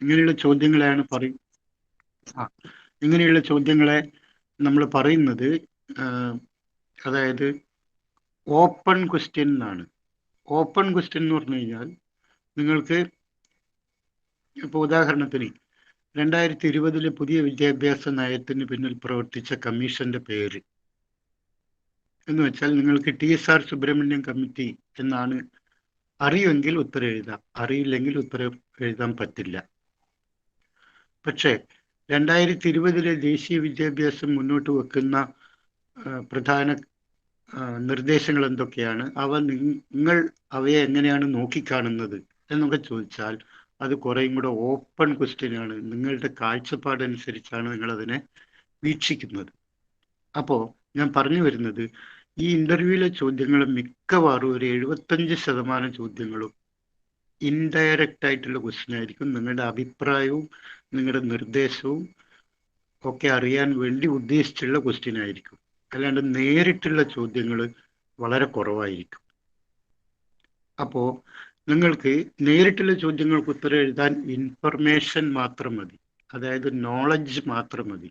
ഇങ്ങനെയുള്ള ചോദ്യങ്ങളെയാണ് ഇങ്ങനെയുള്ള ചോദ്യങ്ങളെ നമ്മൾ പറയുന്നത് അതായത് ഓപ്പൺ ക്വസ്റ്റ്യൻ എന്നാണ്. ഓപ്പൺ ക്വസ്റ്റ്യൻ എന്ന് പറഞ്ഞു കഴിഞ്ഞാൽ നിങ്ങൾക്ക് ഇപ്പോൾ ഉദാഹരണത്തിന് 2020 പുതിയ വിദ്യാഭ്യാസ നയത്തിന് പിന്നിൽ പ്രവർത്തിച്ച കമ്മീഷന്റെ പേര് എന്ന് വെച്ചാൽ നിങ്ങൾക്ക് TSR സുബ്രഹ്മണ്യം കമ്മിറ്റി എന്നാണ് അറിയുമെങ്കിൽ ഉത്തരം എഴുതാം, അറിയില്ലെങ്കിൽ ഉത്തരം എഴുതാൻ പറ്റില്ല. പക്ഷേ 2020 ദേശീയ വിദ്യാഭ്യാസം മുന്നോട്ട് വെക്കുന്ന പ്രധാന നിർദ്ദേശങ്ങൾ എന്തൊക്കെയാണ്, നിങ്ങൾ അവയെ എങ്ങനെയാണ് നോക്കിക്കാണുന്നത് എന്നൊക്കെ ചോദിച്ചാൽ അത് കുറേയും കൂടെ ഓപ്പൺ ക്വസ്റ്റ്യൻ ആണ്. നിങ്ങളുടെ കാഴ്ചപ്പാടനുസരിച്ചാണ് നിങ്ങളതിനെ വീക്ഷിക്കുന്നത്. അപ്പോൾ ഞാൻ പറഞ്ഞു വരുന്നത്, ഈ ഇൻ്റർവ്യൂവിലെ ചോദ്യങ്ങൾ മിക്കവാറും ഒരു 75% ചോദ്യങ്ങളും ഇൻഡയറക്റ്റ് ആയിട്ടുള്ള ക്വസ്റ്റ്യൻ ആയിരിക്കും. നിങ്ങളുടെ അഭിപ്രായവും നിങ്ങളുടെ നിർദ്ദേശവും ഒക്കെ അറിയാൻ വേണ്ടി ഉദ്ദേശിച്ചുള്ള ക്വസ്റ്റ്യൻ ആയിരിക്കും. അല്ലാണ്ട് നേരിട്ടുള്ള ചോദ്യങ്ങൾ വളരെ കുറവായിരിക്കും. അപ്പോൾ നിങ്ങൾക്ക് നേരിട്ടുള്ള ചോദ്യങ്ങൾക്ക് ഉത്തരം എഴുതാൻ ഇൻഫർമേഷൻ മാത്രം മതി, അതായത് നോളജ് മാത്രം മതി.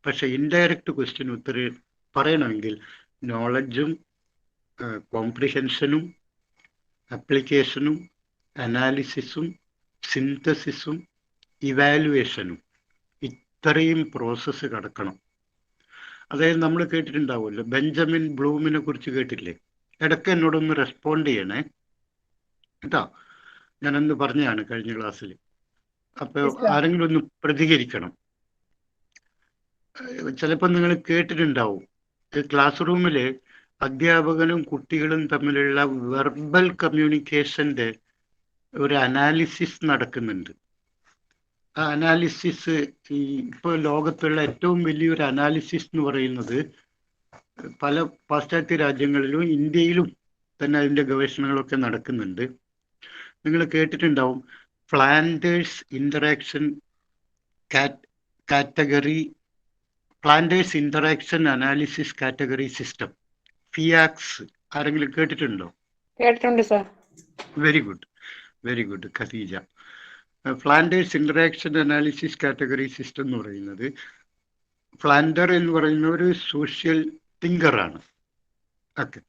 പക്ഷെ ഇൻഡയറക്റ്റ് ക്വസ്റ്റ്യൻ ഉത്തരം പറയണമെങ്കിൽ നോളജും കോംപ്രിഹെൻഷനും അപ്ലിക്കേഷനും അനാലിസിസും സിന്തസിസും ഇവാലുവേഷനും ഇത്രയും പ്രോസസ്സ് കടക്കണം. അതായത് നമ്മൾ കേട്ടിട്ടുണ്ടാവുമല്ലോ, ബെഞ്ചമിൻ ബ്ലൂമിനെ കുറിച്ച് കേട്ടില്ലേ? ഇടയ്ക്ക് എന്നോടൊന്ന് റെസ്പോണ്ട് ചെയ്യണേ കേട്ടോ, ഞാനന്ന് പറഞ്ഞതാണ് കഴിഞ്ഞ ക്ലാസ്സിൽ. അപ്പോൾ ആരെങ്കിലും ഒന്ന് പ്രതികരിക്കണം. ചിലപ്പോൾ നിങ്ങൾ കേട്ടിട്ടുണ്ടാവും, ക്ലാസ് റൂമിൽ അധ്യാപകനും കുട്ടികളും തമ്മിലുള്ള വെർബൽ കമ്മ്യൂണിക്കേഷൻ്റെ ഒരു അനാലിസിസ് നടക്കുന്നുണ്ട്. ആ അനാലിസിസ് ഇപ്പോൾ ലോകത്തുള്ള ഏറ്റവും വലിയൊരു അനാലിസിസ് എന്ന് പറയുന്നത് പല പാശ്ചാത്യ രാജ്യങ്ങളിലും ഇന്ത്യയിലും തന്നെ അതിൻ്റെ ഗവേഷണങ്ങളൊക്കെ നടക്കുന്നുണ്ട്. നിങ്ങൾ കേട്ടിട്ടുണ്ടാവും Flanders interaction analysis category system, FIACS. ആരെങ്കിലും കേട്ടിട്ടുണ്ടോ? കേട്ടിട്ടുണ്ട് sir. Very good Khadeeja. Flanders interaction analysis category system എന്ന് പറയുന്നത്, പ്ലാന്റർ എന്ന് പറയുന്ന ഒരു സോഷ്യൽ തിങ്കറാണ്. ഓക്കെ.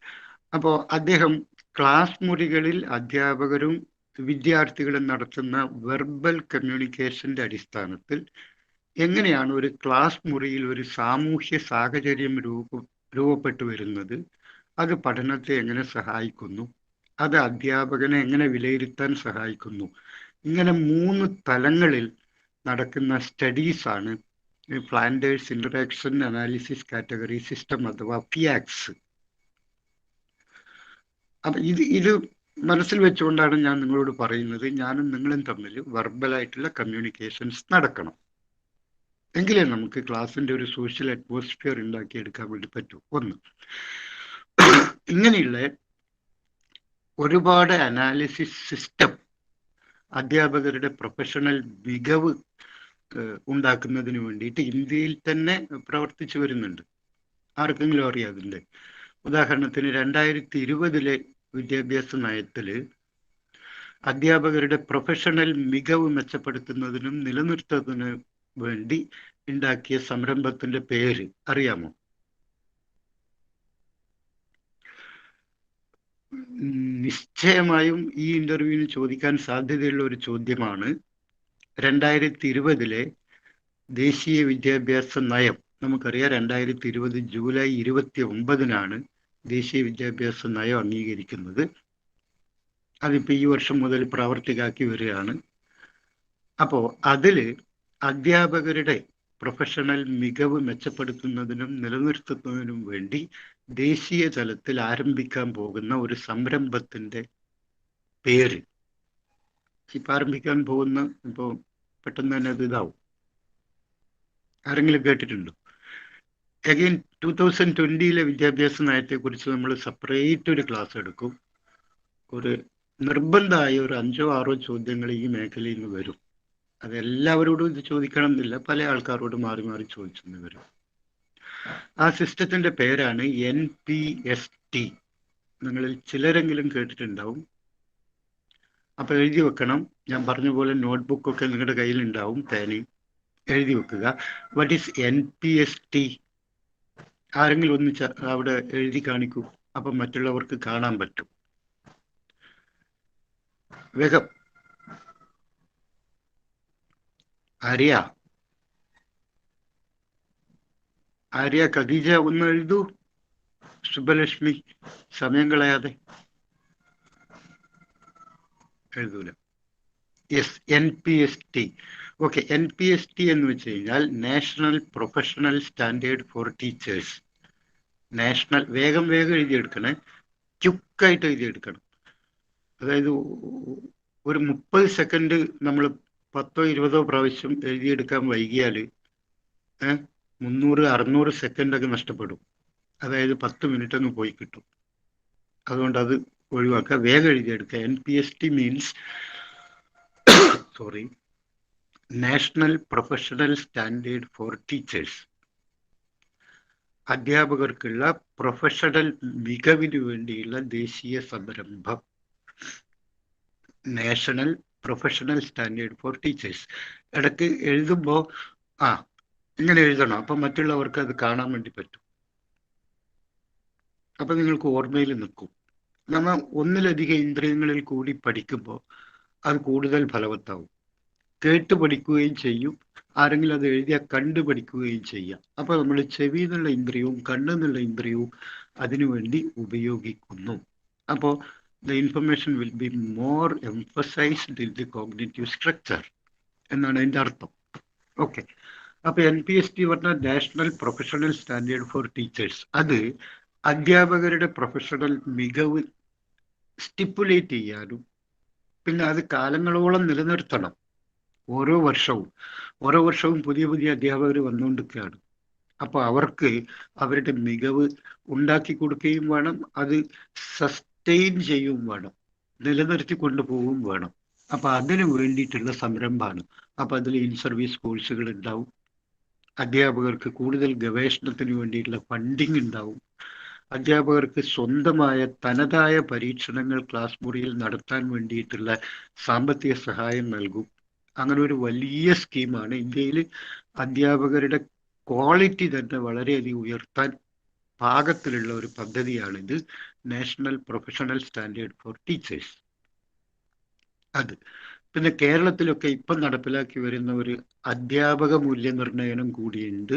അപ്പോൾ അദ്ദേഹം ക്ലാസ് മുറികളിൽ അധ്യാപകരും വിദ്യാർത്ഥികളും നടത്തുന്ന വെർബൽ കമ്മ്യൂണിക്കേഷൻ്റെ അടിസ്ഥാനത്തിൽ എങ്ങനെയാണ് ഒരു ക്ലാസ് മുറിയിൽ ഒരു സാമൂഹ്യ സാഹചര്യം രൂപപ്പെട്ടു വരുന്നത്, അത് പഠനത്തെ എങ്ങനെ സഹായിക്കുന്നു, അത് അധ്യാപകനെ എങ്ങനെ വിലയിരുത്താൻ സഹായിക്കുന്നു, ഇങ്ങനെ 3 തലങ്ങളിൽ നടക്കുന്ന സ്റ്റഡീസാണ് Flanders interaction analysis category system അഥവാ ഫിയാക്സ്. അപ്പം ഇത് മനസ്സിൽ വെച്ചുകൊണ്ടാണ് ഞാൻ നിങ്ങളോട് പറയുന്നത്, ഞാനും നിങ്ങളും തമ്മിൽ വെർബലായിട്ടുള്ള കമ്മ്യൂണിക്കേഷൻസ് നടക്കണം, എങ്കിലേ നമുക്ക് ക്ലാസ്സിൻ്റെ ഒരു സോഷ്യൽ അറ്റ്മോസ്ഫിയർ ഉണ്ടാക്കിയെടുക്കാൻ വേണ്ടി പറ്റൂ. ഒന്ന്, ഇങ്ങനെയുള്ള ഒരുപാട് അനാലിസിസ് സിസ്റ്റം അധ്യാപകരുടെ പ്രൊഫഷണൽ മികവ് ഉണ്ടാക്കുന്നതിന് വേണ്ടിയിട്ട് ഇന്ത്യയിൽ തന്നെ പ്രവർത്തിച്ചു വരുന്നുണ്ട്. ആർക്കെങ്കിലും അറിയാം അതിൻ്റെ? ഉദാഹരണത്തിന് 2020 വിദ്യാഭ്യാസ നയത്തിൽ അധ്യാപകരുടെ പ്രൊഫഷണൽ മികവ് മെച്ചപ്പെടുത്തുന്നതിനും നിലനിർത്തുന്നതിനും വേണ്ടി ഉണ്ടാക്കിയ സംരംഭത്തിന്റെ പേര് അറിയാമോ? നിശ്ചയമായും ഈ ഇന്റർവ്യൂവിന് ചോദിക്കാൻ സാധ്യതയുള്ള ഒരു ചോദ്യമാണ്. 2020 ദേശീയ വിദ്യാഭ്യാസ നയം, നമുക്കറിയാം 2020 ജൂലൈ 29 ദേശീയ വിദ്യാഭ്യാസ നയം അംഗീകരിക്കുന്നത്. അതിപ്പോൾ ഈ വർഷം മുതൽ പ്രാവർത്തികമാക്കി വരികയാണ്. അപ്പോൾ അതിൽ അധ്യാപകരുടെ പ്രൊഫഷണൽ മികവ് മെച്ചപ്പെടുത്തുന്നതിനും നിലനിർത്തുന്നതിനും വേണ്ടി ദേശീയ തലത്തിൽ ആരംഭിക്കാൻ പോകുന്ന ഒരു സംരംഭത്തിൻ്റെ പേര്, ഇപ്പം ആരംഭിക്കാൻ പോകുന്ന, ഇപ്പോൾ പെട്ടെന്ന് തന്നെ അത് ഇതാവും. ആരെങ്കിലും കേട്ടിട്ടുണ്ടോ? അഗെയിൻ 2020 വിദ്യാഭ്യാസ നയത്തെക്കുറിച്ച് നമ്മൾ സെപ്പറേറ്റ് ഒരു ക്ലാസ് എടുക്കും. ഒരു നിർബന്ധമായ ഒരു 5-6 ചോദ്യങ്ങൾ ഈ മേഖലയിൽ നിന്ന് വരും. അതെല്ലാവരോടും ഇത് ചോദിക്കണം എന്നില്ല, പല ആൾക്കാരോട് മാറി മാറി ചോദിച്ചെന്ന് വരും. ആ സിസ്റ്റത്തിൻ്റെ പേരാണ് NPST. നിങ്ങളിൽ ചിലരെങ്കിലും കേട്ടിട്ടുണ്ടാവും. അപ്പോൾ എഴുതി വെക്കണം. ഞാൻ പറഞ്ഞ പോലെ നോട്ട്ബുക്കൊക്കെ നിങ്ങളുടെ കയ്യിലുണ്ടാവും, പേനയും. എഴുതി വെക്കുക. What is NPST? ആരെങ്കിലും ഒന്ന് അവിടെ എഴുതി കാണിക്കൂ. അപ്പം മറ്റുള്ളവർക്ക് കാണാൻ പറ്റും. വേഗം. ആര്യ, ഖദീജ ഒന്ന് എഴുതൂ. സുബ്ബലക്ഷ്മി, സമയം കളയാതെ. എഴുതൂല. Yes, NPST. ഓക്കെ, NPST എന്ന് വെച്ച് കഴിഞ്ഞാൽ national professional standard for teachers. National, വേഗം എഴുതിയെടുക്കണേ, ക്യുക്കായിട്ട് എഴുതിയെടുക്കണം. അതായത് ഒരു 30 സെക്കൻഡ് നമ്മൾ 10-20 പ്രാവശ്യം എഴുതിയെടുക്കാൻ വൈകിയാൽ 300-600 സെക്കൻഡൊക്കെ നഷ്ടപ്പെടും. അതായത് 10 മിനിറ്റ് അങ്ങ് പോയി കിട്ടും. അതുകൊണ്ട് അത് ഒഴിവാക്കുക, വേഗം എഴുതിയെടുക്കുക. NPST means national professional standard for teachers. അധ്യാപകർക്കുള്ള പ്രൊഫഷണൽ മികവിന് വേണ്ടിയുള്ള ദേശീയ സംരംഭം. National professional standard for teachers. ഇടയ്ക്ക് എഴുതുമ്പോൾ ഇങ്ങനെ എഴുതണം. അപ്പം മറ്റുള്ളവർക്ക് അത് കാണാൻ വേണ്ടി പറ്റും. അപ്പം നിങ്ങൾക്ക് ഓർമ്മയിൽ നിൽക്കും. നമ്മൾ ഒന്നിലധികം ഇന്ദ്രിയങ്ങളിൽ കൂടി പഠിക്കുമ്പോൾ അത് കൂടുതൽ ഫലവത്താവും. കേട്ട് പഠിക്കുകയും ചെയ്യും, ആരെങ്കിലും അത് എഴുതിയാൽ കണ്ടു പഠിക്കുകയും ചെയ്യാം. അപ്പോൾ നമ്മൾ ചെവി എന്നുള്ള ഇന്ദ്രിയവും കണ്ണെന്നുള്ള ഇന്ദ്രിയവും അതിനുവേണ്ടി ഉപയോഗിക്കുന്നു. അപ്പോൾ the information will be more emphasized in the cognitive structure എന്നാണ് അതിൻ്റെ അർത്ഥം. ഓക്കെ, അപ്പോൾ NPST പറഞ്ഞാൽ national professional standard for teachers. അത് അധ്യാപകരുടെ പ്രൊഫഷണൽ മികവ് സ്റ്റിപ്പുലേറ്റ് ചെയ്യാനും പിന്നെ അത് കാലങ്ങളോളം നിലനിർത്തണം. ഓരോ വർഷവും പുതിയ അധ്യാപകർ വന്നുകൊണ്ടിരിക്കുകയാണ്. അപ്പോൾ അവർക്ക് അവരുടെ മികവ് ഉണ്ടാക്കി കൊടുക്കുകയും വേണം, അത് സസ്റ്റെയിൻ ചെയ്യുകയും വേണം, നിലനിർത്തി കൊണ്ടുപോവുകയും വേണം. അപ്പോൾ അതിനു വേണ്ടിയിട്ടുള്ള സംരംഭമാണ്. അപ്പോൾ അതിൽ ഇൻ സർവീസ് കോഴ്സുകൾ ഉണ്ടാവും, അധ്യാപകർക്ക് കൂടുതൽ ഗവേഷണത്തിന് വേണ്ടിയിട്ടുള്ള ഫണ്ടിങ് ഉണ്ടാവും, അധ്യാപകർക്ക് സ്വന്തമായ തനതായ പരീക്ഷണങ്ങൾ ക്ലാസ് മുറിയിൽ നടത്താൻ വേണ്ടിയിട്ടുള്ള സാമ്പത്തിക സഹായം നൽകും. അങ്ങനെ ഒരു വലിയ സ്കീമാണ്. ഇന്ത്യയിൽ അധ്യാപകരുടെ ക്വാളിറ്റി തന്നെ വളരെയധികം ഉയർത്താൻ പാകത്തിലുള്ള ഒരു പദ്ധതിയാണിത്, national professional standard for teachers. അത് പിന്നെ കേരളത്തിലൊക്കെ ഇപ്പം നടപ്പിലാക്കി വരുന്ന ഒരു അധ്യാപക മൂല്യനിർണ്ണയനം കൂടിയുണ്ട്.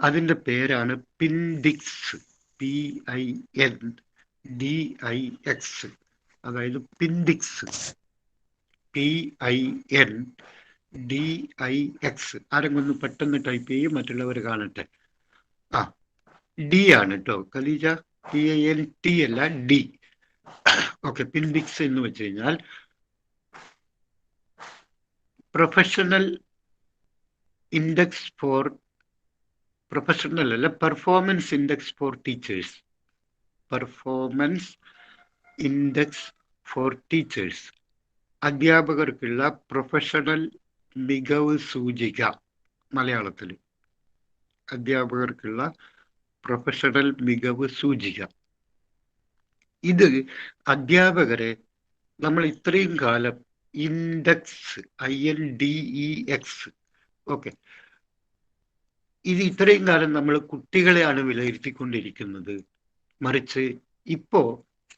അതിൻ്റെ പേരാണ് പിൻഡിക്സ്, PINDIX. അതായത് പിൻഡിക്സ്, PINDIX. ആരെങ്കിലും ഒന്ന് പെട്ടെന്ന് ടൈപ്പ് ചെയ്യും, മറ്റുള്ളവർ കാണട്ടെ. D ആണ് കേട്ടോ ഖദീജ, PINT അല്ല, D. ഓക്കെ, പിൻഡിക്സ് എന്ന് വെച്ച് കഴിഞ്ഞാൽ പ്രൊഫഷണൽ ഇൻഡെക്സ് ഫോർ, പ്രൊഫഷണൽ അല്ല, performance index for teachers. Performance index for teachers, അധ്യാപകർക്കുള്ള പ്രൊഫഷണൽ മികവ് സൂചിക. മലയാളത്തിൽ അധ്യാപകർക്കുള്ള പ്രൊഫഷണൽ മികവ് സൂചിക. ഇത് അധ്യാപകരെ നമ്മൾ ഇത്രയും കാലം ഇൻഡെക്സ്, INDEX, ഓക്കെ, ഇത് ഇത്രയും കാലം നമ്മൾ കുട്ടികളെയാണ് വിലയിരുത്തിക്കൊണ്ടിരിക്കുന്നത്. മറിച്ച് ഇപ്പോ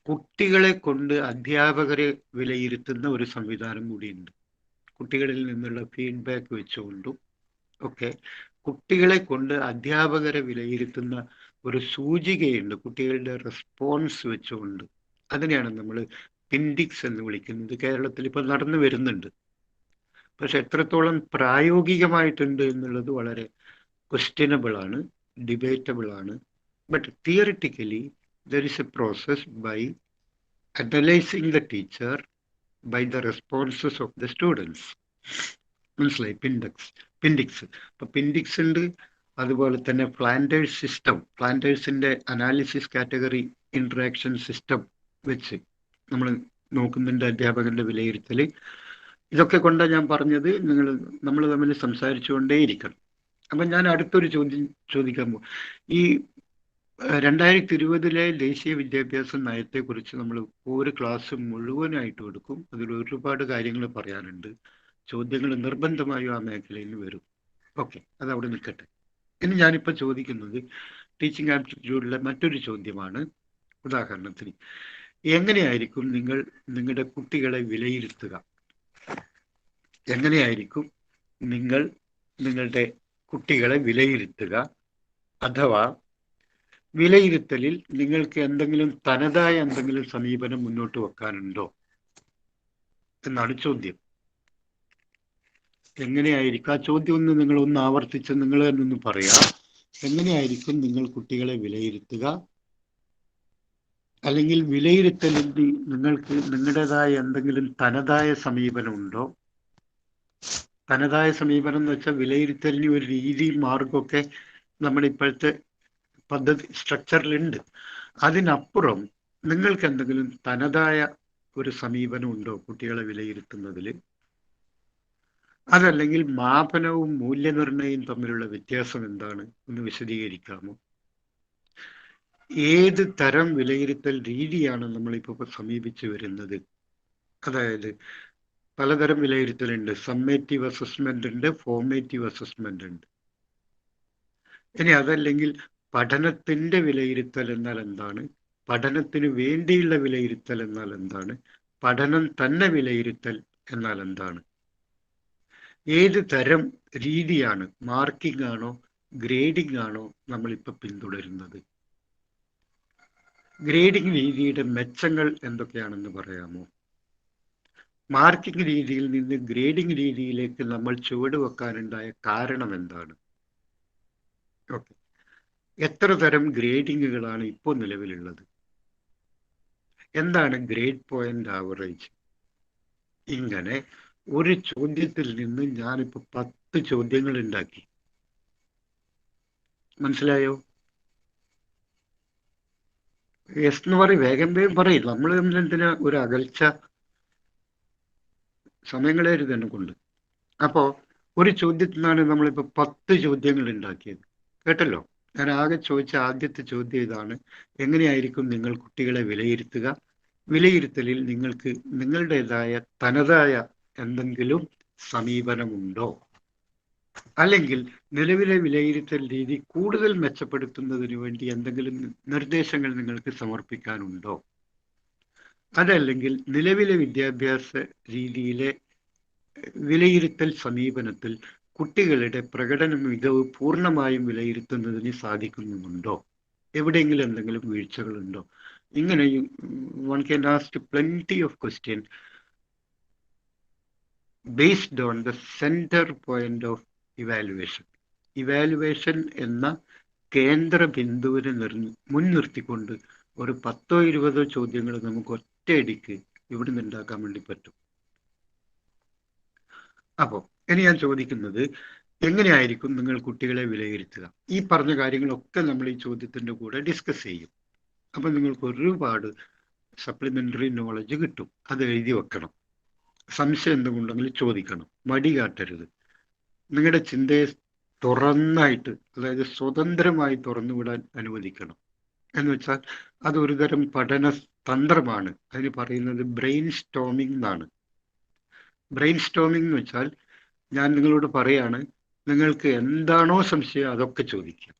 കുട്ടികളെ കൊണ്ട് അധ്യാപകരെ വിലയിരുത്തുന്ന ഒരു സംവിധാനം കൂടിയുണ്ട്. കുട്ടികളിൽ നിന്നുള്ള ഫീഡ്ബാക്ക് വെച്ചുകൊണ്ടും ഒക്കെ കുട്ടികളെ കൊണ്ട് അധ്യാപകരെ വിലയിരുത്തുന്ന ഒരു സൂചികയുണ്ട്, കുട്ടികളുടെ റെസ്പോൺസ് വെച്ചുകൊണ്ട്. അതിനെയാണ് നമ്മൾ പിൻഡിക്സ് എന്ന് വിളിക്കുന്നത്. കേരളത്തിൽ ഇപ്പോൾ നടന്നു വരുന്നുണ്ട്. പക്ഷെ എത്രത്തോളം പ്രായോഗികമായിട്ടുണ്ട് എന്നുള്ളത് വളരെ ക്വസ്റ്റ്യനബിൾ ആണ്, ഡിബേറ്റബിൾ ആണ്. But theoretically there is a process by analyzing the teacher by the responses of the students. മനസ്സിലായി? പിൻഡിക്സ്. അപ്പോൾ പിൻഡിക്സ് ഉണ്ട്. അതുപോലെ തന്നെ ഫ്ലാൻഡേഴ്സ് സിസ്റ്റം, ഫ്ലാൻഡേഴ്സിൻ്റെ അനാലിസിസ് കാറ്റഗറി ഇൻട്രാക്ഷൻ സിസ്റ്റം വെച്ച് നമ്മൾ നോക്കുന്നുണ്ട് അധ്യാപകരുടെ വിലയിരുത്തൽ. ഇതൊക്കെ കൊണ്ടാണ് ഞാൻ പറഞ്ഞത് നമ്മൾ തമ്മിൽ സംസാരിച്ചുകൊണ്ടേയിരിക്കണം. അപ്പം ഞാൻ അടുത്തൊരു ചോദ്യം ചോദിക്കാൻ പോകും. ഈ 2020 ദേശീയ വിദ്യാഭ്യാസ നയത്തെക്കുറിച്ച് നമ്മൾ ഒരു ക്ലാസ് മുഴുവനായിട്ട് എടുക്കും. അതിൽ ഒരുപാട് കാര്യങ്ങൾ പറയാനുണ്ട്. ചോദ്യങ്ങൾ നിർബന്ധമായും ആ മേഖലയിൽ വരും. ഓക്കെ, അതവിടെ നിൽക്കട്ടെ. ഇനി ഞാനിപ്പോൾ ചോദിക്കുന്നത് ടീച്ചിങ് ആപ്റ്റിറ്റ്യൂഡിലെ മറ്റൊരു ചോദ്യമാണ്. ഉദാഹരണത്തിന്, എങ്ങനെയായിരിക്കും നിങ്ങൾ നിങ്ങളുടെ കുട്ടികളെ വിലയിരുത്തുക? എങ്ങനെയായിരിക്കും നിങ്ങൾ നിങ്ങളുടെ കുട്ടികളെ വിലയിരുത്തുക? അഥവാ വിലയിരുത്തലിൽ നിങ്ങൾക്ക് തനതായ എന്തെങ്കിലും സമീപനം മുന്നോട്ട് വെക്കാനുണ്ടോ എന്നാണ് ചോദ്യം. എങ്ങനെയായിരിക്കും ആ ചോദ്യം നിങ്ങൾ ആവർത്തിച്ച് നിങ്ങൾ തന്നെ ഒന്ന് പറയാം. എങ്ങനെയായിരിക്കും നിങ്ങൾ കുട്ടികളെ വിലയിരുത്തുക? അല്ലെങ്കിൽ വിലയിരുത്തലിൽ നിങ്ങൾക്ക് നിങ്ങളുടേതായ എന്തെങ്കിലും തനതായ സമീപനം ഉണ്ടോ? തനതായ സമീപനം എന്ന് വെച്ചാൽ വിലയിരുത്തലിന് ഒരു രീതി മാർഗമൊക്കെ നമ്മുടെ ഇപ്പോഴത്തെ പദ്ധതി സ്ട്രക്ചറിലുണ്ട്. അതിനപ്പുറം നിങ്ങൾക്ക് എന്തെങ്കിലും തനതായ ഒരു സമീപനം ഉണ്ടോ കുട്ടികളെ വിലയിരുത്തുന്നതിൽ? അതല്ലെങ്കിൽ മാപനവും മൂല്യനിർണ്ണയവും തമ്മിലുള്ള വ്യത്യാസം എന്താണ് ഒന്ന് വിശദീകരിക്കാമോ? ഏത് തരം വിലയിരുത്തൽ രീതിയാണ് നമ്മളിപ്പോൾ സമീപിച്ചു വരുന്നത്? അതായത് പലതരം വിലയിരുത്തലുണ്ട്. സമ്മേറ്റീവ് അസസ്മെന്റ് ഉണ്ട്, ഫോർമേറ്റീവ് അസസ്മെന്റ് ഉണ്ട്. ഇനി അതല്ലെങ്കിൽ പഠനത്തിന്റെ വിലയിരുത്തൽ എന്നാൽ എന്താണ്? പഠനത്തിന് വേണ്ടിയുള്ള വിലയിരുത്തൽ എന്നാൽ എന്താണ്? പഠനം തന്നെ വിലയിരുത്തൽ എന്നാൽ എന്താണ്? ഏത് തരം രീതിയാണ്, മാർക്കിംഗ് ആണോ ഗ്രേഡിംഗ് ആണോ നമ്മളിപ്പോൾ പിന്തുടരുന്നത്? ഗ്രേഡിംഗ് രീതിയുടെ മെച്ചങ്ങൾ എന്തൊക്കെയാണെന്ന് പറയാമോ? മാർക്കിംഗ് രീതിയിൽ നിന്ന് ഗ്രേഡിംഗ് രീതിയിലേക്ക് നമ്മൾ ചുവടുവെക്കാനുണ്ടായ കാരണം എന്താണ്? ഓക്കെ, എത്ര തരം ഗ്രേഡിങ്ങുകളാണ് ഇപ്പോൾ നിലവിലുള്ളത്? എന്താണ് ഗ്രേഡ് പോയിന്റ് ആവറേജ്? ഇങ്ങനെ ഒരു ചോദ്യത്തിൽ നിന്ന് ഞാനിപ്പോൾ 10 ചോദ്യങ്ങൾ ഉണ്ടാക്കി. മനസ്സിലായോ? യെസ് എന്ന് പറയും, വേഗം വേഗം പറയും. നമ്മൾ തമ്മിൽ എന്തിനാ ഒരു അകൽച്ച? സമയങ്ങളേരുത് തന്നെ കൊണ്ട്. അപ്പോൾ ഒരു ചോദ്യത്തിൽ നിന്നാണ് നമ്മളിപ്പോൾ 10 ചോദ്യങ്ങൾ ഉണ്ടാക്കിയത്. കേട്ടല്ലോ? ഞാൻ ആകെ ചോദിച്ച ആദ്യത്തെ ചോദ്യം ഇതാണ്: എങ്ങനെയായിരിക്കും നിങ്ങൾ കുട്ടികളെ വിലയിരുത്തുക? വിലയിരുത്തലിൽ നിങ്ങൾക്ക് നിങ്ങളുടേതായ തനതായ എന്തെങ്കിലും സമീപനമുണ്ടോ? അല്ലെങ്കിൽ നിലവിലെ വിലയിരുത്തൽ രീതി കൂടുതൽ മെച്ചപ്പെടുത്തുന്നതിന് വേണ്ടി എന്തെങ്കിലും നിർദ്ദേശങ്ങൾ നിങ്ങൾക്ക് സമർപ്പിക്കാനുണ്ടോ? അതല്ലെങ്കിൽ നിലവിലെ വിദ്യാഭ്യാസ രീതിയിലെ വിലയിരുത്തൽ സമീപനത്തിൽ കുട്ടികളുടെ പ്രകടന മികവ് പൂർണ്ണമായും വിലയിരുത്തുന്നതിന് സാധിക്കുന്നുണ്ടോ? എവിടെയെങ്കിലും എന്തെങ്കിലും വീഴ്ചകളുണ്ടോ? ഇങ്ങനെ one can ask plenty of question based on the center point of evaluation. Evaluation എന്ന കേന്ദ്ര ബിന്ദുവിനെ മുൻനിർത്തിക്കൊണ്ട് ഒരു 10-20 ചോദ്യങ്ങൾ നമുക്ക് ഒറ്റയടിക്ക് ഇവിടുന്ന് ഉണ്ടാക്കാൻ വേണ്ടി പറ്റും. അപ്പോൾ ഇനി ഞാൻ ചോദിക്കുന്നത്, എങ്ങനെയായിരിക്കും നിങ്ങൾ കുട്ടികളെ വിലയിരുത്തുക? ഈ പറഞ്ഞ കാര്യങ്ങളൊക്കെ നമ്മൾ ഈ ചോദ്യത്തിൻ്റെ കൂടെ ഡിസ്കസ് ചെയ്യും. അപ്പം നിങ്ങൾക്ക് ഒരുപാട് സപ്ലിമെൻ്ററി നോളജ് കിട്ടും. അത് എഴുതി വെക്കണം. സംശയം എന്തുകൊണ്ടെങ്കിലും ചോദിക്കണം. മടി കാട്ടരുത്. നിങ്ങളുടെ ചിന്തയെ തുറന്നായിട്ട്, അതായത് സ്വതന്ത്രമായി തുറന്നുവിടാൻ അനുവദിക്കണം. എന്ന് വെച്ചാൽ അത് ഒരു തരം പഠന തന്ത്രമാണ്. അതിന് പറയുന്നത് ബ്രെയിൻ സ്റ്റോമിംഗ് എന്നാണ്. ബ്രെയിൻ സ്റ്റോമിംഗ് എന്ന് വെച്ചാൽ ഞാൻ നിങ്ങളോട് പറയാണ്, നിങ്ങൾക്ക് എന്താണോ സംശയം അതൊക്കെ ചോദിക്കുക.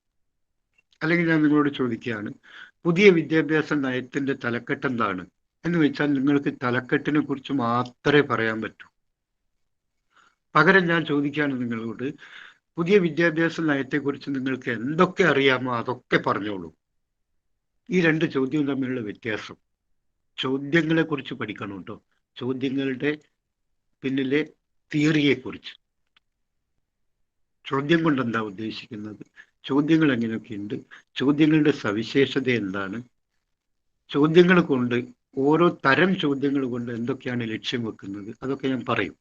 അല്ലെങ്കിൽ ഞാൻ നിങ്ങളോട് ചോദിക്കുകയാണ്, പുതിയ വിദ്യാഭ്യാസ നയത്തിന്റെ തലക്കെട്ട് എന്താണ് എന്ന് വെച്ചാൽ നിങ്ങൾക്ക് തലക്കെട്ടിനെ കുറിച്ച് മാത്രമേ പറയാൻ പറ്റൂ. പകരം ഞാൻ ചോദിക്കുകയാണ് നിങ്ങളോട്, പുതിയ വിദ്യാഭ്യാസ നയത്തെക്കുറിച്ച് നിങ്ങൾക്ക് എന്തൊക്കെ അറിയാമോ അതൊക്കെ പറഞ്ഞോളൂ. ഈ 2 ചോദ്യവും തമ്മിലുള്ള വ്യത്യാസം. ചോദ്യങ്ങളെ കുറിച്ച് പഠിക്കണം കേട്ടോ. ചോദ്യങ്ങളുടെ പിന്നിലെ തിയറിയെക്കുറിച്ച്. ചോദ്യം കൊണ്ട് എന്താ ഉദ്ദേശിക്കുന്നത്? ചോദ്യങ്ങൾ എങ്ങനെയൊക്കെയുണ്ട്? ചോദ്യങ്ങളുടെ സവിശേഷത എന്താണ്? ചോദ്യങ്ങൾ കൊണ്ട്, ഓരോ തരം ചോദ്യങ്ങൾ കൊണ്ട് എന്തൊക്കെയാണ് ലക്ഷ്യം വെക്കുന്നത്, അതൊക്കെ ഞാൻ പറയും.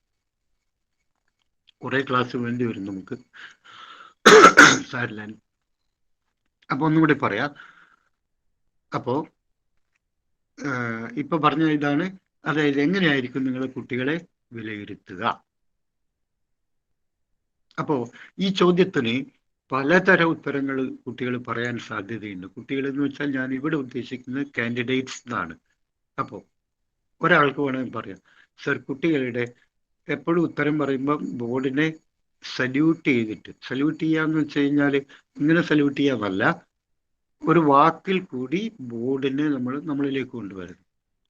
കുറേ ക്ലാസ് വേണ്ടി വരും നമുക്ക്, സാരില്ല. അപ്പോൾ ഒന്നുകൂടി പറയാം. അപ്പോൾ ഇപ്പൊ പറഞ്ഞ ഇതാണ്, അതായത് എങ്ങനെയായിരിക്കും നിങ്ങളെ കുട്ടികളെ വിലയിരുത്തുക? അപ്പോൾ ഈ ചോദ്യത്തിന് പലതരം ഉത്തരങ്ങൾ കുട്ടികൾ പറയാൻ സാധ്യതയുണ്ട്. കുട്ടികൾ എന്ന് വെച്ചാൽ ഞാൻ ഇവിടെ ഉദ്ദേശിക്കുന്നത് കാൻഡിഡേറ്റ്സ് എന്നാണ്. അപ്പോൾ ഒരാൾക്ക് വേണമെങ്കിൽ പറയാം, സർ, കുട്ടികളുടെ എപ്പോഴും ഉത്തരം പറയുമ്പോൾ ബോർഡിനെ സല്യൂട്ട് ചെയ്തിട്ട്, സല്യൂട്ട് ചെയ്യാന്ന് വെച്ച് കഴിഞ്ഞാൽ ഇങ്ങനെ സല്യൂട്ട് ചെയ്യാമല്ല, ഒരു വാക്കിൽ കൂടി ബോർഡിനെ നമ്മളിലേക്ക് കൊണ്ടുവരുന്നു.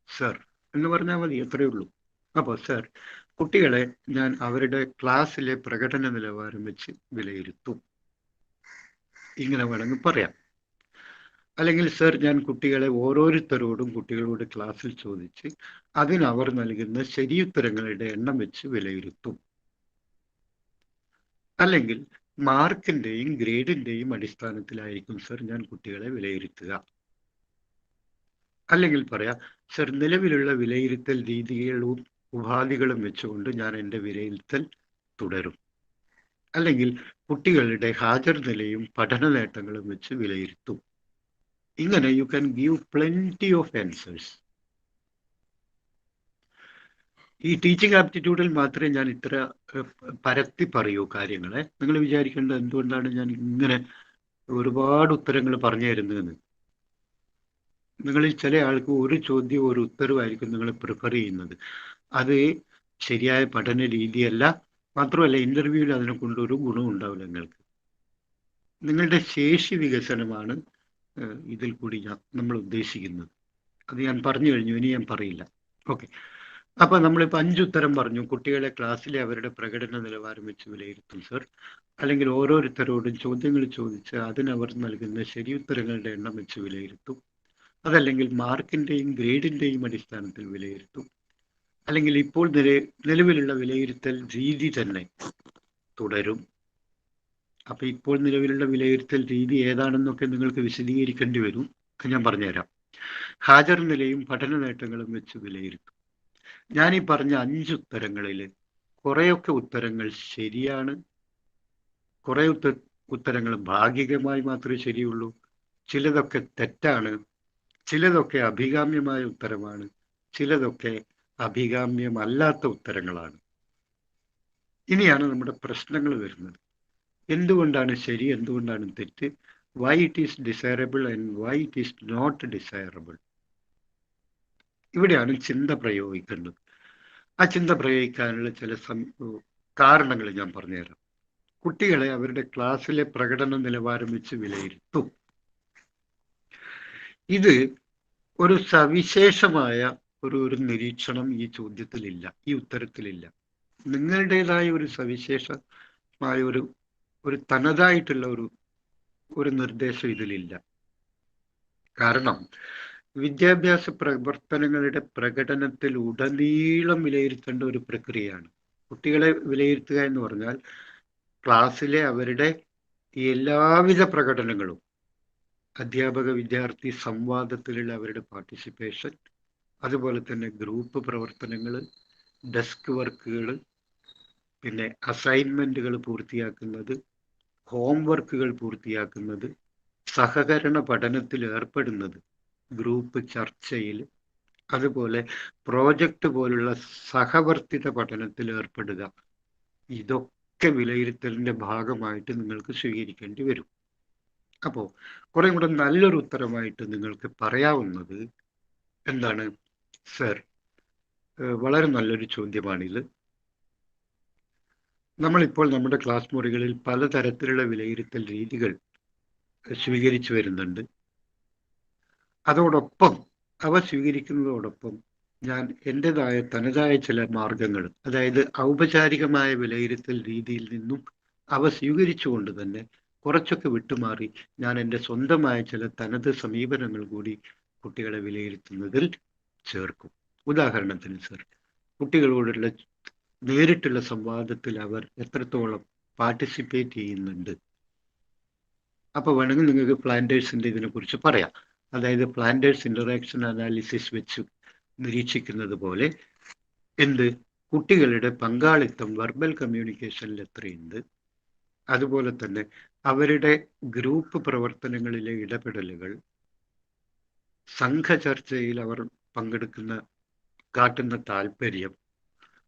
സർ എന്ന് പറഞ്ഞാൽ മതി, എത്രയേ ഉള്ളൂ. അപ്പോൾ സർ, കുട്ടികളെ ഞാൻ അവരുടെ ക്ലാസ്സിലെ പ്രകടന നിലവാരം വെച്ച് വിലയിരുത്തും, ഇങ്ങനെ വേണമെങ്കിൽ പറയാം. അല്ലെങ്കിൽ സർ, ഞാൻ കുട്ടികളെ ഓരോരുത്തരോടും കുട്ടികളോട് ക്ലാസ്സിൽ ചോദിച്ച് അതിനവർ നൽകുന്ന ശരിയുത്തരങ്ങളുടെ എണ്ണം വെച്ച് വിലയിരുത്തും. അല്ലെങ്കിൽ മാർക്കിന്റെയും ഗ്രേഡിന്റെയും അടിസ്ഥാനത്തിലായിരിക്കും സർ ഞാൻ കുട്ടികളെ വിലയിരുത്തുക. അല്ലെങ്കിൽ പറയാം, സർ, നിലവിലുള്ള വിലയിരുത്തൽ രീതികളും ഉപാധികളും വെച്ചുകൊണ്ട് ഞാൻ എൻ്റെ വിലയിരുത്തൽ തുടരും. അല്ലെങ്കിൽ കുട്ടികളുടെ ഹാജർ നിലയും പഠന നേട്ടങ്ങളും വെച്ച് വിലയിരുത്തും. ഇങ്ങനെ you can give plenty of answers. ഈ ടീച്ചിങ് ആപ്റ്റിറ്റ്യൂഡിൽ മാത്രമേ ഞാൻ ഇത്ര പരത്തി പറയൂ കാര്യങ്ങളെ. നിങ്ങൾ വിചാരിക്കേണ്ടത് എന്തുകൊണ്ടാണ് ഞാൻ ഇങ്ങനെ ഒരുപാട് ഉത്തരങ്ങൾ പറഞ്ഞു തരുന്നതെന്ന്. നിങ്ങളിൽ ചില ആൾക്ക് ഒരു ചോദ്യം ഒരു ഉത്തരവായിരിക്കും നിങ്ങൾ പ്രിഫർ ചെയ്യുന്നത്. അത് ശരിയായ പഠന രീതിയല്ല. മാത്രമല്ല, ഇന്റർവ്യൂവിൽ അതിനെ കൊണ്ടൊരു ഗുണവും ഉണ്ടാവില്ല നിങ്ങൾക്ക്. നിങ്ങളുടെ ശേഷി വികസനമാണ് ഇതിൽ കൂടി നമ്മൾ ഉദ്ദേശിക്കുന്നത്. അത് ഞാൻ പറഞ്ഞു കഴിഞ്ഞു, ഇനി ഞാൻ പറയില്ല. ഓക്കെ. അപ്പൊ നമ്മളിപ്പോൾ 5 ഉത്തരം പറഞ്ഞു. കുട്ടികളെ ക്ലാസ്സിലെ അവരുടെ പ്രകടന നിലവാരം വെച്ച് വിലയിരുത്തും സർ. അല്ലെങ്കിൽ ഓരോരുത്തരോടും ചോദ്യങ്ങൾ ചോദിച്ച് അതിനവർ നൽകുന്ന ശരിയുത്തരങ്ങളുടെ എണ്ണം വെച്ച് വിലയിരുത്തും. അതല്ലെങ്കിൽ മാർക്കിന്റെയും ഗ്രേഡിന്റെയും അടിസ്ഥാനത്തിൽ വിലയിരുത്തും. അല്ലെങ്കിൽ ഇപ്പോൾ നിലവിലുള്ള വിലയിരുത്തൽ രീതി തന്നെ തുടരും. അപ്പൊ ഇപ്പോൾ നിലവിലുള്ള വിലയിരുത്തൽ രീതി ഏതാണെന്നൊക്കെ നിങ്ങൾക്ക് വിശദീകരിക്കേണ്ടി വരും. ഞാൻ പറഞ്ഞുതരാം. ഹാജർ നിലയും പഠന നേട്ടങ്ങളും വെച്ച് വിലയിരുത്തും. ഞാൻ ഈ പറഞ്ഞ 5 ഉത്തരങ്ങളിൽ കുറെയൊക്കെ ഉത്തരങ്ങൾ ശരിയാണ്, കുറെ ഉത്തരങ്ങൾ ഭാഗികമായി മാത്രമേ ശരിയുള്ളൂ, ചിലതൊക്കെ തെറ്റാണ്, ചിലതൊക്കെ അഭികാമ്യമായ ഉത്തരമാണ്, ചിലതൊക്കെ അഭികാമ്യമല്ലാത്ത ഉത്തരങ്ങളാണ്. ഇനിയാണ് നമ്മുടെ പ്രശ്നങ്ങൾ വരുന്നത്. എന്തുകൊണ്ടാണ് ശരി, എന്തുകൊണ്ടാണ് തെറ്റ്, why it is desirable and why it is not desirable. ഇവിടെയാണ് ചിന്ത പ്രയോഗിക്കേണ്ടത്. ആ ചിന്ത പ്രയോഗിക്കാനുള്ള ചില കാരണങ്ങൾ ഞാൻ പറഞ്ഞുതരാം. കുട്ടികളെ അവരുടെ ക്ലാസ്സിലെ പ്രകടന നിലവാരം വെച്ച് വിലയിരുത്തും. ഇത് ഒരു സവിശേഷമായ ഒരു നിരീക്ഷണം ഈ ചോദ്യത്തിലില്ല, ഈ ഉത്തരത്തിലില്ല. നിങ്ങളുടേതായ ഒരു സവിശേഷമായ ഒരു തനതായിട്ടുള്ള ഒരു നിർദ്ദേശം ഇതിലില്ല. കാരണം വിദ്യാഭ്യാസ പ്രവർത്തനങ്ങളുടെ പ്രകടനത്തിൽ ഉടനീളം വിലയിരുത്തേണ്ട ഒരു പ്രക്രിയയാണ്. കുട്ടികളെ വിലയിരുത്തുക എന്ന് പറഞ്ഞാൽ ക്ലാസ്സിലെ അവരുടെ എല്ലാവിധ പ്രകടനങ്ങളും, അധ്യാപക വിദ്യാർത്ഥി സംവാദത്തിലുള്ള അവരുടെ പാർട്ടിസിപ്പേഷൻ, അതുപോലെ തന്നെ ഗ്രൂപ്പ് പ്രവർത്തനങ്ങൾ, ഡെസ്ക് വർക്കുകൾ, പിന്നെ അസൈൻമെന്റുകൾ പൂർത്തിയാക്കുന്നത്, ഹോംവർക്കുകൾ പൂർത്തിയാക്കുന്നത്, സഹകരണ പഠനത്തിൽ ഏർപ്പെടുന്നത്, ഗ്രൂപ്പ് ചർച്ചയിൽ, അതുപോലെ പ്രോജക്റ്റ് പോലുള്ള സഹവർത്തിത പഠനത്തിൽ ഏർപ്പെടുക, ഇതൊക്കെ വിലയിരുത്തലിന്റെ ഭാഗമായിട്ട് നിങ്ങൾക്ക് സ്വീകരിക്കേണ്ടി വരും. അപ്പോൾ കുറെ കൂടെ നല്ലൊരു ഉത്തരമായിട്ട് നിങ്ങൾക്ക് പറയാവുന്നത് എന്താണ്, സർ, വളരെ നല്ലൊരു ചോദ്യമാണിത്. നമ്മളിപ്പോൾ നമ്മുടെ ക്ലാസ് മുറികളിൽ പലതരത്തിലുള്ള വിലയിരുത്തൽ രീതികൾ സ്വീകരിച്ചു വരുന്നുണ്ട്. അതോടൊപ്പം അവ സ്വീകരിക്കുന്നതോടൊപ്പം ഞാൻ എൻ്റെതായ തനതായ ചില മാർഗങ്ങൾ, അതായത് ഔപചാരികമായ വിലയിരുത്തൽ രീതിയിൽ നിന്നും അവ സ്വീകരിച്ചുകൊണ്ട് തന്നെ കുറച്ചൊക്കെ വിട്ടുമാറി ഞാൻ എൻ്റെ സ്വന്തമായ ചില തനത് സമീപനങ്ങൾ കൂടി കുട്ടികളെ വിലയിരുത്തുന്നതിൽ ചേർക്കും. ഉദാഹരണത്തിന് സർ, കുട്ടികളോടുള്ള നേരിട്ടുള്ള സംവാദത്തിൽ അവർ എത്രത്തോളം പാർട്ടിസിപ്പേറ്റ് ചെയ്യുന്നുണ്ട്. അപ്പോൾ വേണമെങ്കിൽ നിങ്ങൾക്ക് പ്ലാന്റേഴ്സിൻ്റെ ഇതിനെക്കുറിച്ച് പറയാം. അതായത് പ്ലാന്റേഴ്സ് ഇന്ററാക്ഷൻ അനാലിസിസ് വെച്ച് നിരീക്ഷിക്കുന്നത് പോലെ കുട്ടികളുടെ പങ്കാളിത്തം വെർബൽ കമ്മ്യൂണിക്കേഷനിൽ എത്രയുണ്ട്, അതുപോലെ തന്നെ അവരുടെ ഗ്രൂപ്പ് പ്രവർത്തനങ്ങളിലെ ഇടപെടലുകൾ, സംഘചർച്ചയിൽ അവർ കാട്ടുന്ന താല്പര്യം,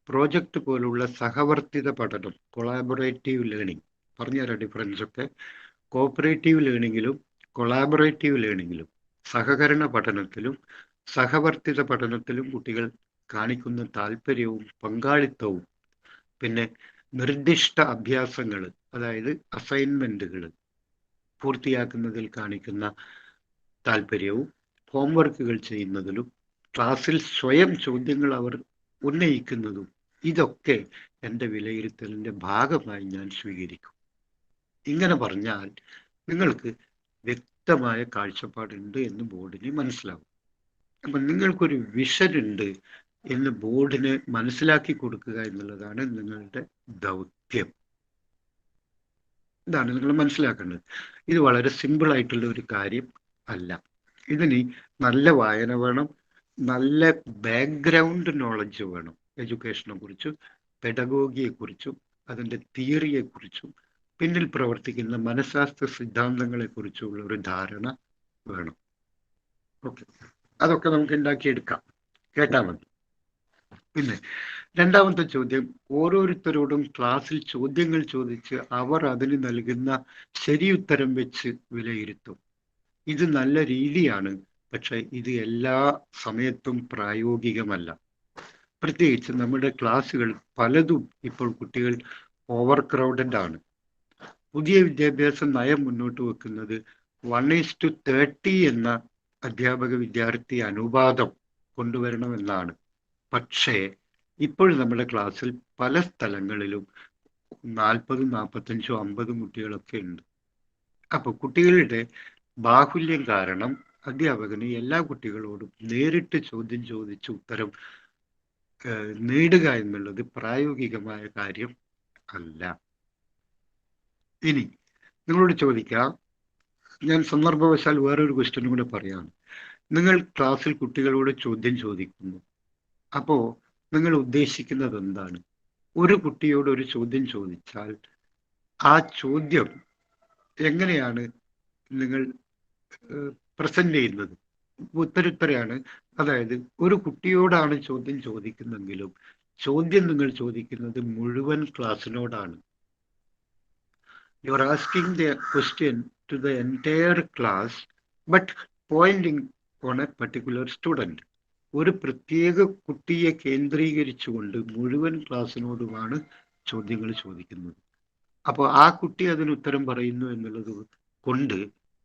പ്രോജക്റ്റ് പോലുള്ള സഹവർത്തിത പഠനം, കൊളാബറേറ്റീവ് ലേണിംഗ്, പറഞ്ഞുതരാം ഡിഫറൻസ് ഒക്കെ. കോപ്പറേറ്റീവ് ലേണിങ്ങിലും കൊളാബറേറ്റീവ് ലേണിങ്ങിലും, സഹകരണ പഠനത്തിലും സഹവർത്തിത പഠനത്തിലും കുട്ടികൾ കാണിക്കുന്ന താല്പര്യവും പങ്കാളിത്തവും, പിന്നെ നിർദ്ദിഷ്ട അഭ്യാസങ്ങൾ, അതായത് അസൈൻമെന്റുകൾ പൂർത്തിയാക്കുന്നതിൽ കാണിക്കുന്ന താല്പര്യവും, ഹോംവർക്കുകൾ ചെയ്യുന്നതിലും, ക്ലാസ്സിൽ സ്വയം ചോദ്യങ്ങൾ അവർ ഉന്നയിക്കുന്നതും, ഇതൊക്കെ എൻ്റെ വിലയിരുത്തലിൻ്റെ ഭാഗമായി ഞാൻ സ്വീകരിക്കും. ഇങ്ങനെ പറഞ്ഞാൽ നിങ്ങൾക്ക് വ്യക്തമായ കാഴ്ചപ്പാടുണ്ട് എന്ന് ബോർഡിന് മനസ്സിലാവും. അപ്പം നിങ്ങൾക്കൊരു വിഷൻ ഉണ്ട് എന്ന് ബോർഡിന് മനസ്സിലാക്കി കൊടുക്കുക എന്നുള്ളതാണ് നിങ്ങളുടെ ദൗത്യം. ഇതാണ് നിങ്ങൾ മനസ്സിലാക്കേണ്ടത്. ഇത് വളരെ സിമ്പിൾ ആയിട്ടുള്ള ഒരു കാര്യം അല്ല. ഇതിന് നല്ല വായന വേണം, നല്ല ബാക്ക്ഗ്രൗണ്ട് നോളജ് വേണം. എഡ്യൂക്കേഷനെ കുറിച്ചും പെഡഗോഗിയെക്കുറിച്ചും അതിൻ്റെ തിയറിയെക്കുറിച്ചും പിന്നിൽ പ്രവർത്തിക്കുന്ന മനഃശാസ്ത്ര സിദ്ധാന്തങ്ങളെക്കുറിച്ചുള്ള ഒരു ധാരണ വേണം. ഓക്കെ, അതൊക്കെ നമുക്ക് ഉണ്ടാക്കിയെടുക്കാം. കേട്ടാൽ മതി. പിന്നെ രണ്ടാമത്തെ ചോദ്യം, ഓരോരുത്തരോടും ക്ലാസ്സിൽ ചോദ്യങ്ങൾ ചോദിച്ച് അവർ അതിന് നൽകുന്ന ശരിയുത്തരം വെച്ച് വിലയിരുത്തും. ഇത് നല്ല രീതിയാണ്, പക്ഷെ ഇത് എല്ലാ സമയത്തും പ്രായോഗികമല്ല. പ്രത്യേകിച്ച് നമ്മുടെ ക്ലാസ്സുകൾ പലതും ഇപ്പോൾ കുട്ടികൾ ഓവർ ക്രൗഡഡ് ആണ്. പുതിയ വിദ്യാഭ്യാസ നയം മുന്നോട്ട് വെക്കുന്നത് 1:30 എന്ന അധ്യാപക വിദ്യാർത്ഥി അനുപാതം കൊണ്ടുവരണമെന്നാണ്. പക്ഷേ ഇപ്പോൾ നമ്മുടെ ക്ലാസ്സിൽ പല സ്ഥലങ്ങളിലും 40, 45, 50 കുട്ടികളൊക്കെ ഉണ്ട്. അപ്പോൾ കുട്ടികളുടെ ബാഹുല്യം കാരണം അധ്യാപകന് എല്ലാ കുട്ടികളോടും നേരിട്ട് ചോദ്യം ചോദിച്ച് ഉത്തരം നേടുക എന്നുള്ളത് പ്രായോഗികമായ കാര്യം അല്ല. ഇനി നിങ്ങളോട് ചോദിക്കാം, ഞാൻ സന്ദർഭവശാൽ വേറൊരു ക്വസ്റ്റ്യനും കൂടെ പറയാം. നിങ്ങൾ ക്ലാസ്സിൽ കുട്ടികളോട് ചോദ്യം ചോദിക്കുന്നു, അപ്പോൾ നിങ്ങൾ ഉദ്ദേശിക്കുന്നത് എന്താണ്? ഒരു കുട്ടിയോട് ഒരു ചോദ്യം ചോദിച്ചാൽ ആ ചോദ്യം എങ്ങനെയാണ് നിങ്ങൾ പ്രസന്റ് ചെയ്യുന്നത്? ഉത്തരയാണ്. അതായത് ഒരു കുട്ടിയോടാണ് ചോദ്യം ചോദിക്കുന്നെങ്കിലും ചോദ്യം നിങ്ങൾ ചോദിക്കുന്നത് മുഴുവൻ ക്ലാസ്സിനോടാണ്. You are asking the question to the entire class, but pointing on a particular student. ഒരു പ്രത്യേക കുട്ടിയെ കേന്ദ്രീകരിച്ചുകൊണ്ട് മുഴുവൻ ക്ലാസ്സിനോടുമാണ് ചോദ്യങ്ങൾ ചോദിക്കുന്നത്. അപ്പോൾ ആ കുട്ടി അതിന് ഉത്തരം പറയുന്നു എന്നുള്ളത് കൊണ്ട്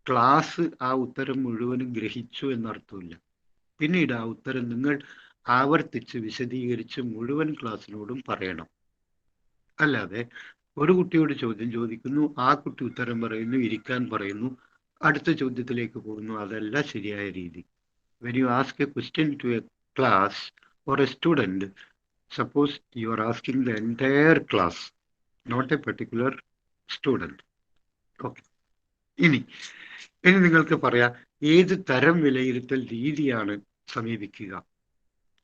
ക്ലാസ് ആ ഉത്തരം മുഴുവനും ഗ്രഹിച്ചു എന്നർത്ഥമില്ല. പിന്നീട് ആ ഉത്തരം നിങ്ങൾ ആവർത്തിച്ച് വിശദീകരിച്ച് മുഴുവൻ ക്ലാസ്സിനോടും പറയണം. അല്ലാതെ ഒരു കുട്ടിയോട് ചോദ്യം ചോദിക്കുന്നു, ആ കുട്ടി ഉത്തരം പറയുന്നു, ഇരിക്കാൻ പറയുന്നു, അടുത്ത ചോദ്യത്തിലേക്ക് പോകുന്നു. അതല്ല ശരിയായ രീതി. When you ask a question to a class or a student, suppose you are asking the entire class, not a particular student. Okay. ഇനി നിങ്ങൾക്ക് പറയാം ഏത് തരം വിലയിരുത്തൽ രീതിയാണ് സമീപിക്കുക.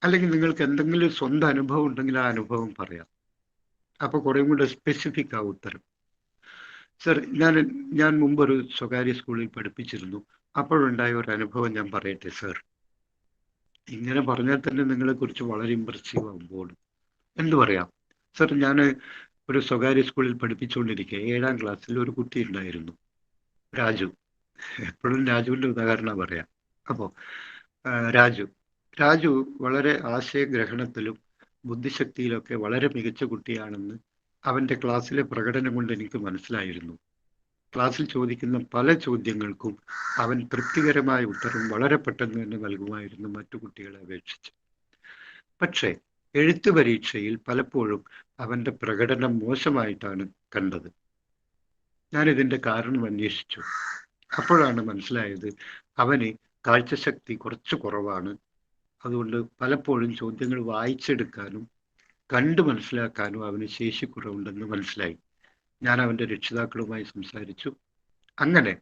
അല്ലെങ്കിൽ നിങ്ങൾക്ക് എന്തെങ്കിലും സ്വന്തം അനുഭവം ഉണ്ടെങ്കിൽ ആ അനുഭവം പറയാം. അപ്പൊ കുറേ കൂടെ സ്പെസിഫിക് ആ ഉത്തരം. സർ, ഞാൻ മുമ്പൊരു സ്വകാര്യ സ്കൂളിൽ പഠിപ്പിച്ചിരുന്നു. അപ്പോഴുണ്ടായ ഒരു അനുഭവം ഞാൻ പറയട്ടെ സർ. ഇങ്ങനെ പറഞ്ഞാൽ തന്നെ നിങ്ങളെ കുറിച്ച് വളരെ ഇമ്പ്രസീവ് ആകുമ്പോൾ എന്തു പറയാം സർ? ഞാൻ ഒരു സ്വകാര്യ സ്കൂളിൽ പഠിപ്പിച്ചുകൊണ്ടിരിക്കുക 7ാം ക്ലാസ്സിൽ ഒരു കുട്ടി ഉണ്ടായിരുന്നു, രാജു. എപ്പോഴും രാജുവിൻ്റെ ഉദാഹരണം പറയാം. അപ്പോൾ രാജു വളരെ ആശയഗ്രഹണത്തിലും ബുദ്ധിശക്തിയിലൊക്കെ വളരെ മികച്ച കുട്ടിയാണെന്ന് അവൻ്റെ ക്ലാസ്സിലെ പ്രകടനം കൊണ്ട് എനിക്ക് മനസ്സിലായിരുന്നു. ക്ലാസ്സിൽ ചോദിക്കുന്ന പല ചോദ്യങ്ങൾക്കും അവൻ തൃപ്തികരമായ ഉത്തരം വളരെ പെട്ടെന്ന് തന്നെ നൽകുമായിരുന്നു മറ്റു കുട്ടികളെ അപേക്ഷിച്ച്. പക്ഷേ എഴുത്ത് പരീക്ഷയിൽ പലപ്പോഴും അവൻ്റെ പ്രകടനം മോശമായിട്ടാണ് കണ്ടത്. ഞാനിതിൻ്റെ കാരണം അന്വേഷിച്ചു. അപ്പോഴാണ് മനസ്സിലായത് അവന് കാഴ്ചശക്തി കുറച്ച് കുറവാണ്. അതുകൊണ്ട് പലപ്പോഴും ചോദ്യങ്ങൾ വായിച്ചെടുക്കാനും കണ്ടു മനസ്സിലാക്കാനും അവന് ശേഷിക്കുറവുണ്ടെന്ന് മനസ്സിലായി. ഞാൻ അവൻ്റെ രക്ഷിതാക്കളുമായി സംസാരിച്ചു. അങ്ങനെ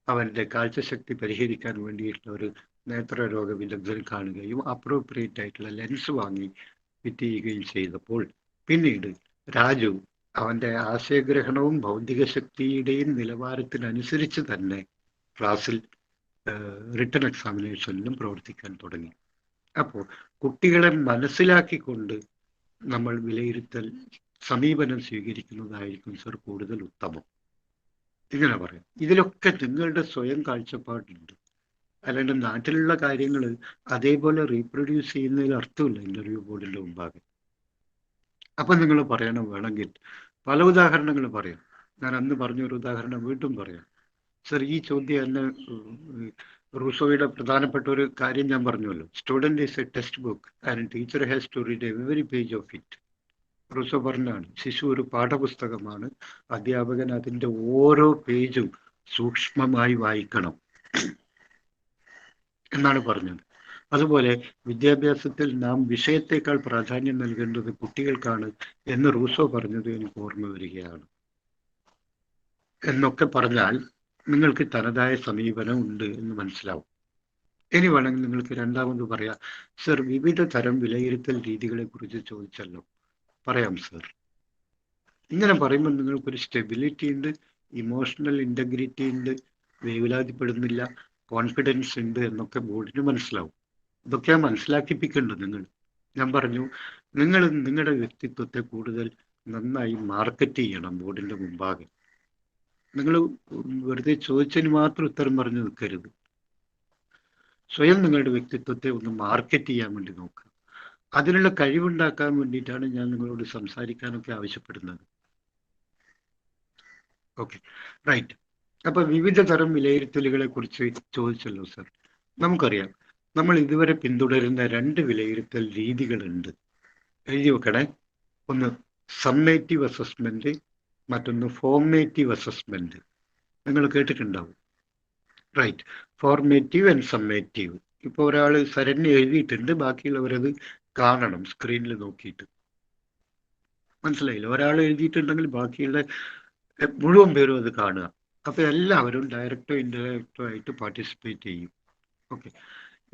അവൻ്റെ കാഴ്ചശക്തി പരിഹരിക്കാൻ വേണ്ടിയിട്ടുള്ള ഒരു നേത്രരോഗ വിദഗ്ധനെ കാണുകയും അപ്രോപ്രിയേറ്റ് ആയിട്ടുള്ള ലെൻസ് വാങ്ങി ഫിറ്റ് ചെയ്യുകയും ചെയ്തപ്പോൾ പിന്നീട് രാജു അവൻ്റെ ആശയഗ്രഹണവും ഭൗതിക ശക്തിയുടെയും നിലവാരത്തിനനുസരിച്ച് തന്നെ ക്ലാസ്സിൽ റിട്ടൺ എക്സാമിനേഷനിലും പ്രവർത്തിക്കാൻ തുടങ്ങി. അപ്പോൾ കുട്ടികളെ മനസ്സിലാക്കിക്കൊണ്ട് നമ്മൾ വിലയിരുത്തൽ സമീപനം സ്വീകരിക്കുന്നതായിരിക്കും സർ കൂടുതൽ ഉത്തമം. ഇങ്ങനെ പറയാം. ഇതിലൊക്കെ നിങ്ങളുടെ സ്വയം കാഴ്ചപ്പാടുണ്ട്. അല്ലാണ്ട് നാട്ടിലുള്ള കാര്യങ്ങൾ അതേപോലെ റീപ്രൊഡ്യൂസ് ചെയ്യുന്നതിൽ അർത്ഥമില്ല ഇന്റർവ്യൂ ബോർഡിന്റെ മുമ്പാകെ. അപ്പൊ നിങ്ങൾ പറയണം, വേണമെങ്കിൽ പല ഉദാഹരണങ്ങൾ പറയാം. ഞാൻ അന്ന് പറഞ്ഞൊരു ഉദാഹരണം വീണ്ടും പറയാം. സർ, ഈ ചോദ്യം എന്നെ റൂസോയുടെ പ്രധാനപ്പെട്ട ഒരു കാര്യം ഞാൻ പറഞ്ഞല്ലോ. Student is a textbook and teacher has to read every page of it. Rousseau പറഞ്ഞാണ്, ശിശു ഒരു പാഠപുസ്തകമാണ്, അധ്യാപകൻ അതിന്റെ ഓരോ പേജും സൂക്ഷ്മമായി വായിക്കണം എന്നാണ് പറഞ്ഞത്. അതുപോലെ വിദ്യാഭ്യാസത്തിൽ നാം വിഷയത്തെക്കാൾ പ്രാധാന്യം നൽകേണ്ടത് കുട്ടികൾക്കാണ് എന്ന് റൂസോ പറഞ്ഞത് എനിക്ക് ഓർമ്മ വരികയാണ്. എന്നൊക്കെ പറഞ്ഞാൽ നിങ്ങൾക്ക് തനതായ സമീപനം ഉണ്ട് എന്ന് മനസ്സിലാവും. ഇനി വേണമെങ്കിൽ നിങ്ങൾക്ക് രണ്ടാമത് പറയാം, സർ വിവിധ തരം വിലയിരുത്തൽ രീതികളെ കുറിച്ച് ചോദിച്ചല്ലോ. പറയാം സർ. ഇങ്ങനെ പറയുമ്പോൾ നിങ്ങൾക്കൊരു സ്റ്റെബിലിറ്റി ഉണ്ട്, ഇമോഷണൽ ഇന്റഗ്രിറ്റി ഉണ്ട്, വേവലാതിപ്പെടുന്നില്ല, കോൺഫിഡൻസ് ഉണ്ട് എന്നൊക്കെ ബോർഡിന് മനസ്സിലാവും. ഇതൊക്കെയാ മനസ്സിലാക്കിപ്പിക്കേണ്ടത് നിങ്ങൾ. ഞാൻ പറഞ്ഞു, നിങ്ങൾ നിങ്ങളുടെ വ്യക്തിത്വത്തെ കൂടുതൽ നന്നായി മാർക്കറ്റ് ചെയ്യണം ബോർഡിന്റെ മുമ്പാകെ. നിങ്ങൾ വെറുതെ ചോദിച്ചതിന് മാത്രം ഉത്തരം പറഞ്ഞു നിൽക്കരുത്. സ്വയം നിങ്ങളുടെ വ്യക്തിത്വത്തെ ഒന്ന് മാർക്കറ്റ് ചെയ്യാൻ വേണ്ടി നോക്കുക. അതിനുള്ള കഴിവുണ്ടാക്കാൻ വേണ്ടിയിട്ടാണ് ഞാൻ നിങ്ങളോട് സംസാരിക്കാനൊക്കെ ആവശ്യപ്പെടുന്നത്. Okay, right. അപ്പൊ വിവിധ തരം വിലയിരുത്തലുകളെ കുറിച്ച് ചോദിച്ചല്ലോ സർ. നമുക്കറിയാം, നമ്മൾ ഇതുവരെ പിന്തുടരുന്ന 2 വിലയിരുത്തൽ രീതികളുണ്ട്. എഴുതി വെക്കണേ. ഒന്ന് സമ്മേറ്റീവ് അസസ്മെന്റ്, മറ്റൊന്ന് ഫോർമേറ്റീവ് അസസ്മെന്റ്. നിങ്ങൾ കേട്ടിട്ടുണ്ടാവും. റൈറ്റ്. Formative and summative. ഇപ്പൊ ഒരാൾ സരണ്യ എഴുതിയിട്ടുണ്ട്, ബാക്കിയുള്ളവരത് കാണണം സ്ക്രീനിൽ നോക്കിയിട്ട്. മനസ്സിലായില്ല? ഒരാൾ എഴുതിയിട്ടുണ്ടെങ്കിൽ ബാക്കിയുള്ള മുഴുവൻ പേരും അത് കാണുക. അപ്പൊ എല്ലാവരും ഡയറക്റ്റോ ഇൻഡയറക്റ്റോ ആയിട്ട് പാർട്ടിസിപ്പേറ്റ് ചെയ്യും. ഓക്കെ.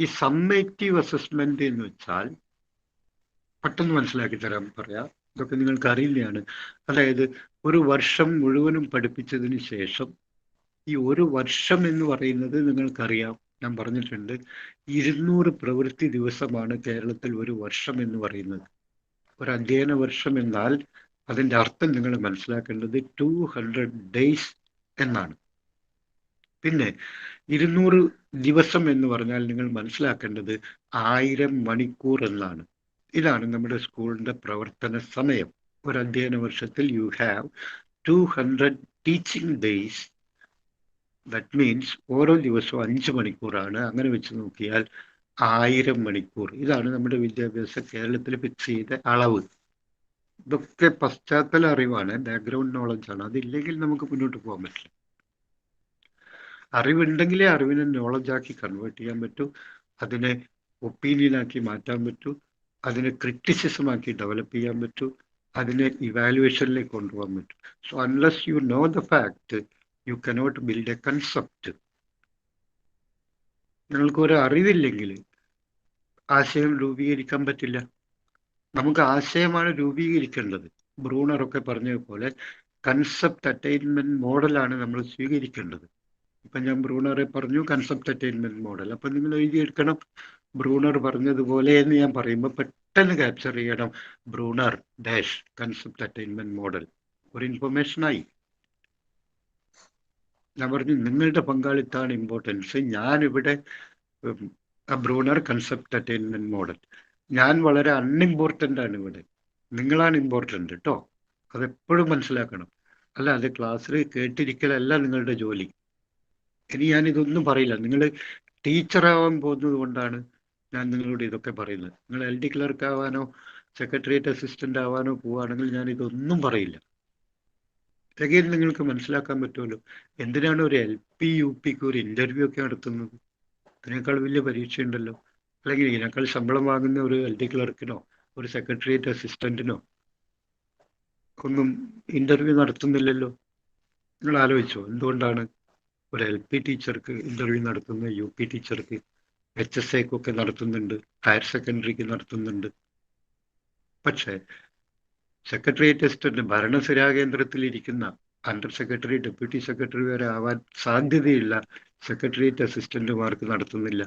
ഈ സമ്മേറ്റീവ് അസസ്മെന്റ് എന്ന് വെച്ചാൽ, പെട്ടെന്ന് മനസ്സിലാക്കി തരാൻ പറയാം, ഇതൊക്കെ നിങ്ങൾക്ക് അറിയില്ലയാണ്. അതായത് ഒരു വർഷം മുഴുവനും പഠിപ്പിച്ചതിന് ശേഷം, ഈ ഒരു വർഷം എന്ന് പറയുന്നത് നിങ്ങൾക്കറിയാം, ഞാൻ പറഞ്ഞിട്ടുണ്ട്, 200 പ്രവൃത്തി ദിവസമാണ് കേരളത്തിൽ ഒരു വർഷം എന്ന് പറയുന്നത്. ഒരു അധ്യയന വർഷം എന്നാൽ അതിൻ്റെ അർത്ഥം നിങ്ങൾ മനസ്സിലാക്കേണ്ടത് 200 ഡേയ്സ് എന്നാണ്. പിന്നെ 200 ദിവസം എന്ന് പറഞ്ഞാൽ നിങ്ങൾ മനസ്സിലാക്കേണ്ടത് 1000 മണിക്കൂർ എന്നാണ്. ഇതാണ് നമ്മുടെ സ്കൂളിന്റെ പ്രവർത്തന സമയം. ഒരു അധ്യയന വർഷത്തിൽ you have 200 teaching days. That means ഓരോ ദിവസവും 5 മണിക്കൂറാണ്. അങ്ങനെ വെച്ച് നോക്കിയാൽ 1000 മണിക്കൂർ. ഇതാണ് നമ്മുടെ വിദ്യാഭ്യാസ കേരളത്തിൽ ഫിക്സ് ചെയ്ത അളവ്. ഇതൊക്കെ പശ്ചാത്തല അറിവാണ്, ബാക്ക്ഗ്രൗണ്ട് നോളജാണ്. അതില്ലെങ്കിൽ നമുക്ക് മുന്നോട്ട് പോകാൻ പറ്റില്ല. അറിവുണ്ടെങ്കിലേ അറിവിനെ നോളജാക്കി കൺവേർട്ട് ചെയ്യാൻ പറ്റൂ, അതിനെ ഒപ്പീനിയനാക്കി മാറ്റാൻ പറ്റൂ, അതിനെ ക്രിറ്റിസിസമാക്കി ഡെവലപ്പ് ചെയ്യാൻ പറ്റൂ, അതിനെ ഇവാലുവേഷനിലേക്ക് കൊണ്ടുപോകാൻ പറ്റും. So unless you know the fact, you cannot build A concept. നിങ്ങൾക്ക് ഒരു അറിവില്ലെങ്കിൽ ആശയം രൂപീകരിക്കാൻ പറ്റില്ല. നമുക്ക് ആശയമാണ് രൂപീകരിക്കേണ്ടത്. ബ്രൂണറൊക്കെ പറഞ്ഞതുപോലെ കൺസെപ്റ്റ് അറ്റൈൻമെന്റ് മോഡലാണ് നമ്മൾ സ്വീകരിക്കേണ്ടത്. ഇപ്പൊ ഞാൻ ബ്രൂണറെ പറഞ്ഞു കൺസെപ്റ്റ് അറ്റൈൻമെന്റ് മോഡൽ. അപ്പൊ നിങ്ങൾ എഴുതിയെടുക്കണം, ബ്രൂണർ പറഞ്ഞതുപോലെ എന്ന് ഞാൻ പറയുമ്പോൾ പെട്ടെന്ന് ക്യാപ്ചർ ചെയ്യണം, Bruner dash concept attainment model. ഒരു ഇൻഫർമേഷനായി. ഞാൻ പറഞ്ഞു നിങ്ങളുടെ പങ്കാളിത്താണ് ഇമ്പോർട്ടൻസ്. ഞാനിവിടെ ബ്രൂണർ കൺസെപ്റ്റ് അറ്റൈൻമെന്റ് മോഡൽ. ഞാൻ വളരെ അൺഇമ്പോർട്ടൻ്റ് ആണ് ഇവിടെ, നിങ്ങളാണ് ഇമ്പോർട്ടൻ്റ് കേട്ടോ. അതെപ്പോഴും മനസ്സിലാക്കണം. അല്ല, അത് ക്ലാസ്സിൽ കേട്ടിരിക്കലല്ല നിങ്ങളുടെ ജോലി. ഇനി ഞാൻ ഇതൊന്നും പറയില്ല. നിങ്ങൾ ടീച്ചറാവാൻ പോകുന്നത് കൊണ്ടാണ് ഞാൻ നിങ്ങളോട് ഇതൊക്കെ പറയുന്നത്. നിങ്ങൾ LD ക്ലർക്ക് ആവാനോ സെക്രട്ടേറിയറ്റ് അസിസ്റ്റന്റ് ആവാനോ പോവുകയാണെങ്കിൽ ഞാൻ ഇതൊന്നും പറയില്ല. അഗൈൻ നിങ്ങൾക്ക് മനസ്സിലാക്കാൻ പറ്റുമല്ലോ എന്തിനാണ് ഒരു LP UPക്ക് ഒരു ഇന്റർവ്യൂ ഒക്കെ നടത്തുന്നത്. അതിനേക്കാൾ വലിയ പരീക്ഷ ഉണ്ടല്ലോ. അല്ലെങ്കിൽ ഇതിനേക്കാൾ ശമ്പളം വാങ്ങുന്ന ഒരു LD ക്ലർക്കിനോ ഒരു സെക്രട്ടേറിയറ്റ് അസിസ്റ്റന്റിനോ ഒന്നും ഇന്റർവ്യൂ നടത്തുന്നില്ലല്ലോ. നിങ്ങൾ ആലോചിച്ചോ എന്തുകൊണ്ടാണ്? ഒരു LP ടീച്ചർക്ക് ഇന്റർവ്യൂ നടത്തുന്ന, UP ടീച്ചർക്ക്, HSAക്കൊക്കെ നടത്തുന്നുണ്ട്, ഹയർ സെക്കൻഡറിക്ക് നടത്തുന്നുണ്ട്. പക്ഷേ സെക്രട്ടേറിയറ്റ് അസിസ്റ്റന്റ് ഭരണസിരാ കേന്ദ്രത്തിൽ ഇരിക്കുന്ന അണ്ടർ സെക്രട്ടറി, ഡെപ്യൂട്ടി സെക്രട്ടറി വരെ ആവാൻ സാധ്യതയുള്ള സെക്രട്ടേറിയറ്റ് അസിസ്റ്റന്റുമാർക്ക് നടത്തുന്നില്ല.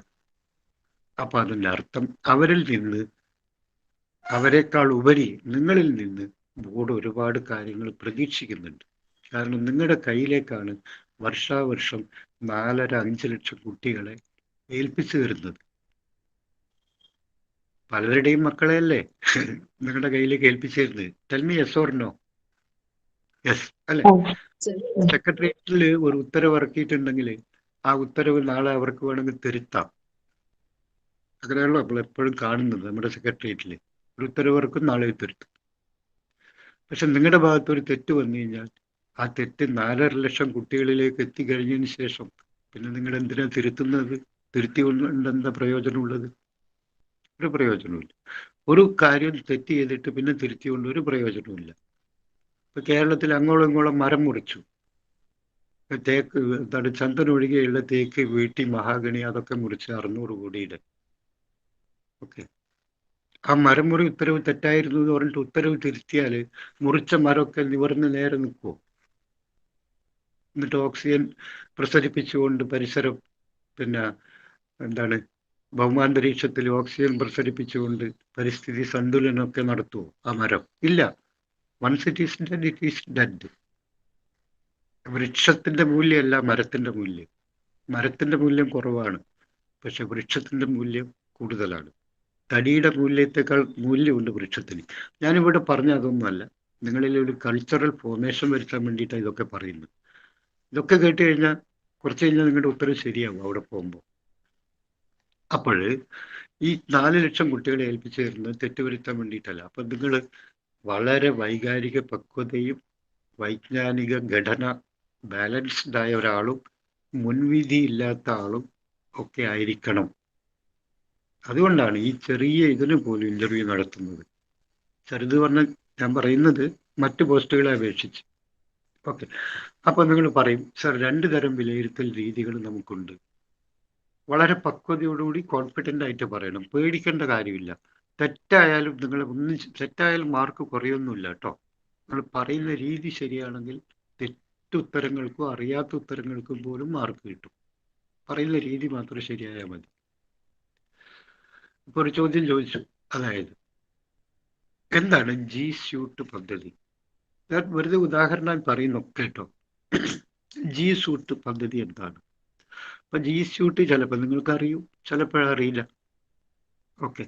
അപ്പൊ അതിൻ്റെ അർത്ഥം അവരിൽ നിന്ന്, അവരെക്കാൾ ഉപരി നിങ്ങളിൽ നിന്ന് ബോർഡ് ഒരുപാട് കാര്യങ്ങൾ പ്രതീക്ഷിക്കുന്നുണ്ട്. കാരണം നിങ്ങളുടെ കയ്യിലേക്കാണ് വർഷാവർഷം 4.5 ലക്ഷം കുട്ടികളെ ഏൽപ്പിച്ചു തരുന്നത്. പലരുടെയും മക്കളെയല്ലേ നിങ്ങളുടെ കയ്യിലേക്ക് ഏൽപ്പിച്ചു തരുന്നത്. Tell me yes or no? Yes അല്ലെ? സെക്രട്ടേറിയറ്റിൽ ഒരു ഉത്തരവ് ഇറക്കിയിട്ടുണ്ടെങ്കിൽ ആ ഉത്തരവ് നാളെ അവർക്ക് വേണമെങ്കിൽ തിരുത്താം. അങ്ങനെയുള്ള നമ്മൾ എപ്പോഴും കാണുന്നത് നമ്മുടെ സെക്രട്ടേറിയറ്റിൽ ഒരു ഉത്തരവ് ഇറക്കും, നാളെ തിരുത്തും. പക്ഷെ നിങ്ങളുടെ ഭാഗത്ത് ഒരു തെറ്റ് വന്നു കഴിഞ്ഞാൽ ആ തെറ്റ് 4.5 ലക്ഷം കുട്ടികളിലേക്ക് എത്തിക്കഴിഞ്ഞതിന് ശേഷം പിന്നെ നിങ്ങൾ എന്തിനാ തിരുത്തുന്നത്? തിരുത്തി കൊണ്ട് എന്താ പ്രയോജനമുള്ളത്? ഒരു പ്രയോജനമില്ല. ഒരു കാര്യം തെറ്റ് ചെയ്തിട്ട് പിന്നെ തിരുത്തിക്കൊണ്ട് ഒരു പ്രയോജനമില്ല. ഇപ്പൊ കേരളത്തിൽ അങ്ങോളം ഇങ്ങോളം മരം മുറിച്ചു. തേക്ക് എന്താണ് ചന്ദൻ ഒഴികെയുള്ള തേക്ക്, വീട്ടി, മഹാഗണി അതൊക്കെ മുറിച്ച് 600 കോടിയുടെ. ഓക്കെ, ആ മരം മുറി ഉത്തരവ് തെറ്റായിരുന്നു എന്ന് പറഞ്ഞിട്ട് ഉത്തരവ് തിരുത്തിയാൽ മുറിച്ച മരമൊക്കെ നിവർന്ന് നേരെ നിൽക്കുമോ? എന്നിട്ട് ഓക്സിജൻ പ്രസരിപ്പിച്ചുകൊണ്ട് പരിസരം പിന്നെ എന്താണ് ഭൗമാന്തരീക്ഷത്തിൽ ഓക്സിജൻ പ്രസരിപ്പിച്ചുകൊണ്ട് പരിസ്ഥിതി സന്തുലനമൊക്കെ നടത്തുമോ ആ മരം? ഇല്ല. Once it is dead, it is dead. വൃക്ഷത്തിന്റെ മൂല്യമല്ല മരത്തിന്റെ മൂല്യം. മരത്തിന്റെ മൂല്യം കുറവാണ്, പക്ഷെ വൃക്ഷത്തിന്റെ മൂല്യം കൂടുതലാണ്. തടിയുടെ മൂല്യത്തെക്കാൾ മൂല്യമുണ്ട് വൃക്ഷത്തിന്. ഞാനിവിടെ പറഞ്ഞ അതൊന്നുമല്ല, നിങ്ങളിൽ ഒരു കൾച്ചറൽ ഫോർമേഷൻ വരുത്താൻ വേണ്ടിയിട്ടാണ് ഇതൊക്കെ പറയുന്നത്. ഇതൊക്കെ കേട്ട് കഴിഞ്ഞാൽ കുറച്ച് കഴിഞ്ഞാൽ നിങ്ങളുടെ ഉത്തരം ശരിയാവും അവിടെ പോകുമ്പോൾ. അപ്പോൾ ഈ 4 ലക്ഷം കുട്ടികളെ ഏൽപ്പിച്ചു തരുന്നത് തെറ്റുവരുത്താൻ വേണ്ടിയിട്ടല്ല. അപ്പം നിങ്ങൾ വളരെ വൈകാരിക പക്വതയും വൈജ്ഞാനിക ഘടന ബാലൻസ്ഡ് ആയ ഒരാളും മുൻവിധി ഇല്ലാത്ത ആളും ഒക്കെ ആയിരിക്കണം. അതുകൊണ്ടാണ് ഈ ചെറിയ ഇതിന് പോലും ഇന്റർവ്യൂ നടത്തുന്നത്. ചെറുത് പറഞ്ഞാൽ ഞാൻ പറയുന്നത് മറ്റു പോസ്റ്റുകളെ അപേക്ഷിച്ച്. ഓക്കെ, അപ്പൊ നിങ്ങൾ പറയും സർ 2 തരം വിലയിരുത്തൽ രീതികൾ നമുക്കുണ്ട്. വളരെ പക്വതയോടുകൂടി കോൺഫിഡൻ്റ് ആയിട്ട് പറയണം, പേടിക്കേണ്ട കാര്യമില്ല. തെറ്റായാലും നിങ്ങൾ തെറ്റായാലും മാർക്ക് കുറയൊന്നുമില്ല കേട്ടോ. നിങ്ങൾ പറയുന്ന രീതി ശരിയാണെങ്കിൽ തെറ്റുത്തരങ്ങൾക്കും അറിയാത്ത ഉത്തരങ്ങൾക്കും പോലും മാർക്ക് കിട്ടും. പറയുന്ന രീതി മാത്രം ശരിയായാൽ മതി. ഇപ്പൊ ഒരു ചോദ്യം ചോദിച്ചു, അതായത് എന്താണ് ജി സ്യൂട്ട് പദ്ധതി? ഞാൻ വെറുതെ ഉദാഹരണം പറയുന്നു കേട്ടോ. ജി സ്യൂട്ട് പദ്ധതി എന്താണ്? അപ്പൊ ജി സ്യൂട്ട് ചിലപ്പോൾ നിങ്ങൾക്ക് അറിയൂ, ചിലപ്പോഴറിയില്ല. ഓക്കെ,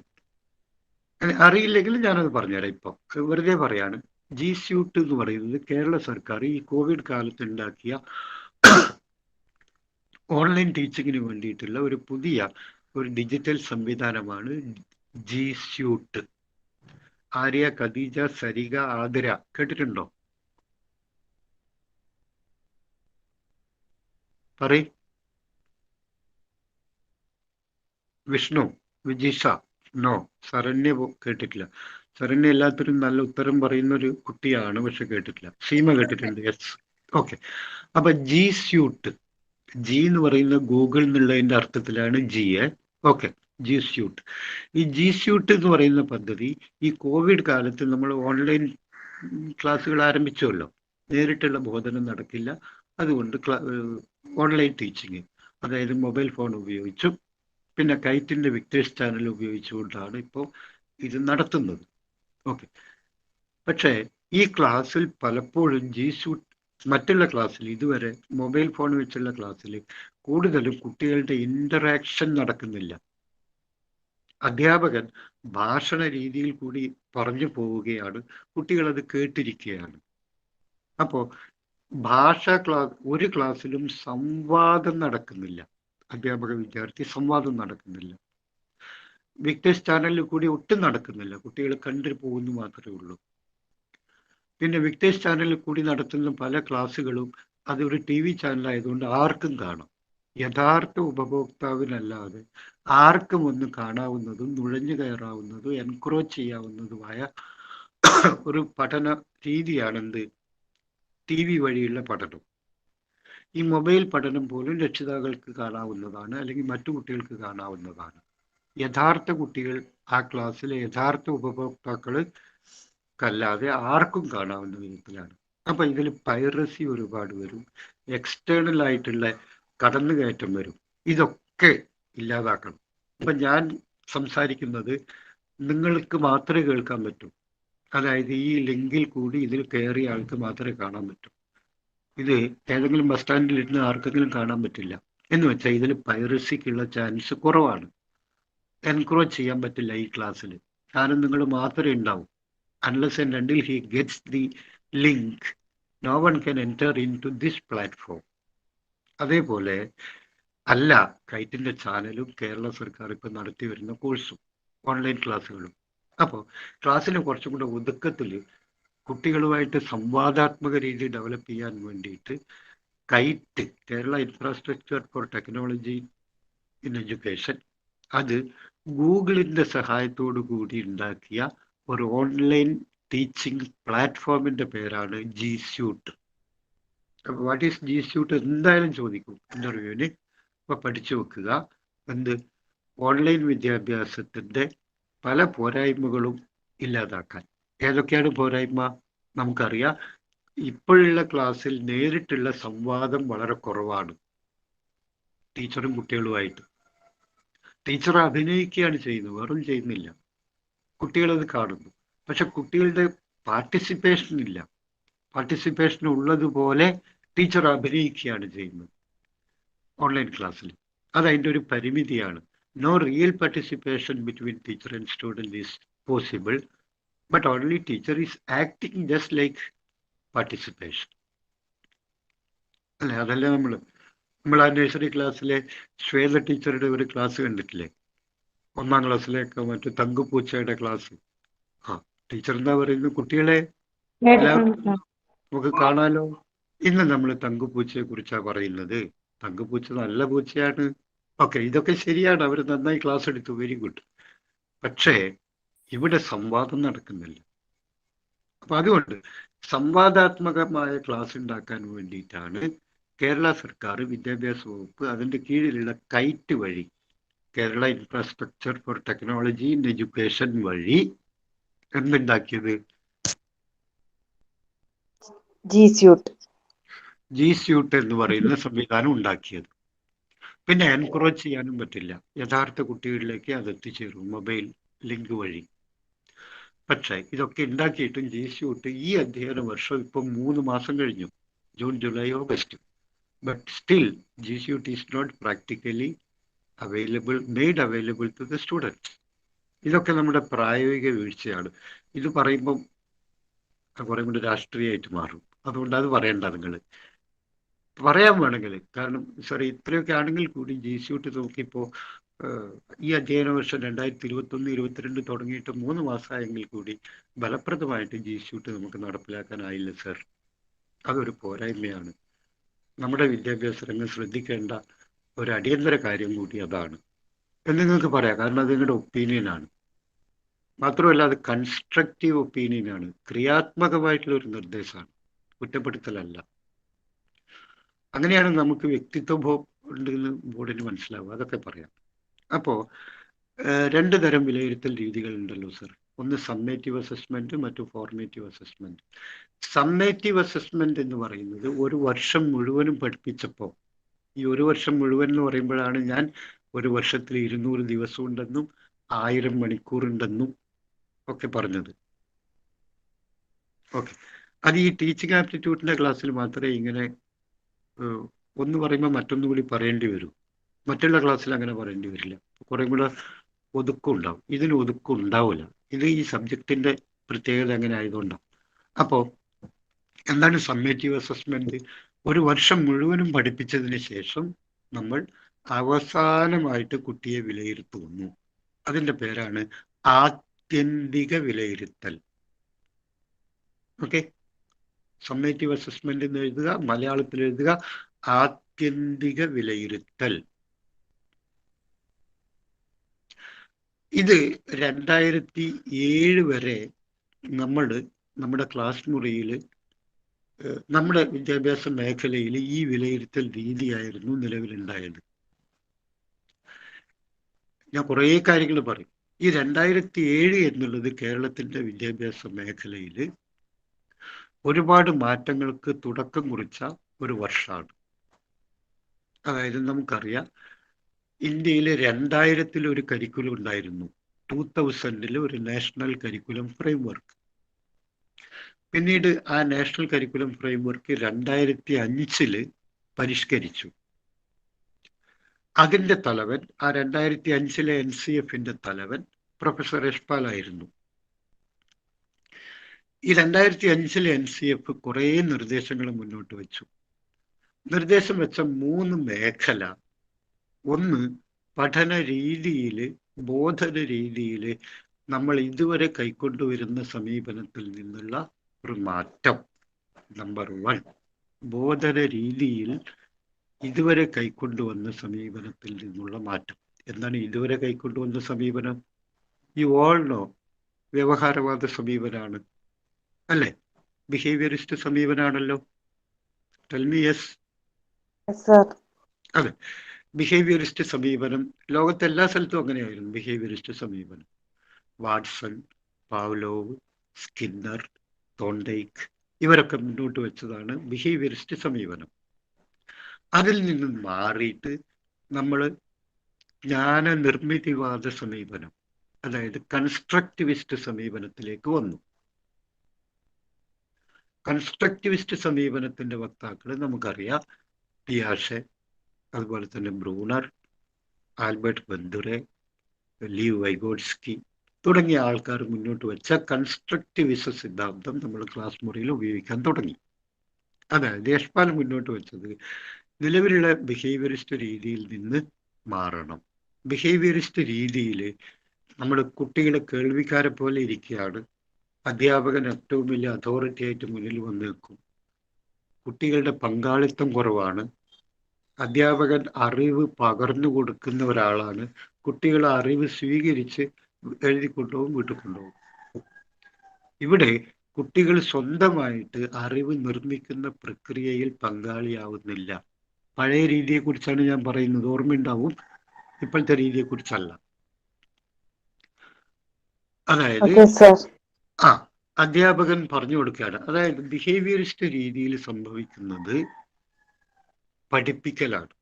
അറിയില്ലെങ്കിൽ ഞാനത് പറഞ്ഞുതരാം. ഇപ്പൊ വെറുതെ പറയാണ്. ജി സ്യൂട്ട് എന്ന് പറയുന്നത് കേരള സർക്കാർ ഈ കോവിഡ് കാലത്ത് ഉണ്ടാക്കിയ ഓൺലൈൻ ടീച്ചിങ്ങിന് വേണ്ടിയിട്ടുള്ള ഒരു പുതിയ ഒരു ഡിജിറ്റൽ സംവിധാനമാണ് ജി സ്യൂട്ട്. ആര്യ, ഖദീജ, സരിക, ആതിര കേട്ടിട്ടുണ്ടോ? പറയ്. വിഷ്ണു, വിജിഷ, നോ. ശരണ്യ കേട്ടിട്ടില്ല. ശരണ്യ എല്ലാത്തിനും നല്ല ഉത്തരം പറയുന്ന ഒരു കുട്ടിയാണ്, പക്ഷെ കേട്ടിട്ടില്ല. സീമ കേട്ടിട്ടുണ്ട്. യെസ്. ഓക്കെ, അപ്പൊ ജി സ്യൂട്ട്, ജി എന്ന് പറയുന്ന ഗൂഗിൾ എന്നുള്ളതിന്റെ അർത്ഥത്തിലാണ് ജി. Okay, G Suite. ഈ ജി സ്യൂട്ട് എന്ന് പറയുന്ന പദ്ധതി ഈ കോവിഡ് കാലത്ത് നമ്മൾ ഓൺലൈൻ ക്ലാസ്സുകൾ ആരംഭിച്ചുവല്ലോ. നേരിട്ടുള്ള ബോധനം നടക്കില്ല, അതുകൊണ്ട് ഓൺലൈൻ ടീച്ചിങ്, അതായത് മൊബൈൽ ഫോൺ ഉപയോഗിച്ചും പിന്നെ കൈറ്റിന്റെ വിക്ടേഴ്സ് ചാനൽ ഉപയോഗിച്ചുകൊണ്ടാണ് ഇപ്പോൾ ഇത് നടത്തുന്നത്. ഓക്കെ, പക്ഷേ ഈ ക്ലാസ്സിൽ പലപ്പോഴും ജി സ്യൂട്ട് മറ്റുള്ള ക്ലാസ്സിൽ ഇതുവരെ മൊബൈൽ ഫോൺ വെച്ചുള്ള ക്ലാസ്സിൽ കൂടുതലും കുട്ടികളുടെ ഇന്ററാക്ഷൻ നടക്കുന്നില്ല. അധ്യാപകൻ ഭാഷണ രീതിയിൽ കൂടി പറഞ്ഞു പോവുകയാണ്, കുട്ടികൾ അത് കേട്ടിരിക്കുകയാണ്. അപ്പോൾ ഒരു ക്ലാസ്സിലും സംവാദം നടക്കുന്നില്ല. അധ്യാപക വിദ്യാർത്ഥി സംവാദം നടക്കുന്നില്ല. വിക്ടേഴ്സ് ചാനലിൽ കൂടി ഒട്ടും നടക്കുന്നില്ല, കുട്ടികൾ കണ്ടു പോകുന്നു മാത്രമേ ഉള്ളൂ. പിന്നെ വിക്ടേഴ്സ് ചാനലിൽ കൂടി നടത്തുന്ന പല ക്ലാസ്സുകളും അതൊരു TV ചാനലായതുകൊണ്ട് ആർക്കും കാണാം. യഥാർത്ഥ ഉപഭോക്താവിനല്ലാതെ ആർക്കും ഒന്ന് കാണാവുന്നതും നുഴഞ്ഞു കയറാവുന്നതും എൻക്രോച്ച് ചെയ്യാവുന്നതുമായ ഒരു പഠന രീതിയാണ് എന്ത് TV വഴിയുള്ള പഠനം. ഈ മൊബൈൽ പഠനം പോലും രക്ഷിതാക്കൾക്ക് കാണാവുന്നതാണ്, അല്ലെങ്കിൽ മറ്റു കുട്ടികൾക്ക് കാണാവുന്നതാണ്. യഥാർത്ഥ കുട്ടികൾ ആ ക്ലാസ്സിലെ യഥാർത്ഥ ഉപഭോക്താക്കൾക്കല്ലാതെ ആർക്കും കാണാവുന്ന വിധത്തിലാണ്. അപ്പൊ ഇതിൽ പൈറസി ഒരുപാട് വരും, എക്സ്റ്റേണൽ ആയിട്ടുള്ള കടന്നുകയറ്റം വരും. ഇതൊക്കെ ഇല്ലാതാക്കണം. അപ്പൊ ഞാൻ സംസാരിക്കുന്നത് നിങ്ങൾക്ക് മാത്രമേ കേൾക്കാൻ പറ്റൂ. അതായത് ഈ ലിങ്കിൽ കൂടി ഇതിൽ കയറിയ ആൾക്ക് മാത്രമേ കാണാൻ പറ്റൂ. ഇത് ഏതെങ്കിലും ബസ് സ്റ്റാൻഡിൽ ഇരുന്ന് ആർക്കെങ്കിലും കാണാൻ പറ്റില്ല. എന്ന് വെച്ചാൽ ഇതിൽ പൈറസിക്കുള്ള ചാൻസ് കുറവാണ്. എൻക്രോച്ച് ചെയ്യാൻ പറ്റില്ല ഈ ക്ലാസ്സിൽ. ഞാനും നിങ്ങൾ മാത്രമേ ഉണ്ടാവൂ. Unless and until he gets the link, no one can enter in to this platform. അതേപോലെ അല്ല കൈറ്റിൻ്റെ ചാനലും കേരള സർക്കാർ ഇപ്പം നടത്തി വരുന്ന കോഴ്സും ഓൺലൈൻ ക്ലാസ്സുകളും. അപ്പോൾ ക്ലാസ്സിന് കുറച്ചും കൂടെ ഒതുക്കത്തിൽ കുട്ടികളുമായിട്ട് സംവാദാത്മക രീതി ഡെവലപ്പ് ചെയ്യാൻ വേണ്ടിയിട്ട് KITE, Kerala infrastructure four technology in education, അത് ഗൂഗിളിൻ്റെ സഹായത്തോടു കൂടി ഉണ്ടാക്കിയ ഒരു ഓൺലൈൻ ടീച്ചിങ് പ്ലാറ്റ്ഫോമിൻ്റെ പേരാണ് ജി സ്യൂട്ട്. അപ്പോൾ വാട്ട് ഈസ് ജി സ്യൂട്ട് എന്തായാലും ചോദിക്കും ഇൻ്റർവ്യൂവിന്. അപ്പോൾ പഠിച്ചു വെക്കുക. എന്ത്? ഓൺലൈൻ വിദ്യാഭ്യാസത്തിൻ്റെ പല പോരായ്മകളും ഇല്ലാതാക്കാൻ. ഏതൊക്കെയാണ് പോരായ്മ? നമുക്കറിയാം, ഇപ്പോഴുള്ള ക്ലാസ്സിൽ നേരിട്ടുള്ള സംവാദം വളരെ കുറവാണ് ടീച്ചറും കുട്ടികളുമായിട്ട്. ടീച്ചർ അഭിനയിക്കുകയാണ് ചെയ്യുന്നത്, വെറും ചെയ്യുന്നില്ല. കുട്ടികളത് കാണുന്നു, പക്ഷെ കുട്ടികളുടെ പാർട്ടിസിപ്പേഷൻ ഇല്ല. പാർട്ടിസിപ്പേഷൻ ഉള്ളതുപോലെ ടീച്ചർ അഭിനയിക്കുകയാണ് ചെയ്യുന്നത് ഓൺലൈൻ ക്ലാസ്സിൽ. അതതിൻ്റെ ഒരു പരിമിതിയാണ്. No real participation between teacher and student is possible, but only teacher is acting just like participation. അല്ലേ? അതല്ലേ നമ്മൾ ആ നഴ്സറി ക്ലാസ്സിലെ ശ്വേത ടീച്ചറുടെ ഒരു ക്ലാസ് കണ്ടിട്ടില്ലേ? 1ാം ക്ലാസ്സിലേക്ക് മറ്റു തങ്കുപൂച്ചയുടെ ക്ലാസ്. ആ ടീച്ചർ എന്താ പറയുന്നത്? കുട്ടികളെ നമുക്ക് കാണാലോ. ഇന്ന് നമ്മൾ തങ്കുപൂച്ചയെ കുറിച്ചാണ് പറയുന്നത്. തങ്കുപൂച്ച നല്ല പൂച്ചയാണ്. ഓക്കെ, ഇതൊക്കെ ശരിയാണ്, അവർ നന്നായി ക്ലാസ് എടുത്തു, വെരി ഗുഡ്. പക്ഷേ ഇവിടെ സംവാദം നടക്കുന്നില്ല. അപ്പൊ അതുകൊണ്ട് സംവാദാത്മകമായ ക്ലാസ് ഉണ്ടാക്കാൻ വേണ്ടിയിട്ടാണ് കേരള സർക്കാർ വിദ്യാഭ്യാസ വകുപ്പ് അതിൻ്റെ കീഴിലുള്ള കൈറ്റ് വഴി, Kerala infrastructure four technology in education വഴി എന്തുണ്ടാക്കിയത്? ജി സ്യൂട്ട് എന്ന് പറയുന്ന സംവിധാനം ഉണ്ടാക്കിയത്. പിന്നെ എൻകറേജ് ചെയ്യാനും പറ്റില്ല, യഥാർത്ഥ കുട്ടികളിലേക്ക് അത് എത്തിച്ചേരും മൊബൈൽ ലിങ്ക് വഴി. പക്ഷേ ഇതൊക്കെ ഉണ്ടാക്കിയിട്ടും ജി സ്യൂട്ട് ഈ അധ്യയന വർഷം ഇപ്പം 3 മാസം കഴിഞ്ഞു, June, July, August. But still G Suite is not practically made available to the students. ഇതൊക്കെ നമ്മുടെ പ്രായോഗിക വീഴ്ചയാണ്. ഇത് പറയുമ്പം കുറേ കൂടി രാഷ്ട്രീയമായിട്ട് മാറും. അതുകൊണ്ട് അത് പറയണ്ട, നിങ്ങൾ പറയാൻ വേണമെങ്കിൽ. കാരണം സോറി, ഇത്രയൊക്കെ ആണെങ്കിൽ കൂടി ജി സ്യൂട്ട് നോക്കിയപ്പോൾ ഈ അധ്യയന വർഷം 2021-22 തുടങ്ങിയിട്ട് 3 മാസമായെങ്കിൽ കൂടി ഫലപ്രദമായിട്ട് ജി സ്യൂട്ട് നമുക്ക് നടപ്പിലാക്കാനായില്ല സർ. അതൊരു പോരായ്മയാണ്. നമ്മുടെ വിദ്യാഭ്യാസ രംഗം ശ്രദ്ധിക്കേണ്ട ഒരു അടിയന്തര കാര്യം കൂടി അതാണ് എന്ന് നിങ്ങൾക്ക് പറയാം. കാരണം അത് നിങ്ങളുടെ ഒപ്പീനിയനാണ്. മാത്രമല്ല അത് കൺസ്ട്രക്റ്റീവ് ഒപ്പീനിയനാണ്, ക്രിയാത്മകമായിട്ടുള്ള ഒരു നിർദ്ദേശമാണ്, കുറ്റപ്പെടുത്തലല്ല. അങ്ങനെയാണ് നമുക്ക് വ്യക്തിത്വ ഉണ്ടെന്ന് ബോർഡിന് മനസ്സിലാവും. അതൊക്കെ പറയാം. അപ്പോൾ 2 തരം വിലയിരുത്തൽ രീതികൾ ഉണ്ടല്ലോ സർ. ഒന്ന് സമ്മേറ്റീവ് അസസ്മെന്റ്, മറ്റു ഫോർമേറ്റീവ് അസസ്മെന്റ്. സമ്മേറ്റീവ് അസസ്മെന്റ് എന്ന് പറയുന്നത് ഒരു വർഷം മുഴുവനും പഠിപ്പിച്ചപ്പോൾ, ഈ ഒരു വർഷം മുഴുവൻ എന്ന് പറയുമ്പോഴാണ് ഞാൻ ഒരു വർഷത്തിൽ 200 ദിവസം ഉണ്ടെന്നും 1000 മണിക്കൂറുണ്ടെന്നും ഒക്കെ പറഞ്ഞത്. ഓക്കെ, അത് ഈ ടീച്ചിങ് ആപ്റ്റിറ്റ്യൂഡിൻ്റെ ക്ലാസ്സിൽ മാത്രമേ ഇങ്ങനെ ഒന്ന് പറയുമ്പോൾ മറ്റൊന്നു കൂടി പറയേണ്ടി വരും. മറ്റുള്ള ക്ലാസ്സിൽ അങ്ങനെ പറയേണ്ടി വരില്ല. കുറേ കൂടെ ഒതുക്കം ഉണ്ടാവും. ഇതിന് ഒതുക്കം ഉണ്ടാവില്ല. ഇത് ഈ സബ്ജക്റ്റിൻ്റെ പ്രത്യേകത അങ്ങനെ ആയതുകൊണ്ടാണ്. അപ്പോൾ എന്താണ് സമ്മേറ്റീവ് അസസ്മെന്റ്? ഒരു വർഷം മുഴുവനും പഠിപ്പിച്ചതിന് ശേഷം നമ്മൾ അവസാനമായിട്ട് കുട്ടിയെ വിലയിരുത്തുന്നു. അതിൻ്റെ പേരാണ് ആത്യന്തിക വിലയിരുത്തൽ. ഓക്കെ, സമ്മേറ്റീവ് അസസ്മെന്റ് എന്ന് എഴുതുക, മലയാളത്തിൽ എഴുതുക ആത്യന്തിക വിലയിരുത്തൽ. ഇത് 2007 വരെ നമ്മുടെ ക്ലാസ് മുറിയിൽ, നമ്മുടെ വിദ്യാഭ്യാസ മേഖലയിൽ ഈ വിലയിരുത്തൽ രീതിയായിരുന്നു നിലവിലുണ്ടായത്. ഞാൻ കുറേ കാര്യങ്ങൾ പറയും. ഈ 2007 എന്നുള്ളത് കേരളത്തിൻ്റെ വിദ്യാഭ്യാസ മേഖലയിൽ ഒരുപാട് മാറ്റങ്ങൾക്ക് തുടക്കം കുറിച്ച ഒരു വർഷമാണ്. അതായത് നമുക്കറിയാം, ഇന്ത്യയിൽ 2000 ഒരു കരിക്കുലം ഉണ്ടായിരുന്നു, 2000 ഒരു നാഷണൽ കരിക്കുലം ഫ്രെയിംവർക്ക്. പിന്നീട് ആ നാഷണൽ കരിക്കുലം ഫ്രെയിംവർക്ക് 2005 പരിഷ്കരിച്ചു. അതിന്റെ തലവൻ, ആ 2005 NCF-ന്റെ തലവൻ പ്രൊഫസർ യശ്പാൽ ആയിരുന്നു. ഈ 2005 NCF കുറേ നിർദ്ദേശങ്ങൾ മുന്നോട്ട് വെച്ചു. നിർദ്ദേശം വെച്ച 3 മേഖല: ഒന്ന്, പഠന രീതിയിൽ, ബോധന രീതിയിൽ നമ്മൾ ഇതുവരെ കൈക്കൊണ്ടുവരുന്ന സമീപനത്തിൽ നിന്നുള്ള ഒരു മാറ്റം. നമ്പർ 1, ബോധന രീതിയിൽ ഇതുവരെ കൈക്കൊണ്ടുവന്ന സമീപനത്തിൽ നിന്നുള്ള മാറ്റം. എന്താണ് ഇതുവരെ കൈക്കൊണ്ടുവന്ന സമീപനം? യു ഓൾ നോ, വ്യവഹാരവാദ സമീപനാണ് അല്ലേ? ബിഹേവിയറിസ്റ്റ് സമീപനാണല്ലോ. Tell me yes. അതെ, ബിഹേവിയറിസ്റ്റ് സമീപനം ലോകത്തെ എല്ലാ സ്ഥലത്തും അങ്ങനെയായിരുന്നു. ബിഹേവിയറിസ്റ്റ് സമീപനം വാട്സൺ, പാവ്ലോവ്, സ്കിന്നർ, തോണ്ടൈക്ക് ഇവരൊക്കെ മുന്നോട്ട് വെച്ചതാണ് ബിഹേവിയറിസ്റ്റ് സമീപനം. അതിൽ നിന്നും മാറിയിട്ട് നമ്മൾ ജ്ഞാനനിർമ്മിതിവാദ സമീപനം, അതായത് കൺസ്ട്രക്റ്റിവിസ്റ്റ് സമീപനത്തിലേക്ക് വന്നു. കൺസ്ട്രക്റ്റിവിസ്റ്റ് സമീപനത്തിന്റെ വക്താക്കൾ നമുക്കറിയാം: പിയാഷെ, അതുപോലെ തന്നെ ബ്രൂണർ, ആൽബർട്ട് ബന്ദുറെ, ലീവ് വൈഗോട്സ്കി തുടങ്ങിയ ആൾക്കാർ മുന്നോട്ട് വെച്ച കൺസ്ട്രക്റ്റിവിസ സിദ്ധാന്തം നമ്മൾ ക്ലാസ് മുറിയിൽ ഉപയോഗിക്കാൻ തുടങ്ങി. അതായത് യശ്പാൽ മുന്നോട്ട് വെച്ചത് നിലവിലുള്ള ബിഹേവിയറിസ്റ്റ് രീതിയിൽ നിന്ന് മാറണം. ബിഹേവിയറിസ്റ്റ് രീതിയിൽ നമ്മൾ കുട്ടികളെ കേൾവിക്കാരെ പോലെ ഇരിക്കുകയാണ്. അധ്യാപകൻ ഏറ്റവും വലിയ അതോറിറ്റി ആയിട്ട് മുന്നിൽ വന്ന് നിൽക്കും. കുട്ടികളുടെ പങ്കാളിത്തം കുറവാണ്. അധ്യാപകൻ അറിവ് പകർന്നു കൊടുക്കുന്ന ഒരാളാണ്. കുട്ടികൾ അറിവ് സ്വീകരിച്ച് എഴുതി കൊണ്ടുപോകും, വീട്ടിൽ കൊണ്ടുപോകും. ഇവിടെ കുട്ടികൾ സ്വന്തമായിട്ട് അറിവ് നിർമ്മിക്കുന്ന പ്രക്രിയയിൽ പങ്കാളിയാവുന്നില്ല. പഴയ രീതിയെക്കുറിച്ചാണ് ഞാൻ പറയുന്നത്, ഓർമ്മയുണ്ടാവും. ഇപ്പോഴത്തെ രീതിയെക്കുറിച്ചല്ല. അതായത് അധ്യാപകൻ പറഞ്ഞു കൊടുക്കുകയാണ്. അതായത് ബിഹേവിയറിസ്റ്റ് രീതിയിൽ സംഭവിക്കുന്നത് പഠിപ്പിക്കലാണ്.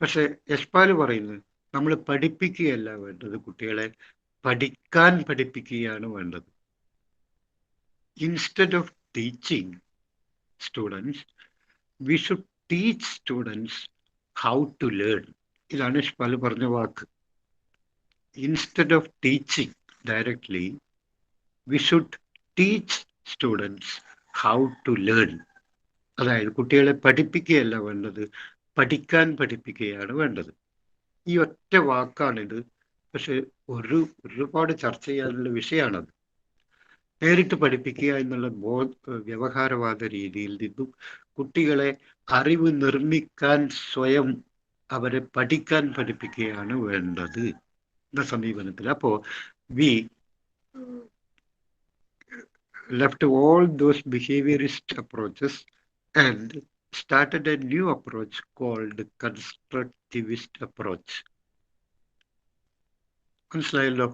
പക്ഷെ യശ്പാൽ പറയുന്നത് നമ്മൾ പഠിപ്പിക്കുകയല്ല വേണ്ടത്, കുട്ടികളെ പഠിക്കാൻ പഠിപ്പിക്കുകയാണ് വേണ്ടത്. Instead of teaching students, we should teach students how to learn. ഇതാണ് യശ്പാൽ പറഞ്ഞ വാക്ക്. Instead of teaching directly, we should teach students how to learn. അതായത് കുട്ടികളെ പഠിപ്പിക്കുകയല്ല വേണ്ടത്, പഠിക്കാൻ പഠിപ്പിക്കുകയാണ് വേണ്ടത്. ഈ ഒറ്റ വാക്കാണിത്. പക്ഷെ ഒരുപാട് ചർച്ച ചെയ്യാനുള്ള വിഷയമാണത്. നേരിട്ട് പഠിപ്പിക്കുക എന്നുള്ള വ്യവഹാരവാദ രീതിയിൽ നിന്നും കുട്ടികളെ അറിവ് നിർമ്മിക്കാൻ സ്വയം അവരെ പഠിക്കാൻ പഠിപ്പിക്കുകയാണ് വേണ്ടത് എന്ന സമീപനത്തിൽ. അപ്പോൾ V left all those behaviorist approaches and started a new approach called constructivist approach. മനസ്സിലായല്ലോ?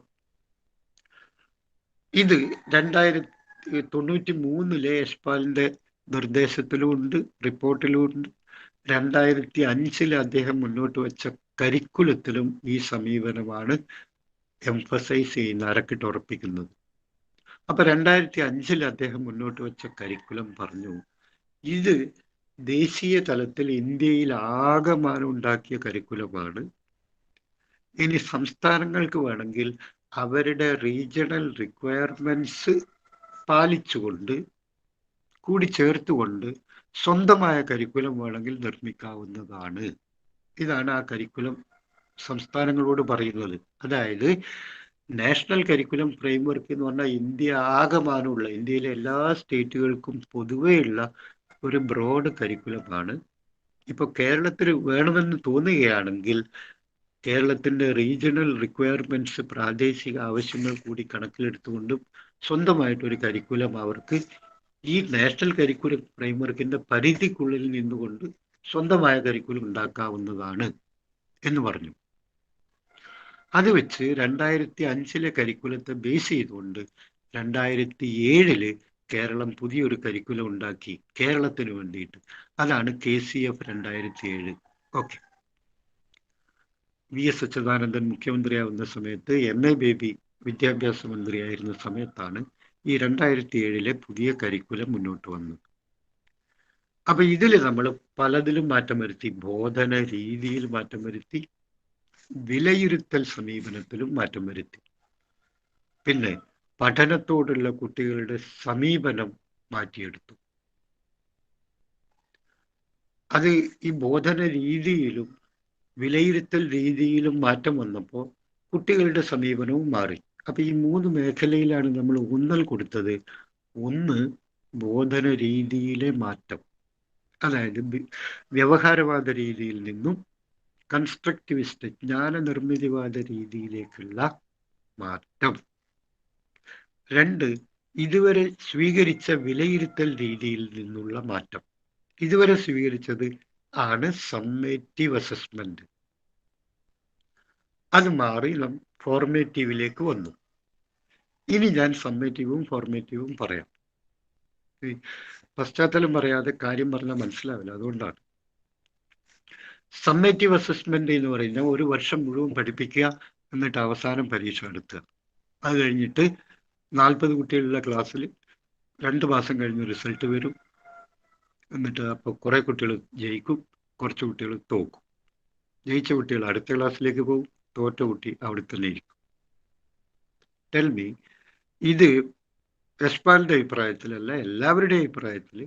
ഇത് 1993 യശ്പാലിന്റെ നിർദ്ദേശത്തിലും ഉണ്ട്, റിപ്പോർട്ടിലും ഉണ്ട്. 2005 അദ്ദേഹം മുന്നോട്ട് വെച്ച കരിക്കുലത്തിലും ഈ സമീപനമാണ് എംഫസൈസ് ചെയ്യുന്ന, അരക്കിട്ടുറപ്പിക്കുന്നത്. അപ്പൊ 2005 അദ്ദേഹം മുന്നോട്ട് വെച്ച കരിക്കുലം പറഞ്ഞു, ഇത് ദേശീയ തലത്തിൽ ഇന്ത്യയിൽ ആകമാനം ഉണ്ടാക്കിയ കരിക്കുലമാണ്. ഇനി സംസ്ഥാനങ്ങൾക്ക് വേണമെങ്കിൽ അവരുടെ റീജിയണൽ റിക്വയർമെന്റ്സ് പാലിച്ചുകൊണ്ട്, കൂടി ചേർത്തുകൊണ്ട് സ്വന്തമായ കരിക്കുലം വേണമെങ്കിൽ നിർമ്മിക്കാവുന്നതാണ്. ഇതാണ് ആ കരിക്കുലം സംസ്ഥാനങ്ങളോട് പറയുന്നത്. അതായത് നാഷണൽ കരിക്കുലം ഫ്രെയിംവർക്ക് എന്ന് പറഞ്ഞാൽ ഇന്ത്യ ആകമാനമുള്ള, ഇന്ത്യയിലെ എല്ലാ സ്റ്റേറ്റുകൾക്കും പൊതുവെയുള്ള ഒരു ബ്രോഡ് കരിക്കുലമാണ്. ഇപ്പോൾ കേരളത്തിൽ വേണമെന്ന് തോന്നുകയാണെങ്കിൽ കേരളത്തിൻ്റെ റീജിയണൽ റിക്വയർമെന്റ്സ്, പ്രാദേശിക ആവശ്യങ്ങൾ കൂടി കണക്കിലെടുത്തുകൊണ്ട് സ്വന്തമായിട്ടൊരു കരിക്കുലം അവർക്ക് ഈ നാഷണൽ കരിക്കുലം ഫ്രെയിംവർക്കിന്റെ പരിധിക്കുള്ളിൽ നിന്നുകൊണ്ട് സ്വന്തമായ കരിക്കുലം ഉണ്ടാക്കാവുന്നതാണ് എന്ന് പറഞ്ഞു. അത് വെച്ച് 2005 കരിക്കുലത്തെ ബേസ് ചെയ്തുകൊണ്ട് 2007 കേരളം പുതിയൊരു കരിക്കുലം ഉണ്ടാക്കി കേരളത്തിന് വേണ്ടിയിട്ട്. അതാണ് KCF 2007. ഓക്കെ. VS അച്യുതാനന്ദൻ മുഖ്യമന്ത്രിയാവുന്ന സമയത്ത് MA ബേബി വിദ്യാഭ്യാസ മന്ത്രിയായിരുന്ന സമയത്താണ് ഈ 2007 പുതിയ കരിക്കുലം മുന്നോട്ട് വന്നത്. അപ്പൊ ഇതിൽ നമ്മൾ പലതിലും മാറ്റം വരുത്തി. ബോധന രീതിയിൽ മാറ്റം വരുത്തി, വിലയിരുത്തൽ സമീപനത്തിലും മാറ്റം വരുത്തി. പിന്നെ പഠനത്തോടുള്ള കുട്ടികളുടെ സമീപനം മാറ്റിയെടുത്തു. അത് ഈ ബോധന രീതിയിലും വിലയിരുത്തൽ രീതിയിലും മാറ്റം വന്നപ്പോൾ കുട്ടികളുടെ സമീപനവും മാറി. അപ്പൊ ഈ 3 മേഖലയിലാണ് നമ്മൾ ഊന്നൽ കൊടുത്തത്. ഒന്ന്, ബോധന രീതിയിലെ മാറ്റം, അതായത് വ്യവഹാരവാദ രീതിയിൽ നിന്നും കൺസ്ട്രക്റ്റിവിസ്റ്റ് ജ്ഞാനനിർമ്മിതിവാദ രീതിയിലേക്കുള്ള മാറ്റം. 2, ഇതുവരെ സ്വീകരിച്ച വിലയിരുത്തൽ രീതിയിൽ നിന്നുള്ള മാറ്റം. ഇതുവരെ സ്വീകരിച്ചത് ആണ് സമ്മേറ്റീവ് അസസ്മെന്റ്. അത് മാറി ഫോർമേറ്റീവിലേക്ക് വന്നു. ഇനി ഞാൻ സമ്മേറ്റീവും ഫോർമേറ്റീവും പറയാം. പശ്ചാത്തലം പറയാതെ കാര്യം പറഞ്ഞാൽ മനസ്സിലാവില്ല, അതുകൊണ്ടാണ്. സമ്മേറ്റീവ് അസസ്മെന്റ് എന്ന് പറയുന്നത് 1 വർഷം മുഴുവൻ പഠിപ്പിക്കുക, എന്നിട്ട് അവസാനം പരീക്ഷ നടത്തുക. അത് കഴിഞ്ഞിട്ട് 40 കുട്ടികളുള്ള ക്ലാസ്സിൽ 2 മാസം കഴിഞ്ഞ് റിസൾട്ട് വരും. എന്നിട്ട് അപ്പോൾ കുറെ കുട്ടികൾ ജയിക്കും, കുറച്ച് കുട്ടികൾ തോക്കും. ജയിച്ച കുട്ടികൾ അടുത്ത ക്ലാസ്സിലേക്ക് പോകും, തോറ്റ കുട്ടി അവിടെ തന്നെ ഇരിക്കും. ടെൽ മീ, ഇത് യശ്പാലിന്റെ അഭിപ്രായത്തിലല്ല, എല്ലാവരുടെയും അഭിപ്രായത്തിൽ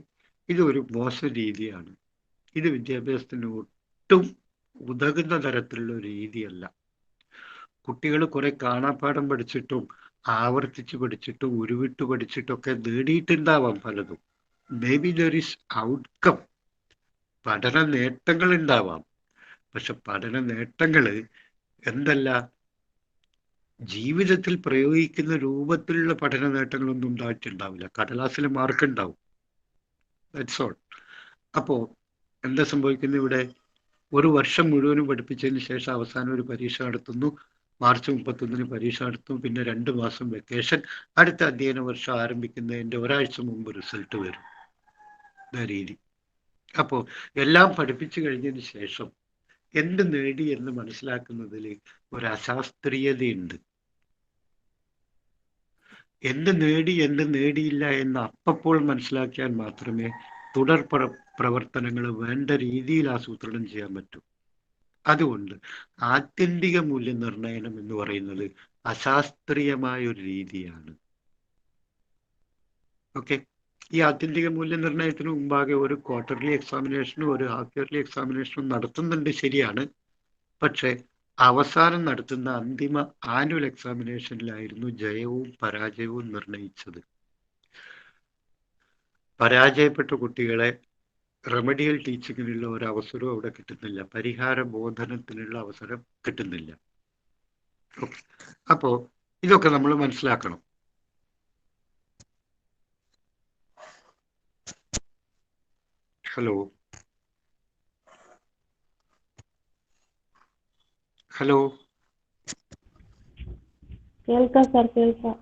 ഇത് ഒരു മോശം രീതിയാണ്. ഇത് വിദ്യാഭ്യാസത്തിന് ഒട്ടും ഉതകുന്ന തരത്തിലുള്ള ഒരു രീതിയല്ല. കുട്ടികൾ കുറെ കാണാപ്പാഠം പഠിച്ചിട്ടും ആവർത്തിച്ച് പഠിച്ചിട്ടും ഉരുവിട്ട് പഠിച്ചിട്ടൊക്കെ നേടിയിട്ടുണ്ടാവാം പലതും. May be there is outcome, പഠന നേട്ടങ്ങൾ ഉണ്ടാവാം. പക്ഷെ പഠന നേട്ടങ്ങൾ എന്തല്ല, ജീവിതത്തിൽ പ്രയോഗിക്കുന്ന രൂപത്തിലുള്ള പഠന നേട്ടങ്ങളൊന്നും ഉണ്ടായിട്ടുണ്ടാവില്ല. കടലാസിൽ മാർക്ക് ഉണ്ടാവും, ദാറ്റ്സ് ഓൾ. അപ്പോ എന്താ സംഭവിക്കുന്നത് ഇവിടെ? 1 വർഷം മുഴുവനും പഠിപ്പിച്ചതിന് ശേഷം അവസാനം ഒരു പരീക്ഷ നടത്തുന്നു. മാർച്ച് 31 പരീക്ഷ നടത്തും. പിന്നെ 2 മാസം വെക്കേഷൻ. അടുത്ത അധ്യയന വർഷം ആരംഭിക്കുന്നതിൻ്റെ ഒരാഴ്ച മുമ്പ് റിസൾട്ട് വരും. രീതി. അപ്പോൾ എല്ലാം പഠിപ്പിച്ചു കഴിഞ്ഞതിന് ശേഷം എന്ത് നേടി എന്ന് മനസ്സിലാക്കുന്നതിൽ ഒരു അശാസ്ത്രീയതയുണ്ട്. എന്ത് നേടി എന്ത് നേടിയില്ല എന്ന് അപ്പോൾ മനസ്സിലാക്കിയാൽ മാത്രമേ തുടർ പ്രവർത്തനങ്ങൾ വേണ്ട രീതിയിൽ ആസൂത്രണം ചെയ്യാൻ പറ്റൂ. അതുകൊണ്ട് ആത്യന്തിക മൂല്യനിർണ്ണയനം എന്ന് പറയുന്നത് അശാസ്ത്രീയമായ ഒരു രീതിയാണ്. ഓക്കെ, ഈ ആത്യന്തിക മൂല്യനിർണ്ണയത്തിന് മുമ്പാകെ ഒരു ക്വാർട്ടർലി എക്സാമിനേഷനും ഒരു ഹാഫ് ഇയർലി എക്സാമിനേഷനും നടത്തുന്നുണ്ട്, ശരിയാണ്. പക്ഷെ അവസാനം നടത്തുന്ന അന്തിമ ആനുവൽ എക്സാമിനേഷനിലായിരുന്നു ജയവും പരാജയവും നിർണയിച്ചത്. പരാജയപ്പെട്ട കുട്ടികളെ റെമഡിയൽ ടീച്ചിങ്ങിനുള്ള ഒരു അവസരവും അവിടെ കിട്ടുന്നില്ല, പരിഹാര ബോധനത്തിനുള്ള അവസരം കിട്ടുന്നില്ല. അപ്പോ ഇതൊക്കെ നമ്മൾ മനസ്സിലാക്കണം. ഹലോ ഹലോ കേൾക്കാം സാർ, കേൾക്കാം.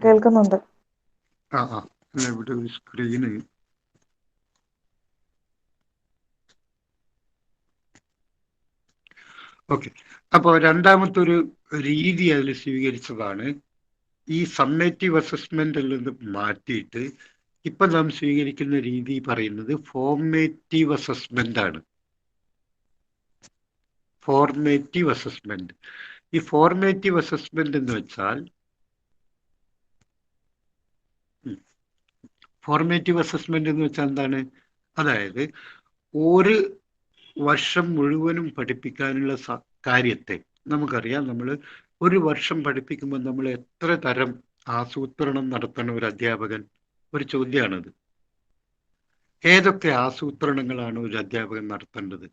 കേൾക്കുന്നുണ്ട്. ഇവിടെ ഒരു സ്ക്രീന് ഓക്കെ. അപ്പോൾ രണ്ടാമത്തെ ഒരു രീതി അതിൽ സ്വീകരിച്ചതാണ് ഈ സമ്മേറ്റീവ് അസസ്മെന്റിൽ നിന്ന് മാറ്റിയിട്ട് ഇപ്പൊ നാം സ്വീകരിക്കുന്ന രീതി പറയുന്നത് ഫോർമേറ്റീവ് അസസ്മെന്റ് ആണ്. Formative assessment. ഈ ഫോർമേറ്റീവ് അസസ്മെന്റ് എന്ന് വെച്ചാൽ എന്താണ്? അതായത് 1 വർഷം മുഴുവനും പഠിപ്പിക്കാനുള്ള കാര്യത്തെ നമുക്കറിയാം. നമ്മൾ 1 വർഷം പഠിപ്പിക്കുമ്പോൾ നമ്മൾ എത്ര തരം ആസൂത്രണം നടത്തണം ഒരു അധ്യാപകൻ? ഒരു ചോദ്യമാണത്. ഏതൊക്കെ ആസൂത്രണങ്ങളാണ് ഒരു അധ്യാപകൻ നടത്തേണ്ടത്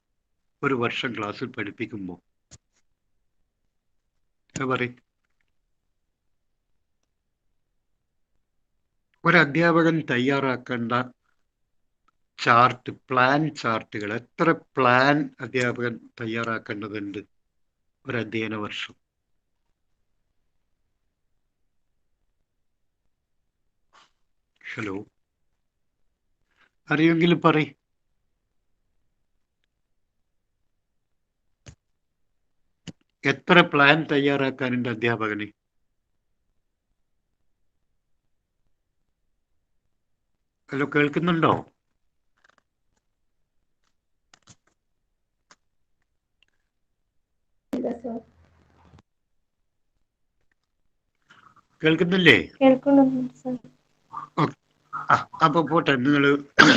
1 വർഷം ക്ലാസ്സിൽ പഠിപ്പിക്കുമ്പോൾ? പറയും. ഒരു അധ്യാപകൻ തയ്യാറാക്കേണ്ട ചാർട്ട്, പ്ലാൻ ചാർട്ടുകൾ, എത്ര പ്ലാൻ അധ്യാപകൻ തയ്യാറാക്കേണ്ടതുണ്ട് ഒരു അധ്യയന വർഷം? ഹലോ, അറിയുമെങ്കിൽ പറയ്. എത്ര പ്ലാൻ തയ്യാറാക്കാനുണ്ട് അധ്യാപകന്? ഹലോ, കേൾക്കുന്നുണ്ടോ? കേൾക്കുന്നില്ലേ? കേൾക്കുന്നുണ്ട് സർ. അപ്പൊ പോട്ടെ, നിങ്ങൾ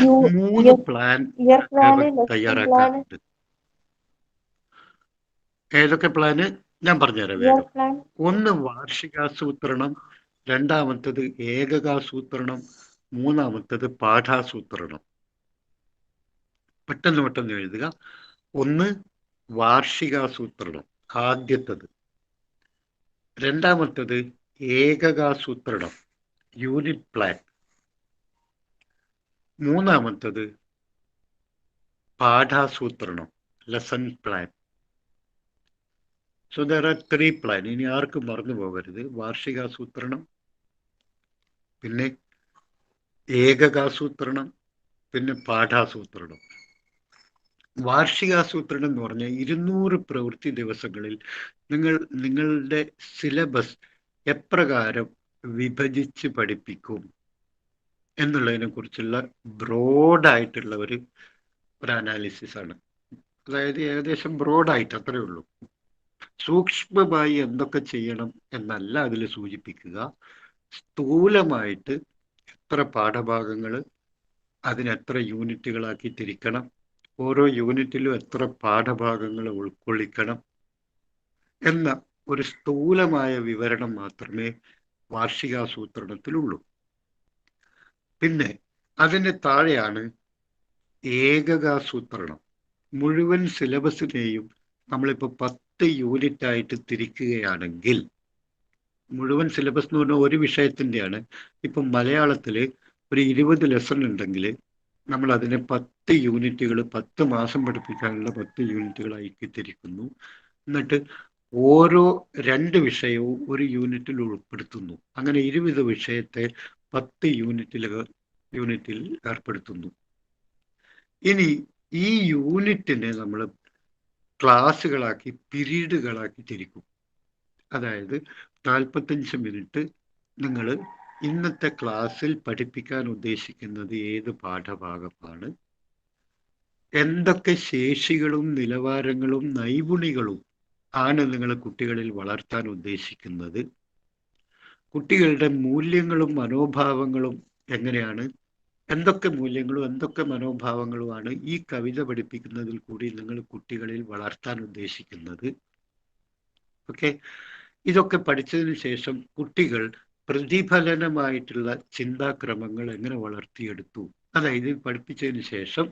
you 3 year plan year plan, lesson plan, തയ്യാറാക്കാറുണ്ട്. ഏതൊക്കെ പ്ലാന് ഞാൻ പറഞ്ഞുതരാം ഇയർ വേഗം. പ്ലാൻ. 1 വാർഷികാസൂത്രണം, 2ാമത്തത് ഏകകാസൂത്രണം, 3ാമത്തത് പാഠാസൂത്രണം. പെട്ടെന്ന് എഴുതുക. 1 വാർഷികാസൂത്രണം, ആദ്യത്തത്. 2ാമത്തത് ഏകകാസൂത്രണം, യൂണിറ്റ് പ്ലാൻ. 3ാമത്തത് പാഠാസൂത്രണം, lesson plan. So there are 3 plan. ഇനി ആർക്കും മറന്നു പോകരുത്. വാർഷികാസൂത്രണം, പിന്നെ ഏകകാസൂത്രണം, പിന്നെ പാഠാസൂത്രണം. വാർഷികാസൂത്രണം എന്ന് പറഞ്ഞാൽ 200 പ്രവൃത്തി ദിവസങ്ങളിൽ നിങ്ങളുടെ സിലബസ് എപ്രകാരം വിഭജിച്ച് പഠിപ്പിക്കും എന്നുള്ളതിനെ കുറിച്ചുള്ള ബ്രോഡായിട്ടുള്ള ഒരു അനാലിസിസ് ആണ്. അതായത് ഏകദേശം ബ്രോഡായിട്ട് അത്രയേ ഉള്ളൂ. സൂക്ഷ്മമായി എന്തൊക്കെ ചെയ്യണം എന്നല്ല അതിൽ സൂചിപ്പിക്കുക. സ്ഥൂലമായിട്ട് എത്ര പാഠഭാഗങ്ങൾ, അതിനെത്ര യൂണിറ്റുകളാക്കി തിരിക്കണം, ഓരോ യൂണിറ്റിലും എത്ര പാഠഭാഗങ്ങൾ ഉൾക്കൊള്ളിക്കണം എന്ന ഒരു സ്ഥൂലമായ വിവരണം മാത്രമേ വാർഷികാസൂത്രണത്തിലുള്ളൂ. പിന്നെ അതിന് താഴെയാണ് ഏകകാസൂത്രണം. മുഴുവൻ സിലബസിനെയും നമ്മളിപ്പോൾ 10 യൂണിറ്റായിട്ട് തിരിക്കുകയാണെങ്കിൽ, മുഴുവൻ സിലബസ് എന്ന് പറഞ്ഞാൽ ഒരു വിഷയത്തിൻ്റെയാണ്. ഇപ്പം മലയാളത്തിൽ ഒരു 20 ലെസൺ ഉണ്ടെങ്കിൽ നമ്മൾ അതിനെ 10 യൂണിറ്റുകൾ, 10 മാസം പഠിപ്പിക്കാനുള്ള 10 യൂണിറ്റുകളാക്കി തിരിക്കുന്നു. എന്നിട്ട് ഓരോ 2 വിഷയവും ഒരു യൂണിറ്റിൽ ഉൾപ്പെടുത്തുന്നു. അങ്ങനെ 20 വിഷയത്തെ 10 യൂണിറ്റിൽ ഏർപ്പെടുത്തുന്നു. ഇനി ഈ യൂണിറ്റിനെ നമ്മൾ ക്ലാസ്സുകളാക്കി, പീരീഡുകളാക്കി തിരിക്കും. അതായത് 45 മിനിറ്റ് നിങ്ങൾ ഇന്നത്തെ ക്ലാസ്സിൽ പഠിപ്പിക്കാൻ ഉദ്ദേശിക്കുന്നത് ഏത് പാഠഭാഗമാണ്, എന്തൊക്കെ ശേഷികളും നിലവാരങ്ങളും നൈപുണികളും ആണ് നിങ്ങൾ കുട്ടികളിൽ വളർത്താൻ ഉദ്ദേശിക്കുന്നത്, കുട്ടികളുടെ മൂല്യങ്ങളും മനോഭാവങ്ങളും എങ്ങനെയാണ്, എന്തൊക്കെ മൂല്യങ്ങളും എന്തൊക്കെ മനോഭാവങ്ങളുമാണ് ഈ കവിത പഠിപ്പിക്കുന്നതിൽ കൂടി നിങ്ങൾ കുട്ടികളിൽ വളർത്താൻ ഉദ്ദേശിക്കുന്നത്. ഓക്കെ, ഇതൊക്കെ പഠിച്ചതിന് ശേഷം കുട്ടികൾ പ്രതിഫലനമായിട്ടുള്ള ചിന്താക്രമങ്ങൾ എങ്ങനെ വളർത്തിയെടുത്തു, അതായത് പഠിപ്പിച്ചതിന് ശേഷം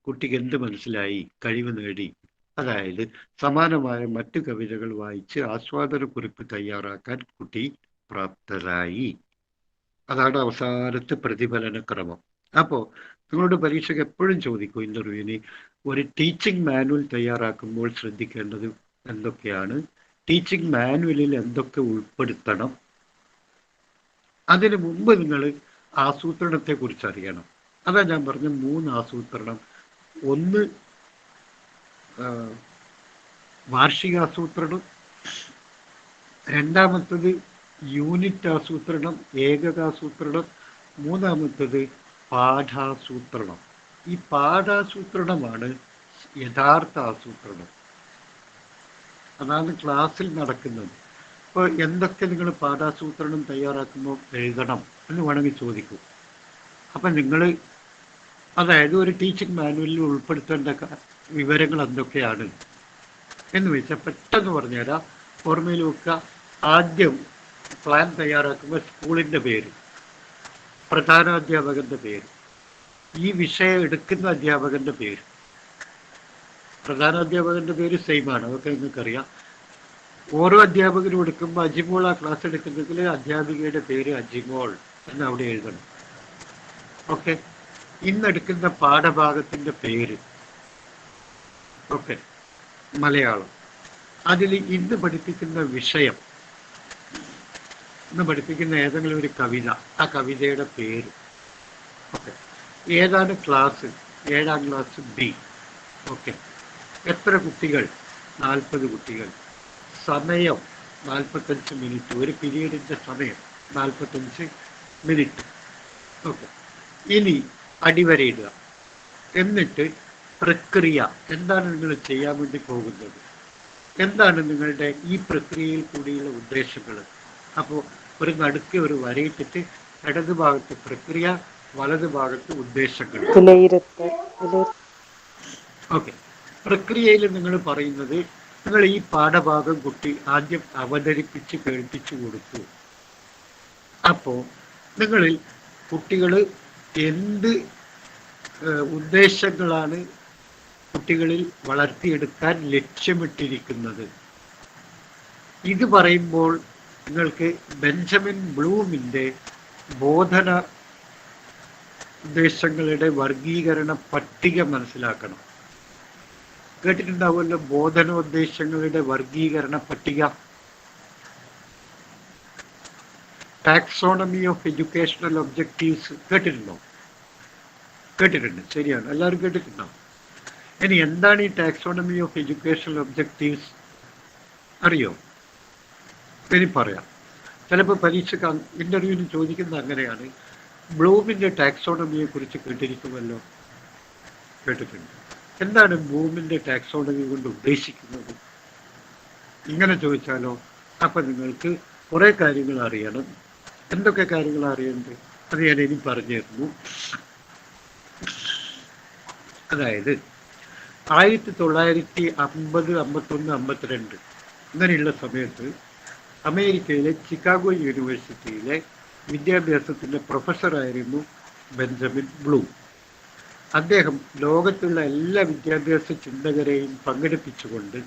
കുട്ടിക്ക് എന്ത് മനസ്സിലായി, കഴിവ് നേടി, അതായത് സമാനമായ മറ്റു കവിതകൾ വായിച്ച് ആസ്വാദനക്കുറിപ്പ് തയ്യാറാക്കാൻ കുട്ടി പ്രാപ്തരായി. അതാണ് അവസാനത്തെ പ്രതിഫലന ക്രമം. അപ്പോൾ നിങ്ങളോട് പരീക്ഷയ്ക്ക് എപ്പോഴും ചോദിക്കും, ഇന്റർവ്യൂവിന്, ഒരു ടീച്ചിങ് മാനുവൽ തയ്യാറാക്കുമ്പോൾ ശ്രദ്ധിക്കേണ്ടത് എന്തൊക്കെയാണ്, ടീച്ചിങ് മാനുവലിൽ എന്തൊക്കെ ഉൾപ്പെടുത്തണം, അതിനു മുമ്പ് നിങ്ങൾ ആസൂത്രണത്തെ കുറിച്ച് അറിയണം. അതാ ഞാൻ പറഞ്ഞ 3 ആസൂത്രണം. 1 വാർഷികാസൂത്രണം, 2ാമത്തത് യൂണിറ്റ് ആസൂത്രണം, ഏകകാസൂത്രണം, 3ാമത്തത് പാഠാസൂത്രണം. ഈ പാഠാസൂത്രണമാണ് യഥാർത്ഥ ആസൂത്രണം. അതാണ് ക്ലാസ്സിൽ നടക്കുന്നത്. ഇപ്പോൾ എന്തൊക്കെ നിങ്ങൾ പാഠാസൂത്രണം തയ്യാറാക്കുമ്പോൾ എഴുതണം എന്ന് വേണമെങ്കിൽ ചോദിക്കും. അപ്പം നിങ്ങൾ, അതായത് ഒരു ടീച്ചിങ് മാനുവലിൽ ഉൾപ്പെടുത്തേണ്ട വിവരങ്ങൾ എന്തൊക്കെയാണ് എന്ന് വെച്ചാൽ പെട്ടെന്ന് പറഞ്ഞുതരാം, ഓർമ്മയിൽ വെക്കുക. ആദ്യം പ്ലാൻ തയ്യാറാക്കുമ്പോൾ സ്കൂളിൻ്റെ പേര്, പ്രധാനാധ്യാപകൻ്റെ പേര്, ഈ വിഷയം എടുക്കുന്ന അധ്യാപകൻ്റെ പേര്. പ്രധാനാധ്യാപകൻ്റെ പേര് സെയിമാണ്, അതൊക്കെ നിങ്ങൾക്കറിയാം. ഓരോ അധ്യാപകരും എടുക്കുമ്പോൾ അജിമോൾ ആ ക്ലാസ് എടുക്കുന്നെങ്കിൽ അധ്യാപികയുടെ പേര് അജിമോൾ എന്ന് അവിടെ എഴുതണം. ഓക്കെ, ഇന്നെടുക്കുന്ന പാഠഭാഗത്തിൻ്റെ പേര്, ഓക്കെ, മലയാളം. അതിൽ ഇന്ന് പഠിപ്പിക്കുന്ന വിഷയം, ഇന്ന് പഠിപ്പിക്കുന്ന ഏതെങ്കിലും ഒരു കവിത, ആ കവിതയുടെ പേര്. ഓക്കെ, ഏതാണ് ക്ലാസ്, 7ാം ക്ലാസ് ബി. ഓക്കെ, എത്ര കുട്ടികൾ, 40 കുട്ടികൾ, സമയം 45 മിനിറ്റ്, ഒരു പീരീഡിൻ്റെ സമയം 45 മിനിറ്റ്. ഓക്കെ, ഇനി അടിവരയിടുക. എന്നിട്ട് പ്രക്രിയ എന്താണ് നിങ്ങൾ ചെയ്യാൻ വേണ്ടി പോകുന്നത്, എന്താണ് നിങ്ങളുടെ ഈ പ്രക്രിയയിൽ കൂടിയുള്ള ഉദ്ദേശങ്ങൾ. അപ്പോൾ ഒരു നടുക്ക് ഒരു വരയിട്ടിട്ട് ഇടത് ഭാഗത്ത് പ്രക്രിയ, വലത് ഭാഗത്ത് ഉദ്ദേശങ്ങൾ. ഓക്കെ. പ്രക്രിയയിൽ നിങ്ങൾ പറയുന്നത്, നിങ്ങൾ ഈ പാഠഭാഗം കുട്ടി ആദ്യം അവതരിപ്പിച്ച് കേൾപ്പിച്ചു കൊടുത്തു. അപ്പോൾ നിങ്ങളിൽ കുട്ടികൾ എന്ത് ഉദ്ദേശങ്ങളാണ് കുട്ടികളിൽ വളർത്തിയെടുക്കാൻ ലക്ഷ്യമിട്ടിരിക്കുന്നത്. ഇത് പറയുമ്പോൾ നിങ്ങൾക്ക് ബെഞ്ചമിൻ ബ്ലൂമിൻ്റെ ബോധന ഉദ്ദേശങ്ങളുടെ വർഗീകരണ പട്ടിക മനസ്സിലാക്കണം. കേട്ടിട്ടുണ്ടാവുമല്ലോ ബോധനോദ്ദേശങ്ങളുടെ വർഗീകരണ പട്ടിക. ടാക്സോണമി ഓഫ് എഡ്യൂക്കേഷണൽ ഒബ്ജക്റ്റീവ്സ് കേട്ടിട്ടുണ്ടോ? കേട്ടിട്ടുണ്ട്, ശരിയാണ്, എല്ലാവരും കേട്ടിട്ടുണ്ടാവും. ഇനി എന്താണ് ഈ ടാക്സോണമി ഓഫ് എഡ്യൂക്കേഷണൽ ഒബ്ജക്റ്റീവ്സ് അറിയോ? ഇനി പറയാം. ചിലപ്പോൾ പരീക്ഷ ഇന്റർവ്യൂവിന് ചോദിക്കുന്നത് അങ്ങനെയാണ്. ബ്ലൂമിന്റെ ടാക്സോണമിയെ കുറിച്ച് കേട്ടിരിക്കുമല്ലോ, കേട്ടിട്ടുണ്ട്. എന്താണ് ബ്ലൂമിന്റെ ടാക്സോണമി കൊണ്ട് ഉദ്ദേശിക്കുന്നത്? ഇങ്ങനെ ചോദിച്ചാലോ? അപ്പൊ നിങ്ങൾക്ക് കുറെ കാര്യങ്ങൾ അറിയണം. എന്തൊക്കെ കാര്യങ്ങൾ അറിയേണ്ടത് അത് ഞാൻ ഇനി പറഞ്ഞു തരുന്നു. അതായത് 1950, 51, 52 അങ്ങനെയുള്ള സമയത്ത് അമേരിക്കയിലെ ചിക്കാഗോ യൂണിവേഴ്സിറ്റിയിലെ വിദ്യാഭ്യാസത്തിൻ്റെ പ്രൊഫസറായിരുന്നു ബെഞ്ചമിൻ ബ്ലൂം. അദ്ദേഹം ലോകത്തുള്ള എല്ലാ വിദ്യാഭ്യാസ ചിന്തകരെയും പങ്കെടുപ്പിച്ചുകൊണ്ട്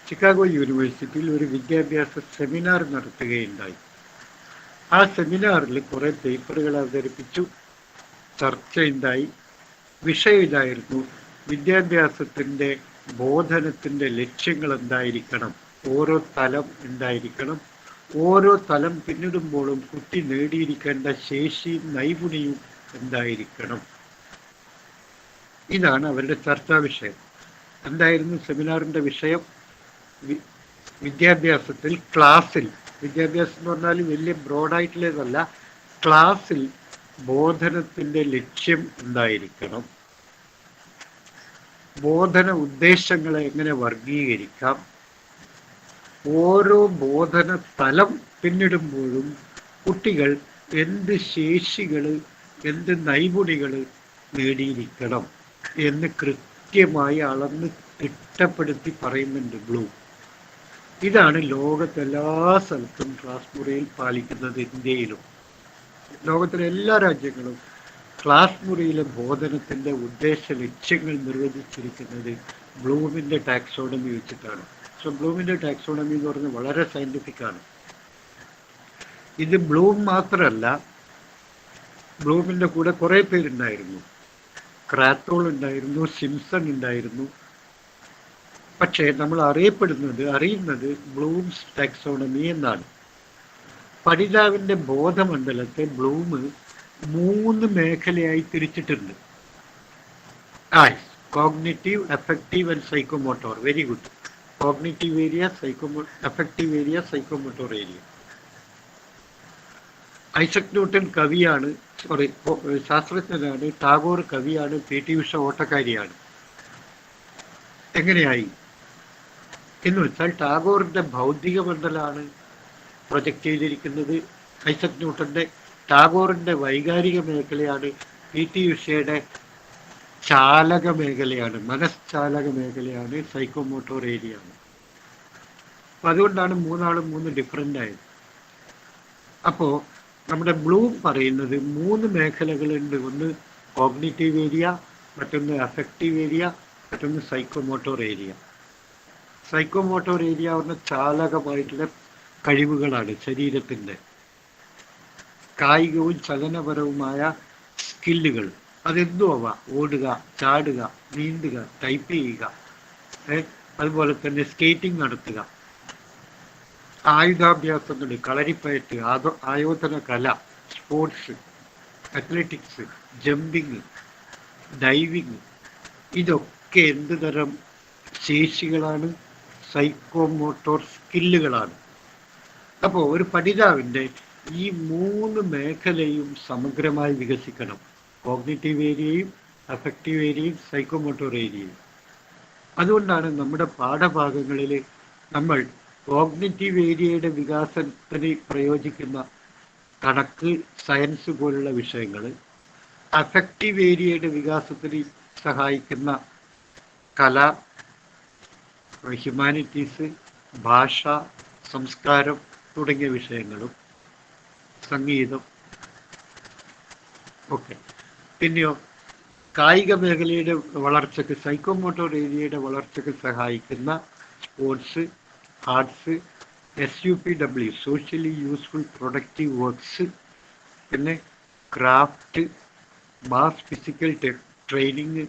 ചിക്കാഗോ യൂണിവേഴ്സിറ്റിയിൽ ഒരു വിദ്യാഭ്യാസ സെമിനാർ നടത്തുകയുണ്ടായി. ആ സെമിനാറിൽ കുറേ പേപ്പറുകൾ അവതരിപ്പിച്ചു, ചർച്ചയുണ്ടായി. വിഷയം ഇതായിരുന്നു: വിദ്യാഭ്യാസത്തിൻ്റെ ബോധനത്തിൻ്റെ ലക്ഷ്യങ്ങൾ എന്തായിരിക്കണം, ഓരോ തലം എന്തായിരിക്കണം, ഓരോ തലം പിന്നിടുമ്പോഴും കുട്ടി നേടിയിരിക്കേണ്ട ശേഷിയും നൈപുണ്യവും എന്തായിരിക്കണം. ഇതാണ് അവരുടെ ചർച്ചാ വിഷയം. എന്തായിരുന്നു സെമിനാറിൻ്റെ വിഷയം? വിദ്യാഭ്യാസത്തിൽ ക്ലാസ്സിൽ, വിദ്യാഭ്യാസം എന്ന് പറഞ്ഞാൽ വലിയ ബ്രോഡായിട്ടുള്ളതല്ല, ക്ലാസ്സിൽ ബോധനത്തിൻ്റെ ലക്ഷ്യം എന്തായിരിക്കണം, ബോധന ഉദ്ദേശങ്ങളെ എങ്ങനെ വർഗീകരിക്കാം, ഓരോ ബോധന തലം പിന്നിടുമ്പോഴും കുട്ടികൾ എന്ത് ശേഷികൾ, എന്ത് നൈപുണികൾ നേടിയിരിക്കണം എന്ന് കൃത്യമായി അളന്ന് തിട്ടപ്പെടുത്തി പറയുന്നുണ്ട് ബ്ലൂം. ഇതാണ് ലോകത്തെല്ലാ സ്ഥലത്തും ക്ലാസ് മുറിയിൽ പാലിക്കുന്നത്. ഇന്ത്യയിലും ലോകത്തിലെ എല്ലാ രാജ്യങ്ങളും ക്ലാസ് മുറിയിലെ ബോധനത്തിൻ്റെ ഉദ്ദേശ ലക്ഷ്യങ്ങൾ നിർവചിച്ചിരിക്കുന്നത് ബ്ലൂമിൻ്റെ ടാക്സോണമി വെച്ചിട്ടാണ്. സോ ബ്ലൂമിൻ്റെ ടാക്സോണമി എന്ന് പറഞ്ഞാൽ വളരെ സയൻറ്റിഫിക് ആണ്. ഇത് ബ്ലൂം മാത്രമല്ല, ബ്ലൂമിൻ്റെ കൂടെ കുറേ പേരുണ്ടായിരുന്നു. ക്രാത്തോൾ ഉണ്ടായിരുന്നു, സിംസൺ ഉണ്ടായിരുന്നു. പക്ഷേ നമ്മൾ അറിയുന്നത് ബ്ലൂംസ് ടാക്സോണമി എന്നാണ്. പഠിതാവിൻ്റെ ബോധമണ്ഡലത്തെ ബ്ലൂം 3 മേഖലയായി തിരിച്ചിട്ടുണ്ട്. Cognitive, affective and psychomotor. Very good. Cognitive area, affective area, psychomotor area. Isaac Newton കവിയാണ്, ശാസ്ത്രജ്ഞനാണ്. ടാഗോർ കവിയാണ്. പി.ടി. ഉഷ ഓട്ടക്കാരിയാണ്. എങ്ങനെയായി എന്ന് വെച്ചാൽ ടാഗോറിൻ്റെ ഭൗതിക മണ്ഡലമാണ് പ്രൊജക്റ്റ് ചെയ്തിരിക്കുന്നത്. ഐസക് ന്യൂട്ടൻ്റെ ടാഗോറിൻ്റെ വൈകാരിക മേഖലയാണ്. പി.ടി. ഉഷയുടെ ചാലക മേഖലയാണ്, മനഃചാലക മേഖലയാണ്, സൈക്കോമോട്ടോർ ഏരിയ ആണ്. അപ്പം അതുകൊണ്ടാണ് 3 ഡിഫറൻ്റ് ആയത്. അപ്പോൾ നമ്മുടെ ബ്ലൂം പറയുന്നത് 3 മേഖലകളുണ്ട്. ഒന്ന് കോഗ്നിറ്റീവ് ഏരിയ, മറ്റൊന്ന് അഫക്റ്റീവ് ഏരിയ, മറ്റൊന്ന് സൈക്കോമോട്ടോർ ഏരിയ. സൈക്കോമോട്ടോർ ഏരിയ പറഞ്ഞ ചാലകമായിട്ടുള്ള കഴിവുകളാണ് ശരീരത്തിൻ്റെ, കായികവും ചലനപരവുമായ സ്കില്ലുകൾ. അതെന്തുവാ? ഓടുക, ചാടുക, നീന്തുക, ടൈപ്പ് ചെയ്യുക, അതുപോലെ തന്നെ സ്കേറ്റിംഗ് നടത്തുക, ആയുധാഭ്യാസങ്ങൾ, കളരിപ്പയറ്റ്, ആയോധന കല, സ്പോർട്സ്, അത്ലറ്റിക്സ്, ജമ്പിങ്, ഡൈവിങ്, ഇതൊക്കെ എന്ത് തരം ശേഷികളാണ്? സൈക്കോമോട്ടോർ സ്കില്ലുകളാണ്. അപ്പോൾ ഒരു പഠിതാവിൻ്റെ ഈ 3 മേഖലയും സമഗ്രമായി വികസിക്കണം. കോഗ്നിറ്റീവ് ഏരിയയും അഫക്റ്റീവ് ഏരിയയും സൈക്കോമോട്ടോർ ഏരിയയും. അതുകൊണ്ടാണ് നമ്മുടെ പാഠഭാഗങ്ങളിൽ നമ്മൾ കോഗ്നിറ്റീവ് ഏരിയയുടെ വികാസത്തിന് പ്രയോജിക്കുന്ന കണക്ക്, സയൻസ് പോലുള്ള വിഷയങ്ങൾ, അഫക്റ്റീവ് ഏരിയയുടെ വികാസത്തിന് സഹായിക്കുന്ന കല, ഹ്യൂമാനിറ്റീസ്, ഭാഷ, സംസ്കാരം തുടങ്ങിയ വിഷയങ്ങളും, സംഗീതം ഒക്കെ. പിന്നെയോ കായിക മേഖലയുടെ വളർച്ചയ്ക്ക്, സൈക്കോമോട്ടോർ ഏരിയയുടെ വളർച്ചയ്ക്ക് സഹായിക്കുന്ന sports, arts, SUPW socially useful productive works, പിന്നെ ക്രാഫ്റ്റ്, മാസ് ഫിസിക്കൽ ട്രെയിനിങ്,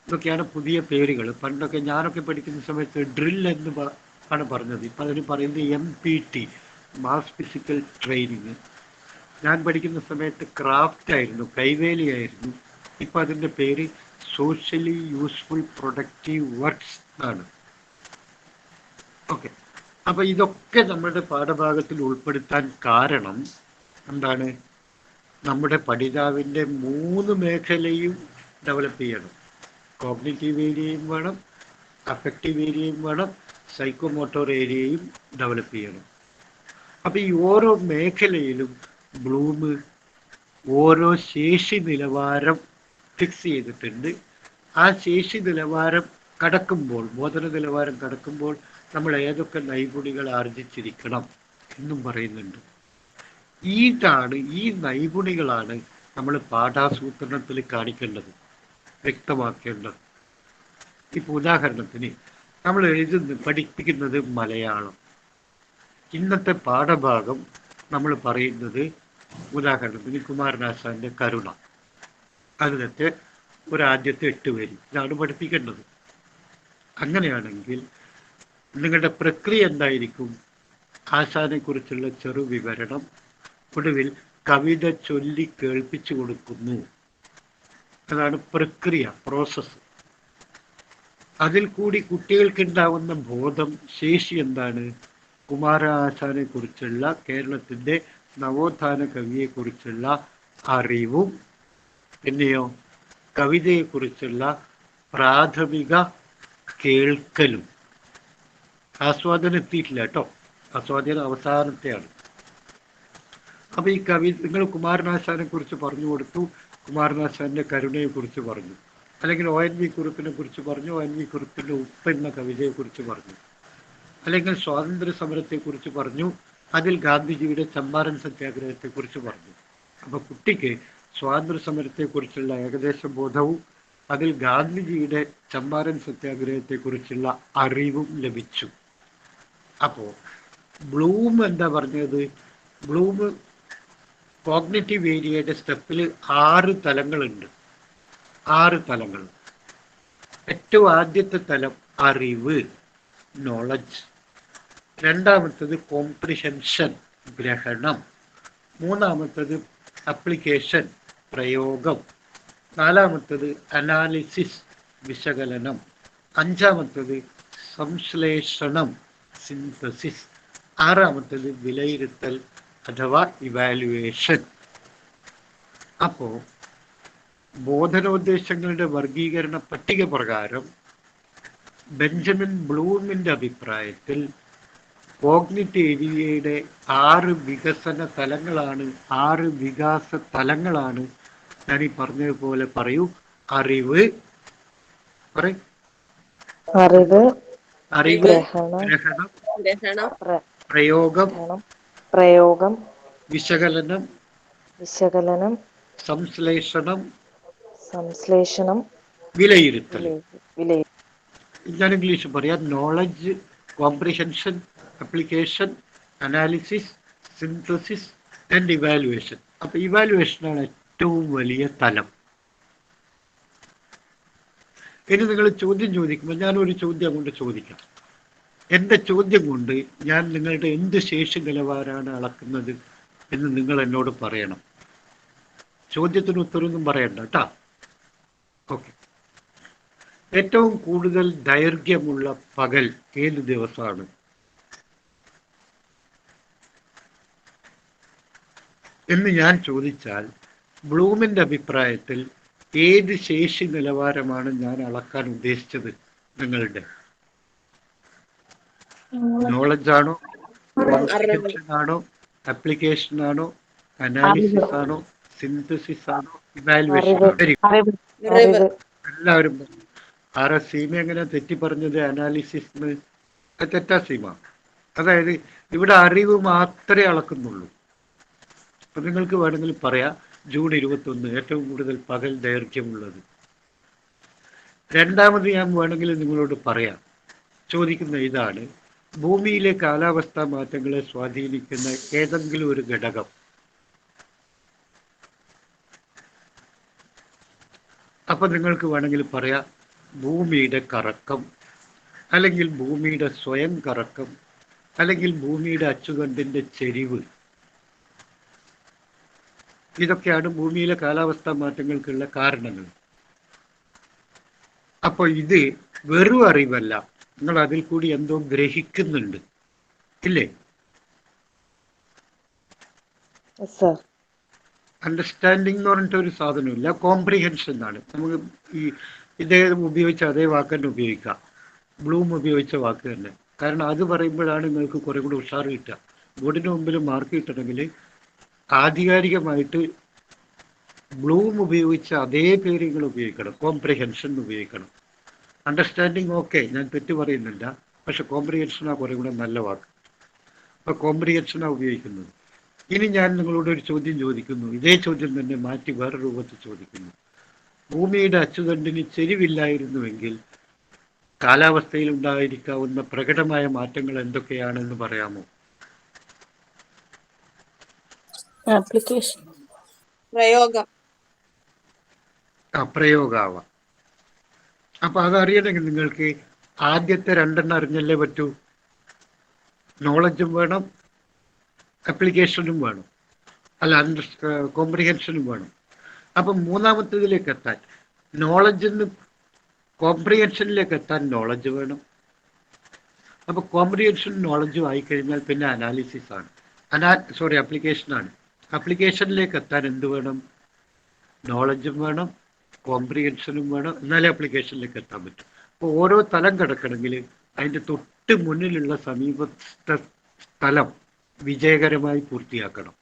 ഇതൊക്കെയാണ് പുതിയ പേരുകൾ. പണ്ടൊക്കെ ഞാനൊക്കെ പഠിക്കുന്ന സമയത്ത് ഡ്രിൽ എന്ന് ആണ് പറഞ്ഞത്. ഇപ്പം അതിന് പറയുന്നത് MPT, മാസ് ഫിസിക്കൽ ട്രെയിനിങ്. ഞാൻ പഠിക്കുന്ന സമയത്ത് ക്രാഫ്റ്റ് ആയിരുന്നു, കൈവേലിയായിരുന്നു. ഇപ്പം അതിൻ്റെ പേര് സോഷ്യലി യൂസ്ഫുൾ പ്രൊഡക്റ്റീവ് വർക്ക്സ് ആണ്. ഓക്കെ, അപ്പം ഇതൊക്കെ നമ്മുടെ പാഠഭാഗത്തിൽ ഉൾപ്പെടുത്താൻ കാരണം എന്താണ്? നമ്മുടെ പഠിതാവിൻ്റെ 3 മേഖലയും ഡെവലപ്പ് ചെയ്യണം. കോഗ്നിറ്റീവ് ഏരിയയും വേണം, അഫക്റ്റീവ് ഏരിയയും വേണം, സൈക്കോമോട്ടോർ ഏരിയയും ഡെവലപ്പ് ചെയ്യണം. അപ്പം ഈ ഓരോ മേഖലയിലും ബ്ലൂം ഓരോ ശേഷി നിലവാരം ഫിക്സ് ചെയ്തിട്ടുണ്ട്. ആ ശേഷി നിലവാരം കടക്കുമ്പോൾ, ബോധന നിലവാരം കടക്കുമ്പോൾ നമ്മൾ ഏതൊക്കെ നൈപുണികൾ ആർജിച്ചിരിക്കണം എന്നും പറയുന്നുണ്ട്. ഈ നൈപുണികളാണ് നമ്മൾ പാഠാസൂത്രണത്തിൽ കാണിക്കേണ്ടത്, വ്യക്തമാക്കേണ്ടത്. ഇപ്പോൾ ഉദാഹരണത്തിന് നമ്മൾ പഠിപ്പിക്കുന്നത് മലയാളം. ഇന്നത്തെ പാഠഭാഗം നമ്മൾ പറയുന്നത് ഉദാഹരണത്തിന് കുമാരനാശാന്റെ കരുണ. അതിനകത്തെ ആദ്യത്തെ 8 വരി ഇതാണ് പഠിപ്പിക്കേണ്ടത്. അങ്ങനെയാണെങ്കിൽ നിങ്ങളുടെ പ്രക്രിയ എന്തായിരിക്കും? ആശാനെ കുറിച്ചുള്ള ചെറു വിവരണം, ഒടുവിൽ കവിത ചൊല്ലി കേൾപ്പിച്ചു കൊടുക്കുന്നു. അതാണ് പ്രക്രിയ, പ്രോസസ്സ്. അതിൽ കൂടി കുട്ടികൾക്കുണ്ടാവുന്ന ബോധം, ശേഷി എന്താണ്? കുമാരനാശാനെ കുറിച്ചുള്ള, കേരളത്തിൻ്റെ നവോത്ഥാന കവിയെക്കുറിച്ചുള്ള അറിവും, പിന്നെയോ കവിതയെക്കുറിച്ചുള്ള പ്രാഥമിക കേൾക്കലും. ആസ്വാദനം എത്തിയിട്ടില്ല കേട്ടോ, ആസ്വാദനം അവസാനത്തെയാണ്. അപ്പം ഈ നിങ്ങൾ കുമാരനാശാനെ കുറിച്ച് പറഞ്ഞു കൊടുത്തു, കുമാരനാശാന്റെ കരുണയെ കുറിച്ച് പറഞ്ഞു, അല്ലെങ്കിൽ ONV കുറുപ്പിനെ കുറിച്ച് പറഞ്ഞു, ONV കുറുപ്പിന്റെ ഉപ്പ് എന്ന കവിതയെക്കുറിച്ച് പറഞ്ഞു, അല്ലെങ്കിൽ സ്വാതന്ത്ര്യ സമരത്തെക്കുറിച്ച് പറഞ്ഞു, അതിൽ ഗാന്ധിജിയുടെ ചമ്പാരൻ സത്യാഗ്രഹത്തെക്കുറിച്ച് പറഞ്ഞു. അപ്പൊ കുട്ടിക്ക് സ്വാതന്ത്ര്യ സമരത്തെക്കുറിച്ചുള്ള ഏകദേശ ബോധവും അതിൽ ഗാന്ധിജിയുടെ ചമ്പാരൻ സത്യാഗ്രഹത്തെക്കുറിച്ചുള്ള അറിവും ലഭിച്ചു. അപ്പോൾ ബ്ലൂം എന്താ പറഞ്ഞത്? ബ്ലൂം കോഗ്നിറ്റീവ് ഏരിയയുടെ സ്റ്റെപ്പിൽ 6 തലങ്ങളുണ്ട്. 6 തലങ്ങൾ. ഏറ്റവും ആദ്യത്തെ തലം അറിവ്, നോളജ്. രണ്ടാമത്തത് കോംപ്രിഹെൻഷൻ, ഗ്രഹണം. മൂന്നാമത്തത് അപ്ലിക്കേഷൻ, പ്രയോഗം. നാലാമത്തത് അനാലിസിസ്, വിശകലനം. അഞ്ചാമത്തത് സംശ്ലേഷണം, സിന്തസിസ്. ആറാമത്തത് വിലയിരുത്തൽ അഥവാ ഇവാലുവേഷൻ. അപ്പോൾ ബോധനോദ്ദേശങ്ങളുടെ വർഗീകരണ പട്ടിക പ്രകാരം ബെഞ്ചമിൻ ബ്ലൂമിന്റെ അഭിപ്രായത്തിൽ കോഗ്നിറ്റീവ് ഏരിയയുടെ 6 വികസന തലങ്ങളാണ്, 6 വികാസ തലങ്ങളാണ്. ഞാൻ ഈ പറഞ്ഞതുപോലെ പറയൂ. അറിവ്, ഗ്രഹണം, പ്രയോഗം, വിശകലനം, സംശ്ലേഷണം, വിലയിരുത്തൽ. ഞാൻ ഇംഗ്ലീഷ് പറയാം. Knowledge, comprehension, application, analysis, synthesis and evaluation. അപ്പൊ ഇവാലുവേഷനാണ് ഏറ്റവും വലിയ തലം. ഇനി നിങ്ങൾ ചോദ്യം ചോദിക്കുമ്പോൾ ഞാനൊരു ചോദ്യം കൊണ്ട് ചോദിക്കാം. എൻ്റെ ചോദ്യം കൊണ്ട് ഞാൻ നിങ്ങളുടെ എന്ത് ശേഷി നിലവാരമാണ് അളക്കുന്നത് എന്ന് നിങ്ങൾ എന്നോട് പറയണം. ചോദ്യത്തിന് ഉത്തരവൊന്നും പറയണ്ട കേട്ടോ. ഓക്കെ. ഏറ്റവും കൂടുതൽ ദൈർഘ്യമുള്ള പകൽ ഏത് ദിവസമാണ്? എന്ന് ഞാൻ ചോദിച്ചാൽ ബ്ലൂമിന്റെ അഭിപ്രായത്തിൽ ഏത് ശേഷി നിലവാരമാണ് ഞാൻ അളക്കാൻ ഉദ്ദേശിച്ചത്? നിങ്ങളുടെ നോളജ് ആണോ, കോംപ്രിഹെൻഷൻ ആണോ, അപ്ലിക്കേഷൻ ആണോ, അറിവ് അനാലിസിസ് ആണോ, സിന്തസിസ് ആണോ, ഇവാലുവേഷൻ അറിവ് ആണോ? ശരി, അറിവ് അറിവ്. അറിവ് എല്ലാവരും പറഞ്ഞു. ആരാ സീമ എങ്ങനെ തെറ്റി പറഞ്ഞത്? അനാലിസിസ് തെറ്റാ സീമ. അതായത് ഇവിടെ അറിവ് മാത്രമേ അളക്കുന്നുള്ളൂ. അപ്പൊ നിങ്ങൾക്ക് വേണമെങ്കിൽ പറയാം ജൂൺ 21 ഏറ്റവും കൂടുതൽ പകൽ ദൈർഘ്യമുള്ളത്. രണ്ടാമത് ഞാൻ വേണമെങ്കിൽ നിങ്ങളോട് പറയാം, ചോദിക്കുന്ന ഇതാണ്, ഭൂമിയിലെ കാലാവസ്ഥാ മാറ്റങ്ങളെ സ്വാധീനിക്കുന്ന ഏതെങ്കിലും ഒരു ഘടകം. അപ്പൊ നിങ്ങൾക്ക് വേണമെങ്കിൽ പറയാം ഭൂമിയുടെ കറക്കം, അല്ലെങ്കിൽ ഭൂമിയുടെ സ്വയം കറക്കം, അല്ലെങ്കിൽ ഭൂമിയുടെ അച്ചുതണ്ടിന്റെ ചെരിവ്. ഇതൊക്കെയാണ് ഭൂമിയിലെ കാലാവസ്ഥാ മാറ്റങ്ങൾക്കുള്ള കാരണങ്ങൾ. അപ്പോൾ ഇത് വെറും അറിവല്ല, നിങ്ങൾ അതിൽ കൂടി എന്തോ ഗ്രഹിക്കുന്നുണ്ട്, ഇല്ലേ? സർ അണ്ടർസ്റ്റാൻഡിങ് എന്ന് പറഞ്ഞിട്ട് ഒരു സാധനമില്ല, കോംപ്രിഹെൻഷൻ ആണ്. നമുക്ക് ഈ ഇദ്ദേഹം ഉപയോഗിച്ച അതേ വാക്ക് തന്നെ ഉപയോഗിക്കാം, ബ്ലൂം ഉപയോഗിച്ച വാക്ക് തന്നെ. കാരണം അത് പറയുമ്പോഴാണ് നിങ്ങൾക്ക് കുറെ കൂടെ ഉഷാർ കിട്ടുക. ബോർഡിന് മുമ്പിൽ മാർക്ക് കിട്ടണമെങ്കിൽ ആധികാരികമായിട്ട് ബ്ലൂം ഉപയോഗിച്ച അതേ പേര് നിങ്ങൾ ഉപയോഗിക്കണം, കോംപ്രിഹെൻഷൻ ഉപയോഗിക്കണം. അണ്ടർസ്റ്റാൻഡിങ് ഓക്കെ, ഞാൻ തെറ്റ് പറയുന്നില്ല, പക്ഷെ കോംപ്രിഹെൻഷനാണ് കുറെ കൂടെ നല്ല വാക്ക്. അപ്പോൾ കോംപ്രിഹെൻഷനാണ് ഉപയോഗിക്കുന്നത്. ഇനി ഞാൻ നിങ്ങളോട് ഒരു ചോദ്യം ചോദിക്കുന്നു, ഇതേ ചോദ്യം തന്നെ മാറ്റി വേറെ രൂപത്തിൽ ചോദിക്കുന്നു. ഭൂമിയുടെ അച്ചുതണ്ടിന് ചെരിവില്ലായിരുന്നുവെങ്കിൽ കാലാവസ്ഥയിൽ ഉണ്ടായിരിക്കാവുന്ന പ്രകടമായ മാറ്റങ്ങൾ എന്തൊക്കെയാണെന്ന് പറയാമോ? ആപ്ലിക്കേഷൻ പ്രയോഗം. പ്രയോഗാവാം. അപ്പൊ അതറിയണമെങ്കിൽ നിങ്ങൾക്ക് ആദ്യത്തെ രണ്ടെണ്ണം അറിഞ്ഞല്ലേ പറ്റൂ. നോളജും വേണം, അപ്ലിക്കേഷനും വേണം, അല്ല കോംപ്രിഹെൻഷനും വേണം. അപ്പം മൂന്നാമത്തേതിലേക്ക് എത്താൻ, നോളജിന്ന് കോംപ്രിഹെൻഷനിലേക്ക് എത്താൻ നോളജ് വേണം. അപ്പൊ കോംപ്രിഹെൻഷൻ നോളജും ആയിക്കഴിഞ്ഞാൽ പിന്നെ അനാലിസിസ് ആണ്, അപ്ലിക്കേഷനാണ്. അപ്ലിക്കേഷനിലേക്ക് എത്താൻ എന്ത് വേണം? നോളജും വേണം, കോംപ്രിഹെൻഷനും വേണം, എന്നാലേ അപ്ലിക്കേഷനിലേക്ക് എത്താൻ പറ്റും. അപ്പോൾ ഓരോ തലം കിടക്കണമെങ്കിൽ അതിൻ്റെ തൊട്ട് മുന്നിലുള്ള സമീപത്തെ സ്ഥലം വിജയകരമായി പൂർത്തിയാക്കണം.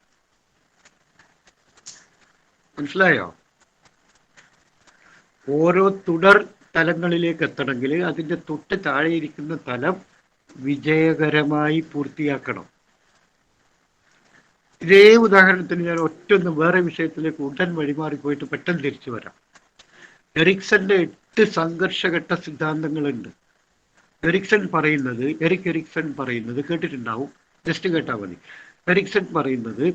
മനസ്സിലായോ? ഓരോ തുടർ തലങ്ങളിലേക്ക് എത്തണമെങ്കിൽ അതിൻ്റെ തൊട്ട് താഴെയിരിക്കുന്ന തലം വിജയകരമായി പൂർത്തിയാക്കണം. ഇതേ ഉദാഹരണത്തിന് ഞാൻ ഒറ്റൊന്ന് വേറെ വിഷയത്തിലേക്ക് ഉടൻ വഴിമാറിപ്പോയിട്ട് പെട്ടെന്ന് തിരിച്ചു വരാം. എറിക്സന്റെ 8 സംഘർഷഘട്ട സിദ്ധാന്തങ്ങളുണ്ട്. എറിക് എറിക്സൺ പറയുന്നത് കേട്ടിട്ടുണ്ടാവും, ജസ്റ്റ് കേട്ടാൽ മതി. എറിക്സൺ പറയുന്നത്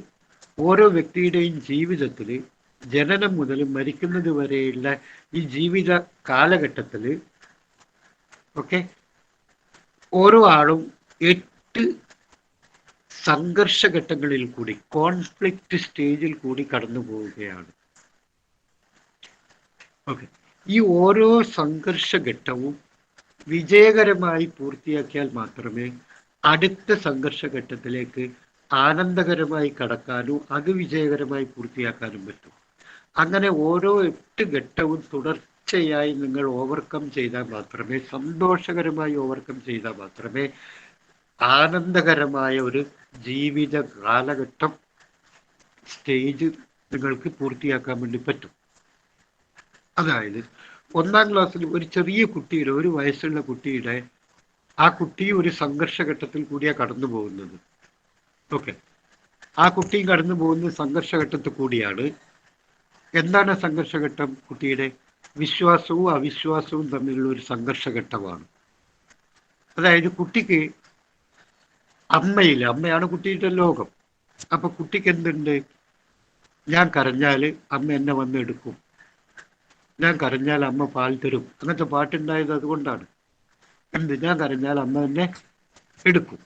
ഓരോ വ്യക്തിയുടെയും ജീവിതത്തിൽ ജനനം മുതൽ മരിക്കുന്നത് വരെയുള്ള ഈ ജീവിത കാലഘട്ടത്തിൽ ഓരോ ആളും 8 സംഘർഷഘട്ടങ്ങളിൽ കൂടി, കോൺഫ്ലിക്റ്റ് സ്റ്റേജിൽ കൂടി കടന്നു പോവുകയാണ്. ഈ ഓരോ സംഘർഷഘട്ടവും വിജയകരമായി പൂർത്തിയാക്കിയാൽ മാത്രമേ അടുത്ത സംഘർഷഘട്ടത്തിലേക്ക് ആനന്ദകരമായി കടക്കാനും അത് വിജയകരമായി പൂർത്തിയാക്കാനും പറ്റും. അങ്ങനെ ഓരോ 8 ഘട്ടവും തുടർച്ചയായി നിങ്ങൾ ഓവർകം ചെയ്താൽ മാത്രമേ, സന്തോഷകരമായി ഓവർകം ചെയ്താൽ മാത്രമേ ആനന്ദകരമായ ഒരു ജീവിത കാലഘട്ടം സ്റ്റേജ് നിങ്ങൾക്ക് പൂർത്തിയാക്കാൻ വേണ്ടി പറ്റും. അതായത് 1ാം ക്ലാസ്സിൽ ഒരു ചെറിയ കുട്ടിയുടെ, 1 വയസ്സുള്ള കുട്ടിയുടെ, ആ കുട്ടി ഒരു സംഘർഷഘട്ടത്തിൽ കൂടിയാണ് കടന്നു പോകുന്നത്. ആ കുട്ടിയും കടന്നു പോകുന്ന സംഘർഷഘട്ടത്തിൽ കൂടിയാണ്. എന്താണ് സംഘർഷഘട്ടം? കുട്ടിയുടെ വിശ്വാസവും അവിശ്വാസവും തമ്മിലുള്ള ഒരു സംഘർഷഘട്ടമാണ്. അതായത് കുട്ടിക്ക് അമ്മയാണ് കുട്ടിയുടെ ലോകം. അപ്പൊ കുട്ടിക്ക് എന്തുണ്ട്? ഞാൻ കരഞ്ഞാൽ അമ്മ എന്നെ വന്ന് എടുക്കും, ഞാൻ കരഞ്ഞാൽ അമ്മ പാൽ തരും. അങ്ങനത്തെ പാട്ടുണ്ടായത് അതുകൊണ്ടാണ്. ഞാൻ കരഞ്ഞാൽ അമ്മ എന്നെ എടുക്കും,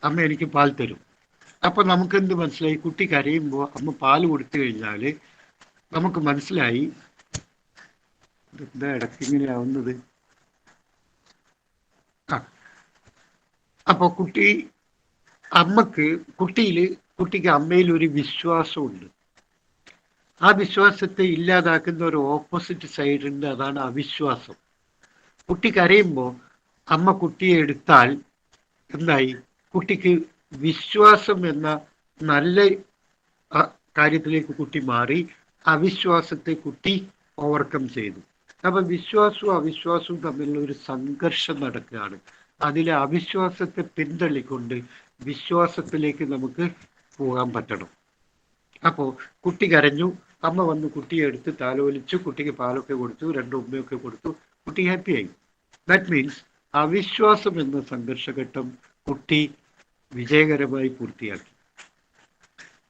അമ്മ എനിക്ക് പാൽ തരും. അപ്പൊ നമുക്ക് എന്ത് മനസ്സിലായി? കുട്ടി കരയുമ്പോൾ അമ്മ പാൽ കൊടുത്തു കഴിഞ്ഞാൽ നമുക്ക് മനസ്സിലായി എന്താ ഇടയ്ക്ക് ഇങ്ങനെ ആവുന്നത്. അപ്പൊ കുട്ടിക്ക് അമ്മയിൽ ഒരു വിശ്വാസമുണ്ട്. ആ വിശ്വാസത്തെ ഇല്ലാതാക്കുന്ന ഒരു ഓപ്പോസിറ്റ് സൈഡ് ഉണ്ട്, അതാണ് അവിശ്വാസം. കുട്ടി കരയുമ്പോൾ അമ്മ കുട്ടിയെ എടുത്താൽ എന്തായി? കുട്ടിക്ക് വിശ്വാസം എന്ന നല്ല കാര്യത്തിലേക്ക് കുട്ടി മാറി, അവിശ്വാസത്തെ കുട്ടി ഓവർകം ചെയ്തു. അപ്പൊ വിശ്വാസവും അവിശ്വാസവും തമ്മിലുള്ള ഒരു സംഘർഷം നടക്കുകയാണ്. അതിലെ അവിശ്വാസത്തെ പിന്തള്ളിക്കൊണ്ട് വിശ്വാസത്തിലേക്ക് നമുക്ക് പോകാൻ പറ്റണം. അപ്പോൾ കുട്ടി കരഞ്ഞു, അമ്മ വന്ന് കുട്ടിയെ എടുത്ത് താലോലിച്ചു, കുട്ടിക്ക് പാലൊക്കെ കൊടുത്തു, 2 ഉമ്മയൊക്കെ കൊടുത്തു, കുട്ടി ഹാപ്പിയായി. ദാറ്റ് മീൻസ് അവിശ്വാസം എന്ന സംഘർഷഘട്ടം കുട്ടി വിജയകരമായി പൂർത്തിയാക്കി.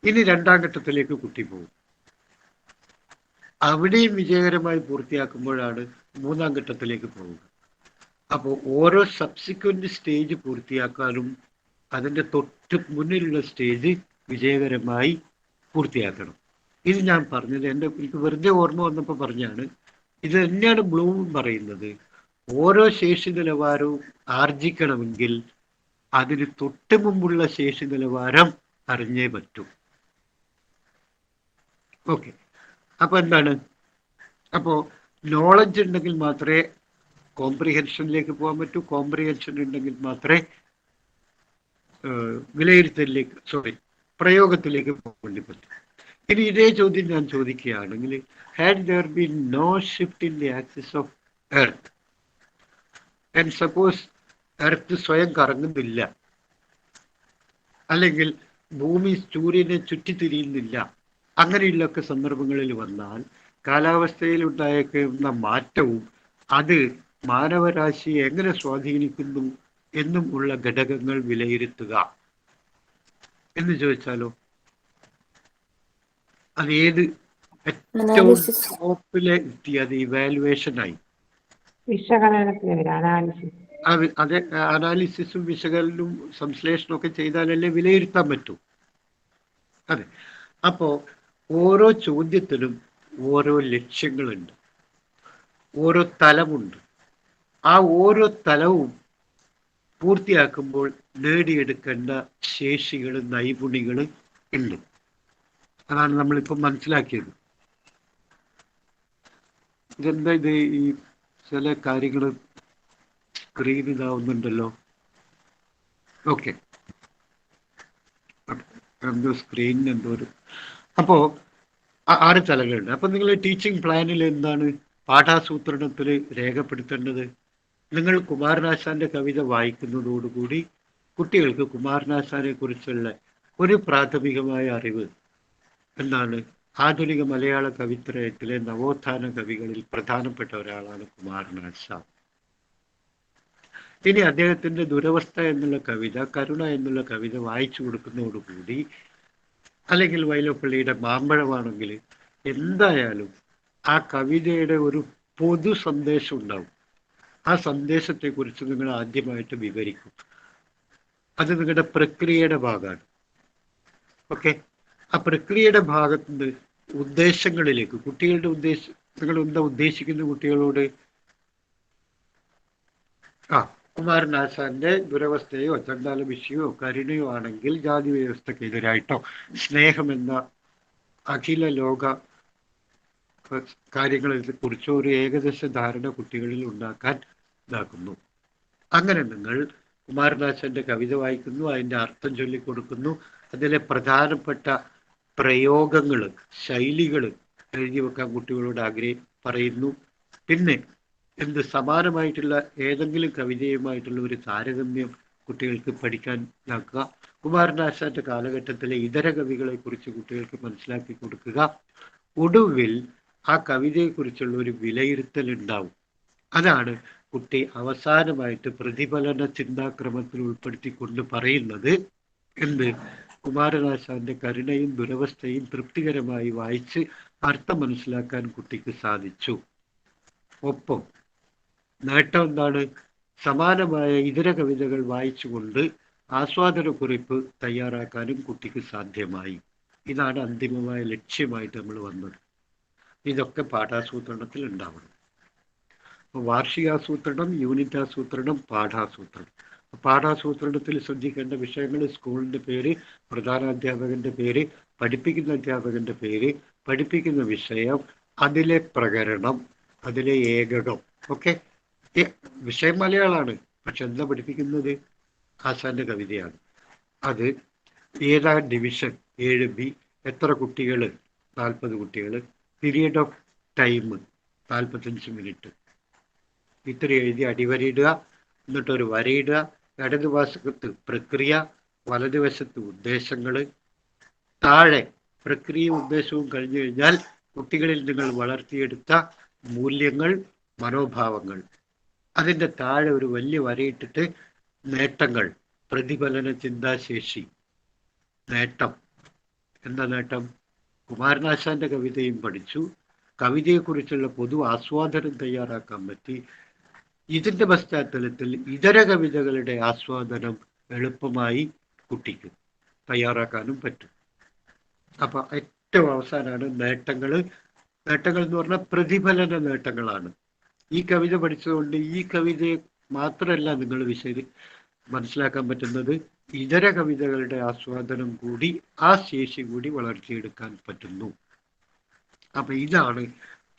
ഇനി 2ാം ഘട്ടത്തിലേക്ക് കുട്ടി പോകും. അവിടെയും വിജയകരമായി പൂർത്തിയാക്കുമ്പോഴാണ് 3ാം ഘട്ടത്തിലേക്ക് പോവുക. അപ്പോൾ ഓരോ സബ്സിക്വന്റ് സ്റ്റേജ് പൂർത്തിയാക്കാനും അതിൻ്റെ തൊട്ട് മുന്നിലുള്ള സ്റ്റേജ് വിജയകരമായി പൂർത്തിയാക്കണം. ഇത് ഞാൻ പറഞ്ഞത് എനിക്ക് വെറുതെ ഓർമ്മ വന്നപ്പോൾ പറഞ്ഞാണ്. ഇത് തന്നെയാണ് ബ്ലൂം പറയുന്നത്. ഓരോ ശേഷി നിലവാരവും ആർജിക്കണമെങ്കിൽ അതിന് തൊട്ട് മുമ്പുള്ള ശേഷി നിലവാരം അറിഞ്ഞേ പറ്റൂ. ഓക്കെ, അപ്പൊ എന്താണ്? അപ്പോൾ നോളജ് ഉണ്ടെങ്കിൽ മാത്രമേ കോംപ്രിഹെൻഷനിലേക്ക് പോകാൻ പറ്റൂ. കോംപ്രിഹെൻഷൻ ഉണ്ടെങ്കിൽ മാത്രമേ പ്രയോഗത്തിലേക്ക് പോകേണ്ടി പറ്റും. ഇനി ഇതേ ചോദ്യം ഞാൻ ചോദിക്കുകയാണെങ്കിൽ, had there been no shift in the axis of earth and suppose earth സ്വയം കറങ്ങുന്നില്ല, അല്ലെങ്കിൽ ഭൂമി സൂര്യനെ ചുറ്റിത്തിരിയുന്നില്ല, അങ്ങനെയുള്ളൊക്കെ സന്ദർഭങ്ങളിൽ വന്നാൽ കാലാവസ്ഥയിൽ ഉണ്ടായേക്കുന്ന മാറ്റവും അത് മാനവരാശിയെ എങ്ങനെ സ്വാധീനിക്കുന്നു എന്നും ഉള്ള ഘടകങ്ങൾ വിലയിരുത്തുക എന്ന് ചോദിച്ചാലോ, അത് ഏത് ഏറ്റവും ടോപ്പിലെ എത്തിയത് ഇവാലുവേഷനായി? അതെ, അനാലിസിസും വിശകലനവും സംശ്ലേഷണവും ഒക്കെ ചെയ്താലല്ലേ വിലയിരുത്താൻ പറ്റൂ. അതെ, അപ്പോ ഓരോ ചോദ്യത്തിലും ഓരോ ലക്ഷ്യങ്ങളുണ്ട്, ഓരോ തലമുണ്ട്. ആ ഓരോ തലവും പൂർത്തിയാക്കുമ്പോൾ നേടിയെടുക്കേണ്ട ശേഷികൾ, നൈപുണികൾ ഉണ്ട്. അതാണ് നമ്മളിപ്പോൾ മനസ്സിലാക്കിയത്. ഇതെന്താ ഇത്? ഈ ചില കാര്യങ്ങൾ സ്ക്രീൻ ഇതാവുന്നുണ്ടല്ലോ. ഓക്കെ, എന്തോ സ്ക്രീനിന് എന്തോ ഒരു. അപ്പോൾ 6 തലങ്ങളുണ്ട്. അപ്പം നിങ്ങൾ ടീച്ചിങ് പ്ലാനിൽ എന്താണ് പാഠാസൂത്രണത്തിൽ രേഖപ്പെടുത്തേണ്ടത്? നിങ്ങൾ കുമാരനാശാന്റെ കവിത വായിക്കുന്നതോടുകൂടി കുട്ടികൾക്ക് കുമാരനാശാനെ കുറിച്ചുള്ള ഒരു പ്രാഥമികമായ അറിവ് എന്താണ്? ആധുനിക മലയാള കവിത്രയത്തിലെ നവോത്ഥാന കവികളിൽ പ്രധാനപ്പെട്ട ഒരാളാണ് കുമാരനാശാൻ. ഇനി അദ്ദേഹത്തിന്റെ ദുരവസ്ഥ എന്നുള്ള കവിത, കരുണ എന്നുള്ള കവിത വായിച്ചു കൊടുക്കുന്നതോടുകൂടി, അല്ലെങ്കിൽ വൈലോപ്പള്ളിയുടെ മാമ്പഴമാണെങ്കിൽ എന്തായാലും ആ കവിതയുടെ ഒരു പൊതു സന്ദേശം ഉണ്ടാവും. ആ സന്ദേശത്തെക്കുറിച്ച് നിങ്ങൾ ആദ്യമായിട്ട് വിവരിക്കും. അത് നിങ്ങളുടെ പ്രക്രിയയുടെ ഭാഗമാണ്. ഓക്കെ, ആ പ്രക്രിയയുടെ ഭാഗത്ത് നിന്ന് ഉദ്ദേശങ്ങളിലേക്ക്, കുട്ടികളുടെ നിങ്ങൾ എന്താ ഉദ്ദേശിക്കുന്ന കുട്ടികളോട്? കുമാരനാശാന്റെ ദുരവസ്ഥയോ ചണ്ടാല വിഷയോ കരുണയോ ആണെങ്കിൽ ജാതി വ്യവസ്ഥക്കെതിരായിട്ടോ സ്നേഹമെന്ന അഖില ലോക കാര്യങ്ങളെ കുറിച്ചോ ഒരു ഏകദേശ ധാരണ കുട്ടികളിൽ ഉണ്ടാക്കാൻ ഇതാക്കുന്നു. അങ്ങനെ നിങ്ങൾ കുമാരനാശാന്റെ കവിത വായിക്കുന്നു, അതിൻ്റെ അർത്ഥം ചൊല്ലിക്കൊടുക്കുന്നു, അതിലെ പ്രധാനപ്പെട്ട പ്രയോഗങ്ങൾ, ശൈലികൾ എഴുതി വെക്കാൻ കുട്ടികളോട് പറയുന്നു. പിന്നെ സമാനമായിട്ടുള്ള ഏതെങ്കിലും കവിതയുമായിട്ടുള്ള ഒരു താരതമ്യം കുട്ടികൾക്ക് പഠിക്കാൻ ഇതാക്കുക. കുമാരനാശാന്റെ കാലഘട്ടത്തിലെ ഇതര കവികളെ കുറിച്ച് കുട്ടികൾക്ക് മനസ്സിലാക്കി കൊടുക്കുക. ഒടുവിൽ ആ കവിതയെക്കുറിച്ചുള്ള ഒരു വിലയിരുത്തൽ ഉണ്ടാവും. അതാണ് കുട്ടി അവസാനമായിട്ട് പ്രതിഫലന ചിന്താക്രമത്തിൽ ഉൾപ്പെടുത്തിക്കൊണ്ട് പറയുന്നത് കുമാരനാശാന്റെ കരുണയും ദുരവസ്ഥയും തൃപ്തികരമായി വായിച്ച് അർത്ഥം മനസ്സിലാക്കാൻ കുട്ടിക്ക് സാധിച്ചു. ഒപ്പം നേട്ടം എന്താണ്? സമാനമായ ഇതര കവിതകൾ വായിച്ചുകൊണ്ട് ആസ്വാദനക്കുറിപ്പ് തയ്യാറാക്കാനും കുട്ടിക്ക് സാധ്യമായി. ഇതാണ് അന്തിമമായ ലക്ഷ്യമായിട്ട് നമ്മൾ വന്നത്. ഇതൊക്കെ പാഠാസൂത്രണത്തിൽ ഉണ്ടാവണം. വാർഷികാസൂത്രണം, യൂണിറ്റ് ആസൂത്രണം, പാഠാസൂത്രണം. പാഠാസൂത്രണത്തിൽ ശ്രദ്ധിക്കേണ്ട വിഷയങ്ങൾ: സ്കൂളിൻ്റെ പേര്, പ്രധാനാധ്യാപകന്റെ പേര്, പഠിപ്പിക്കുന്ന അധ്യാപകന്റെ പേര്, പഠിപ്പിക്കുന്ന വിഷയം, അതിലെ പ്രകരണം, അതിലെ ഏകകം. ഓക്കെ, വിഷയം മലയാളമാണ്, പക്ഷെ എന്താ പഠിപ്പിക്കുന്നത്? ആശാന്റെ കവിതയാണ്. അത് ഏതാ ഡിവിഷൻ? 7B. എത്ര കുട്ടികൾ? 40 കുട്ടികൾ. Period of time 45 minute. ഇത്ര എഴുതി അടിവരയിടുക, എന്നിട്ടൊരു വരയിടുക. ഇടതുവശത്ത് പ്രക്രിയ, വലതുവശത്ത് ഉദ്ദേശങ്ങൾ. താഴെ പ്രക്രിയയും ഉദ്ദേശവും കഴിഞ്ഞു കഴിഞ്ഞാൽ കുട്ടികളിൽ നിങ്ങൾ വളർത്തിയെടുത്ത മൂല്യങ്ങൾ, മനോഭാവങ്ങൾ. അതിൻ്റെ താഴെ ഒരു വലിയ വരയിട്ടിട്ട് നേട്ടങ്ങൾ, പ്രതിഫലന ചിന്താശേഷി. നേട്ടം, എന്താ നേട്ടം? കുമാരനാശാന്റെ കവിതയും പഠിച്ചു, കവിതയെക്കുറിച്ചുള്ള പൊതു ആസ്വാദനം തയ്യാറാക്കാൻ പറ്റി. ഇതിന്റെ പശ്ചാത്തലത്തിൽ ഇതര കവിതകളുടെ ആസ്വാദനം എളുപ്പമായി കുട്ടിക്ക് തയ്യാറാക്കാനും പറ്റും. അപ്പൊ ഏറ്റവും അവസാനമാണ് നേട്ടങ്ങൾ. നേട്ടങ്ങൾ എന്ന് പറഞ്ഞാൽ പ്രതിഫലന നേട്ടങ്ങളാണ്. ഈ കവിത പഠിച്ചതുകൊണ്ട് ഈ കവിതയെ മാത്രമല്ല നിങ്ങൾ വിഷയം മനസ്സിലാക്കാൻ പറ്റുന്നത്, ഇതര കവിതകളുടെ ആസ്വാദനം കൂടി, ആ ശേഷി കൂടി വളർത്തിയെടുക്കാൻ പറ്റുന്നു. അപ്പൊ ഇതാണ്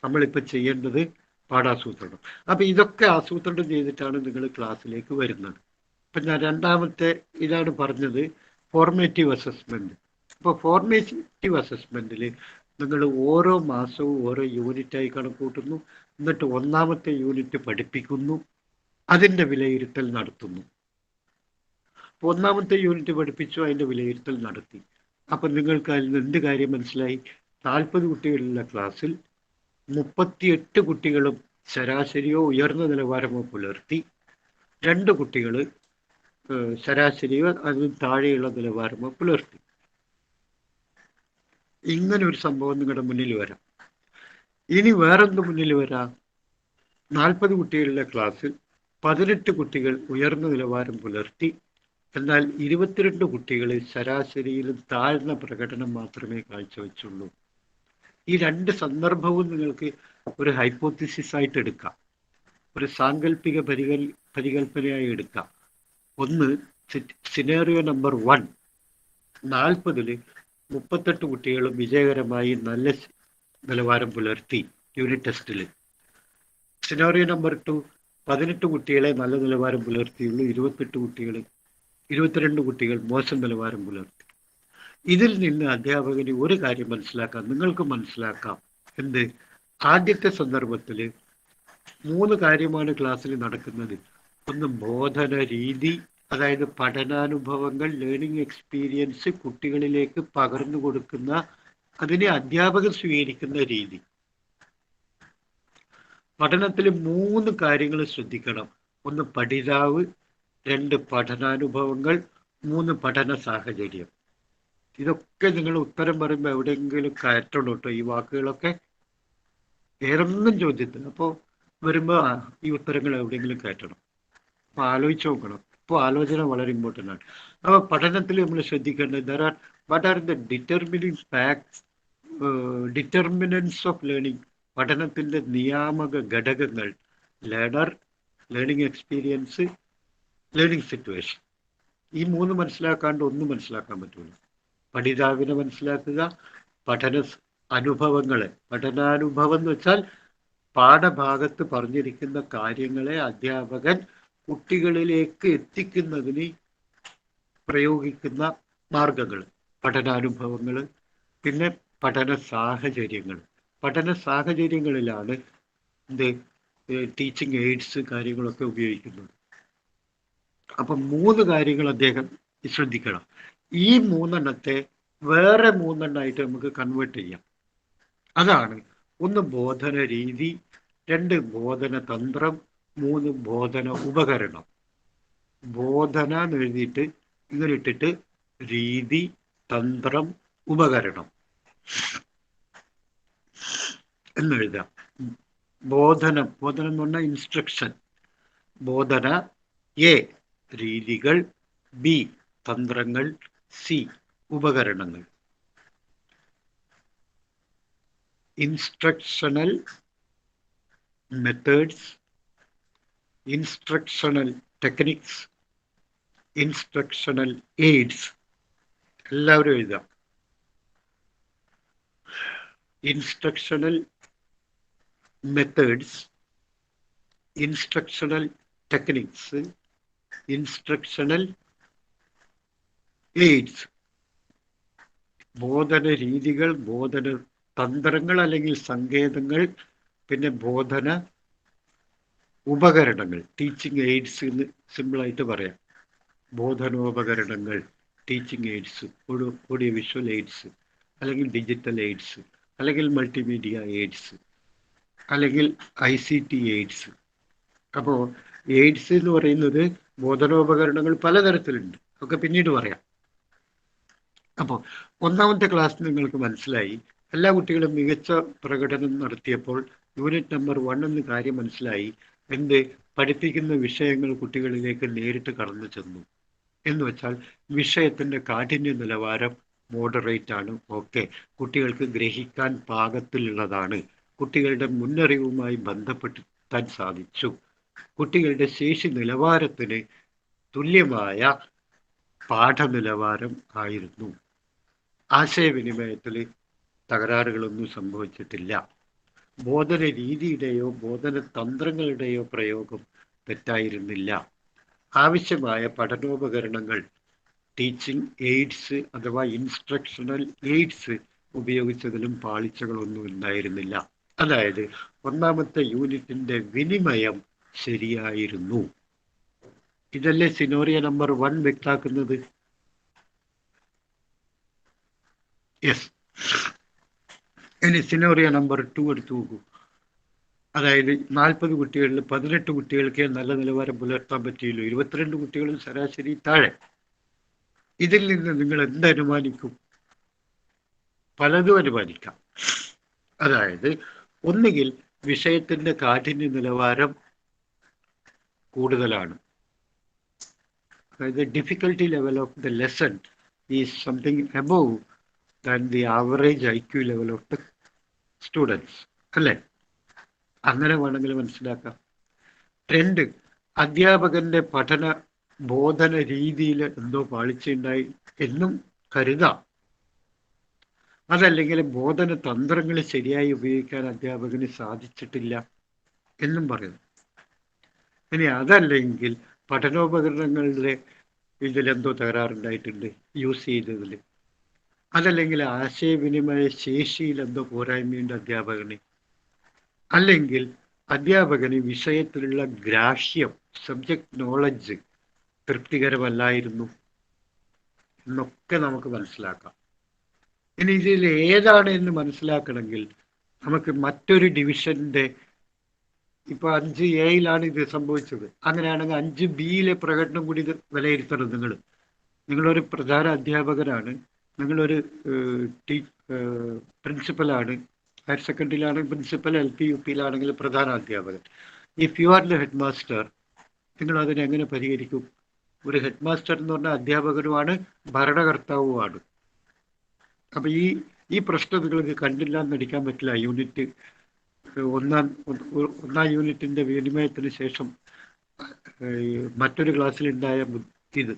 നമ്മളിപ്പോൾ ചെയ്യേണ്ടത്, പാഠാസൂത്രണം. അപ്പൊ ഇതൊക്കെ ആസൂത്രണം ചെയ്തിട്ടാണ് നിങ്ങൾ ക്ലാസ്സിലേക്ക് വരുന്നത്. ഇപ്പൊ ഞാൻ രണ്ടാമത്തെ ഇതാണ് പറഞ്ഞത്, ഫോർമേറ്റീവ് അസസ്മെന്റ്. അപ്പോൾ ഫോർമേറ്റീവ് അസസ്മെന്റിൽ നിങ്ങൾ ഓരോ മാസവും ഓരോ യൂണിറ്റായി കണക്കൂട്ടുന്നു, എന്നിട്ട് ഒന്നാമത്തെ യൂണിറ്റ് പഠിപ്പിക്കുന്നു, അതിൻ്റെ വിലയിരുത്തൽ നടത്തുന്നു. ഒന്നാമത്തെ യൂണിറ്റ് പഠിപ്പിച്ചു, അതിൻ്റെ വിലയിരുത്തൽ നടത്തി. അപ്പം നിങ്ങൾക്ക് അതിൽ നിന്ന് എന്ത് കാര്യം മനസ്സിലായി? 40 കുട്ടികളുള്ള ക്ലാസ്സിൽ 38 കുട്ടികളും ശരാശരിയോ ഉയർന്ന നിലവാരമോ പുലർത്തി, 2 കുട്ടികൾ ശരാശരിയോ അതിന് താഴെയുള്ള നിലവാരമോ പുലർത്തി. ഇങ്ങനെ ഒരു സംഭവം നിങ്ങളുടെ മുന്നിൽ വരാം. ഇനി വേറെന്ത് മുന്നിൽ വരാം? 40 കുട്ടികളുടെ ക്ലാസ്സിൽ 18 കുട്ടികൾ ഉയർന്ന നിലവാരം പുലർത്തി, എന്നാൽ 22 കുട്ടികൾ ശരാശരിയിലും താഴ്ന്ന പ്രകടനം മാത്രമേ കാഴ്ചവെച്ചുള്ളൂ. ഈ 2 സന്ദർഭവും നിങ്ങൾക്ക് ഒരു ഹൈപ്പോത്തിസിസ് ആയിട്ട് എടുക്കാം, ഒരു സാങ്കല്പിക പരികൽപ്പനയായി എടുക്കാം. ഒന്ന്, സിനാരിയോ നമ്പർ 1, 40-ൽ 38 കുട്ടികളും വിജയകരമായി നല്ല നിലവാരം പുലർത്തി യൂണിറ്റ് ടെസ്റ്റിൽ. സിനാരിയോ നമ്പർ 2, 18 കുട്ടികളെ നല്ല നിലവാരം പുലർത്തിയുള്ളൂ, 22 കുട്ടികൾ മോശം നിലവാരം പുലർത്തി. ഇതിൽ നിന്ന് അധ്യാപകന് ഒരു കാര്യം മനസ്സിലാക്കാം, നിങ്ങൾക്ക് മനസ്സിലാക്കാം. എന്ത്? ആദ്യത്തെ സന്ദർഭത്തിൽ 3 കാര്യമാണ് ക്ലാസ്സിൽ നടക്കുന്നത്. ഒന്ന്, ബോധന രീതി, അതായത് പഠനാനുഭവങ്ങൾ, ലേണിംഗ് എക്സ്പീരിയൻസ് കുട്ടികളിലേക്ക് പകർന്നു കൊടുക്കുന്ന, അതിനെ അധ്യാപകർ സ്വീകരിക്കുന്ന രീതി. പഠനത്തിൽ 3 കാര്യങ്ങൾ ശ്രദ്ധിക്കണം. ഒന്ന്, പഠിതാവ്. 2, പഠനാനുഭവങ്ങൾ. 3, പഠന സാഹചര്യം. ഇതൊക്കെ നിങ്ങൾ ഉത്തരം പറയുമ്പോൾ എവിടെയെങ്കിലും കയറ്റണം കേട്ടോ, ഈ വാക്കുകളൊക്കെ വേറൊന്നും ചോദ്യത്തിന്. അപ്പോൾ വരുമ്പോൾ ഈ ഉത്തരങ്ങൾ എവിടെയെങ്കിലും കയറ്റണം. അപ്പോൾ ആലോചിച്ച് നോക്കണം. ഇപ്പോൾ ആലോചന വളരെ ഇമ്പോർട്ടൻ്റ് ആണ്. അപ്പോൾ പഠനത്തിൽ നമ്മൾ ശ്രദ്ധിക്കേണ്ടത്, what are the determinants of learning. പഠനത്തിൻ്റെ നിയാമക ഘടകങ്ങൾ: learner, learning experience, learning situation. ഈ 3 മനസ്സിലാക്കാണ്ട് ഒന്നും മനസ്സിലാക്കാൻ പറ്റില്ല. പഠിതാവിനെ മനസ്സിലാക്കുക, പഠനാനുഭവം എന്ന് വെച്ചാൽ പാഠഭാഗത്ത് പറഞ്ഞിരിക്കുന്ന കാര്യങ്ങളെ അധ്യാപകൻ കുട്ടികളിലേക്ക് എത്തിക്കുന്നതിന് പ്രയോഗിക്കുന്ന മാർഗങ്ങൾ, പഠനാനുഭവങ്ങൾ. പിന്നെ പഠന സാഹചര്യങ്ങളിലാണ് ടീച്ചിങ് എയ്ഡ്സ് കാര്യങ്ങളൊക്കെ ഉപയോഗിക്കുന്നത്. അപ്പം 3 കാര്യങ്ങൾ അദ്ദേഹം ശ്രദ്ധിക്കണം. ഈ 3 വേറെ 3 നമുക്ക് കൺവേർട്ട് ചെയ്യാം. അതാണ്: 1, ബോധന രീതി; 2, ബോധന തന്ത്രം; 3, ബോധന ഉപകരണം. ബോധന എന്ന് എഴുതിയിട്ട് ഇങ്ങനെ ഇട്ടിട്ട് രീതി, തന്ത്രം, ഉപകരണം എന്നെഴുതാം. ബോധനം എന്ന് പറഞ്ഞാൽ ഇൻസ്ട്രക്ഷൻ. ബോധന: എ, രീതികൾ; ബി, തന്ത്രങ്ങൾ; സി, ഉപകരണങ്ങൾ. Instructional methods, instructional techniques, instructional aids. എല്ലാവരും എഴുതാം. Instructional methods, instructional techniques, instructional aids, ബോധന രീതികൾ, ബോധന തന്ത്രങ്ങൾ അല്ലെങ്കിൽ സങ്കേതങ്ങൾ, പിന്നെ ബോധന ഉപകരണങ്ങൾ, ടീച്ചിങ് എയ്ഡ്സ് എന്ന് സിമ്പിളായിട്ട് പറയാം. ബോധനോപകരണങ്ങൾ, teaching aids, audio visual aids, അല്ലെങ്കിൽ ഡിജിറ്റൽ എയ്ഡ്സ്, അല്ലെങ്കിൽ മൾട്ടിമീഡിയ എയ്ഡ്സ്, അല്ലെങ്കിൽ ICT എയ്ഡ്സ്. അപ്പോൾ എയ്ഡ്സ് എന്ന് പറയുന്നത് ബോധനോപകരണങ്ങൾ പലതരത്തിലുണ്ട്, ഒക്കെ പിന്നീട് പറയാം. അപ്പോൾ ഒന്നാമത്തെ ക്ലാസ് നിങ്ങൾക്ക് മനസ്സിലായി, എല്ലാ കുട്ടികളും മികച്ച പ്രകടനം നടത്തിയപ്പോൾ യൂണിറ്റ് നമ്പർ 1 എന്ന് കാര്യം മനസ്സിലായി. എന്ത്? പഠിപ്പിക്കുന്ന വിഷയങ്ങൾ കുട്ടികളിലേക്ക് നേരിട്ട് കടന്നു ചെന്നു എന്ന് വെച്ചാൽ വിഷയത്തിൻ്റെ കാഠിന്യ നിലവാരം മോഡറേറ്റ് ആണ്. ഓക്കെ, കുട്ടികൾക്ക് ഗ്രഹിക്കാൻ പാകത്തിലുള്ളതാണ്, കുട്ടികളുടെ മുന്നറിവുമായി ബന്ധപ്പെടുത്താൻ സാധിച്ചു, കുട്ടികളുടെ ശേഷി നിലവാരത്തിന് തുല്യമായ പാഠനിലവാരം ആയിരുന്നു. ആശയവിനിമയത്തിൽ തകരാറുകളൊന്നും സംഭവിച്ചിട്ടില്ല. ബോധന രീതിയുടെയോ ബോധന തന്ത്രങ്ങളുടെയോ പ്രയോഗം തെറ്റായിരുന്നില്ല. ആവശ്യമായ പഠനോപകരണങ്ങൾ, ടീച്ചിങ് എയ്ഡ്സ് അഥവാ ഇൻസ്ട്രക്ഷണൽ എയ്ഡ്സ് ഉപയോഗിച്ചതിലും പാളിച്ചകളൊന്നും ഉണ്ടായിരുന്നില്ല. അതായത് ഒന്നാമത്തെ യൂണിറ്റിൻ്റെ വിനിമയം ശരിയായിരുന്നു. ഇതല്ലേ സിനോറിയ നമ്പർ 1 വ്യക്താക്കുന്നത്? യെസ്. ഇനി സിനോറിയ നമ്പർ 2 എടുത്തു നോക്കൂ. അതായത് 40 കുട്ടികളിൽ 18 കുട്ടികൾക്ക് നല്ല നിലവാരം പുലർത്താൻ പറ്റിയുള്ളൂ, 22 കുട്ടികളും ശരാശരി താഴെ. ഇതിൽ നിന്ന് നിങ്ങൾ എന്ത് അനുമാനിക്കും? പലതും അനുമാനിക്കാം. അതായത് ഒന്നുകിൽ വിഷയത്തിൻ്റെ കാഠിന്യ നിലവാരം കൂടുതലാണ്, അതായത് difficulty level of the lesson is something above than the average IQ level of the students, അല്ലേ? അങ്ങനെ വേണമെങ്കിൽ മനസ്സിലാക്കാം. 2, അധ്യാപകന്റെ പഠന ബോധന രീതിയിൽ എന്തോ പാളിച്ചുണ്ടായി എന്നും കരുതാം. അതല്ലെങ്കിൽ ബോധന തന്ത്രങ്ങൾ ശരിയായി ഉപയോഗിക്കാൻ അധ്യാപകന് സാധിച്ചിട്ടില്ല എന്നും പറയുന്നു. ഇനി അതല്ലെങ്കിൽ പഠനോപകരണങ്ങളുടെ ഇതിലെന്തോ തകരാറുണ്ടായിട്ടുണ്ട് യൂസ് ചെയ്തതിൽ. അതല്ലെങ്കിൽ ആശയവിനിമയ ശേഷിയിൽ എന്തോ പോരായ്മയുണ്ട് അധ്യാപകന്. അല്ലെങ്കിൽ അധ്യാപകന് വിഷയത്തിലുള്ള ഗ്രാഹ്യം, സബ്ജക്റ്റ് നോളജ് തൃപ്തികരമല്ലായിരുന്നു എന്നൊക്കെ നമുക്ക് മനസ്സിലാക്കാം. ഇനി ഇതിൽ ഏതാണ് എന്ന് മനസ്സിലാക്കണമെങ്കിൽ നമുക്ക് മറ്റൊരു ഡിവിഷൻ്റെ, ഇപ്പോൾ 5A ഇത് സംഭവിച്ചത്, അങ്ങനെയാണെങ്കിൽ 5Bയിലെ പ്രകടനം കൂടി ഇത് വിലയിരുത്തണം. നിങ്ങളൊരു പ്രധാന അധ്യാപകരാണ്, നിങ്ങളൊരു പ്രിൻസിപ്പലാണ്, ഹയർ സെക്കൻഡറിയിലാണെങ്കിൽ പ്രിൻസിപ്പൽ, LP UPയിലാണെങ്കിൽ പ്രധാന അധ്യാപകൻ. If you are the head master, നിങ്ങൾ അതിനെങ്ങനെ പരിഹരിക്കും? ഒരു ഹെഡ് മാസ്റ്റർ എന്ന് പറഞ്ഞാൽ അധ്യാപകനുമാണ്, ഭരണകർത്താവുമാണ്. അപ്പം ഈ പ്രശ്നം നിങ്ങൾക്ക് കണ്ടില്ല എന്നടിക്കാൻ പറ്റില്ല. ഒന്നാം യൂണിറ്റിൻ്റെ വിനിമയത്തിന് ശേഷം മറ്റൊരു ക്ലാസ്സിലുണ്ടായ ഇത്.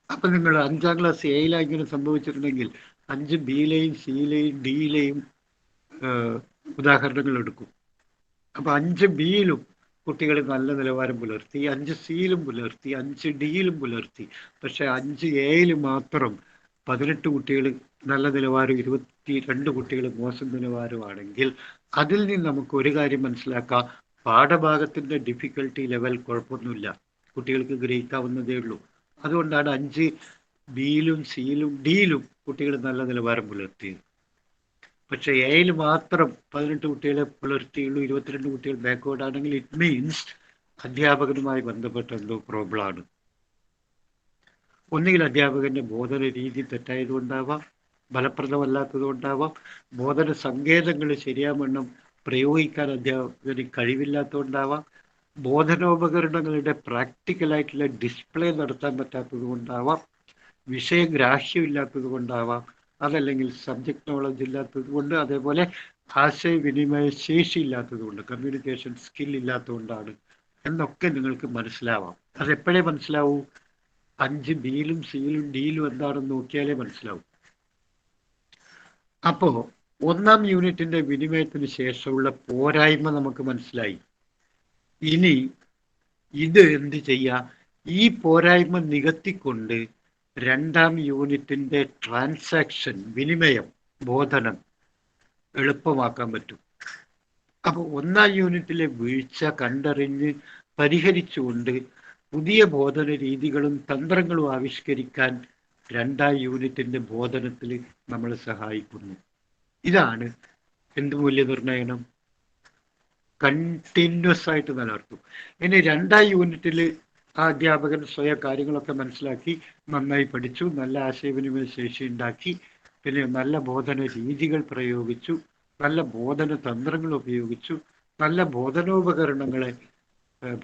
അപ്പം നിങ്ങൾ 5ാം ക്ലാസ് Aയിലാണ് ഇങ്ങനെ സംഭവിച്ചിട്ടുണ്ടെങ്കിൽ 5Bയിലെയും Cയിലെയും Dയിലെയും ഉദാഹരണങ്ങൾ എടുക്കും. അപ്പം 5Bയിലും കുട്ടികൾ നല്ല നിലവാരം പുലർത്തി, 5Cയിലും പുലർത്തി, 5Dയിലും പുലർത്തി. പക്ഷെ 5Aയിൽ മാത്രം 18 കുട്ടികൾ നല്ല നിലവാരം, 22 കുട്ടികൾ മോശം നിലവാരമാണെങ്കിൽ അതിൽ നിന്ന് നമുക്ക് ഒരു കാര്യം മനസ്സിലാക്കാം: പാഠഭാഗത്തിൻ്റെ ഡിഫിക്കൽട്ടി ലെവൽ കുഴപ്പമൊന്നുമില്ല, കുട്ടികൾക്ക് ഗ്രഹിക്കാവുന്നതേ ഉള്ളൂ. അതുകൊണ്ടാണ് 5Bയിലും Cയിലും Dയിലും കുട്ടികൾ നല്ല നിലവാരം പുലർത്തിയത്. പക്ഷേ Aയിൽ മാത്രം 18 കുട്ടികളെ പുലർത്തിയുള്ളൂ, 22 കുട്ടികൾ ബാക്ക്വേർഡ് ആണെങ്കിൽ ഇറ്റ് മീൻസ് അധ്യാപകനുമായി ബന്ധപ്പെട്ട എന്തോ പ്രോബ്ലമാണ്. ഒന്നുകിൽ അധ്യാപകന്റെ ബോധന രീതി തെറ്റായതുകൊണ്ടാവാം, ഫലപ്രദമല്ലാത്തതുകൊണ്ടാവാം, ബോധന സങ്കേതങ്ങൾ ശരിയാവണ്ണം പ്രയോഗിക്കാൻ അധ്യാപകന് കഴിവില്ലാത്തതുകൊണ്ടാവാം, ബോധനോപകരണങ്ങളുടെ പ്രാക്ടിക്കലായിട്ടുള്ള ഡിസ്പ്ലേ നടത്താൻ പറ്റാത്തത് കൊണ്ടാവാം, വിഷയഗ്രാഹ്യമില്ലാത്തത് കൊണ്ടാവാം, അതല്ലെങ്കിൽ സബ്ജക്ട് നോളജ് ഇല്ലാത്തത് കൊണ്ട്, അതേപോലെ ആശയവിനിമയ ശേഷി ഇല്ലാത്തത് കൊണ്ട്, കമ്മ്യൂണിക്കേഷൻ സ്കിൽ ഇല്ലാത്തതുകൊണ്ടാണ് എന്നൊക്കെ നിങ്ങൾക്ക് മനസ്സിലാവാം. അതെപ്പോഴേ മനസ്സിലാവൂ? 5Bയിലും Cയിലും Dയിലും എന്താണെന്ന് നോക്കിയാലേ മനസ്സിലാവും. അപ്പോൾ ഒന്നാം യൂണിറ്റിന്റെ വിനിമയത്തിന് ശേഷമുള്ള പോരായ്മ നമുക്ക് മനസ്സിലായി. ഇനി ഇത് എന്ത് ചെയ്യുക? ഈ പോരായ്മ നികത്തിക്കൊണ്ട് രണ്ടാം യൂണിറ്റിന്റെ ട്രാൻസാക്ഷൻ, വിനിമയം, ബോധനം എളുപ്പമാക്കാൻ പറ്റും. അപ്പോൾ ഒന്നാം യൂണിറ്റിലെ വീഴ്ച കണ്ടറിഞ്ഞ് പരിഹരിച്ചുകൊണ്ട് പുതിയ ബോധന രീതികളും തന്ത്രങ്ങളും ആവിഷ്കരിക്കാൻ രണ്ടാം യൂണിറ്റിന്റെ ബോധനത്തിൽ നമ്മളെ സഹായിക്കുന്നു. ഇതാണ് എന്ത് മൂല്യനിർണ്ണയനം? കണ്ടിന്യൂസ് ആയിട്ട് നിലനിർത്തും. ഇനി രണ്ടാം യൂണിറ്റിൽ ആ അധ്യാപകൻ സ്വയം കാര്യങ്ങളൊക്കെ മനസ്സിലാക്കി, നന്നായി പഠിച്ചു, നല്ല ആശയവിനിമയ ശേഷി ഉണ്ടാക്കി, പിന്നെ നല്ല ബോധന രീതികൾ പ്രയോഗിച്ചു, നല്ല ബോധന തന്ത്രങ്ങൾ ഉപയോഗിച്ചു, നല്ല ബോധനോപകരണങ്ങളെ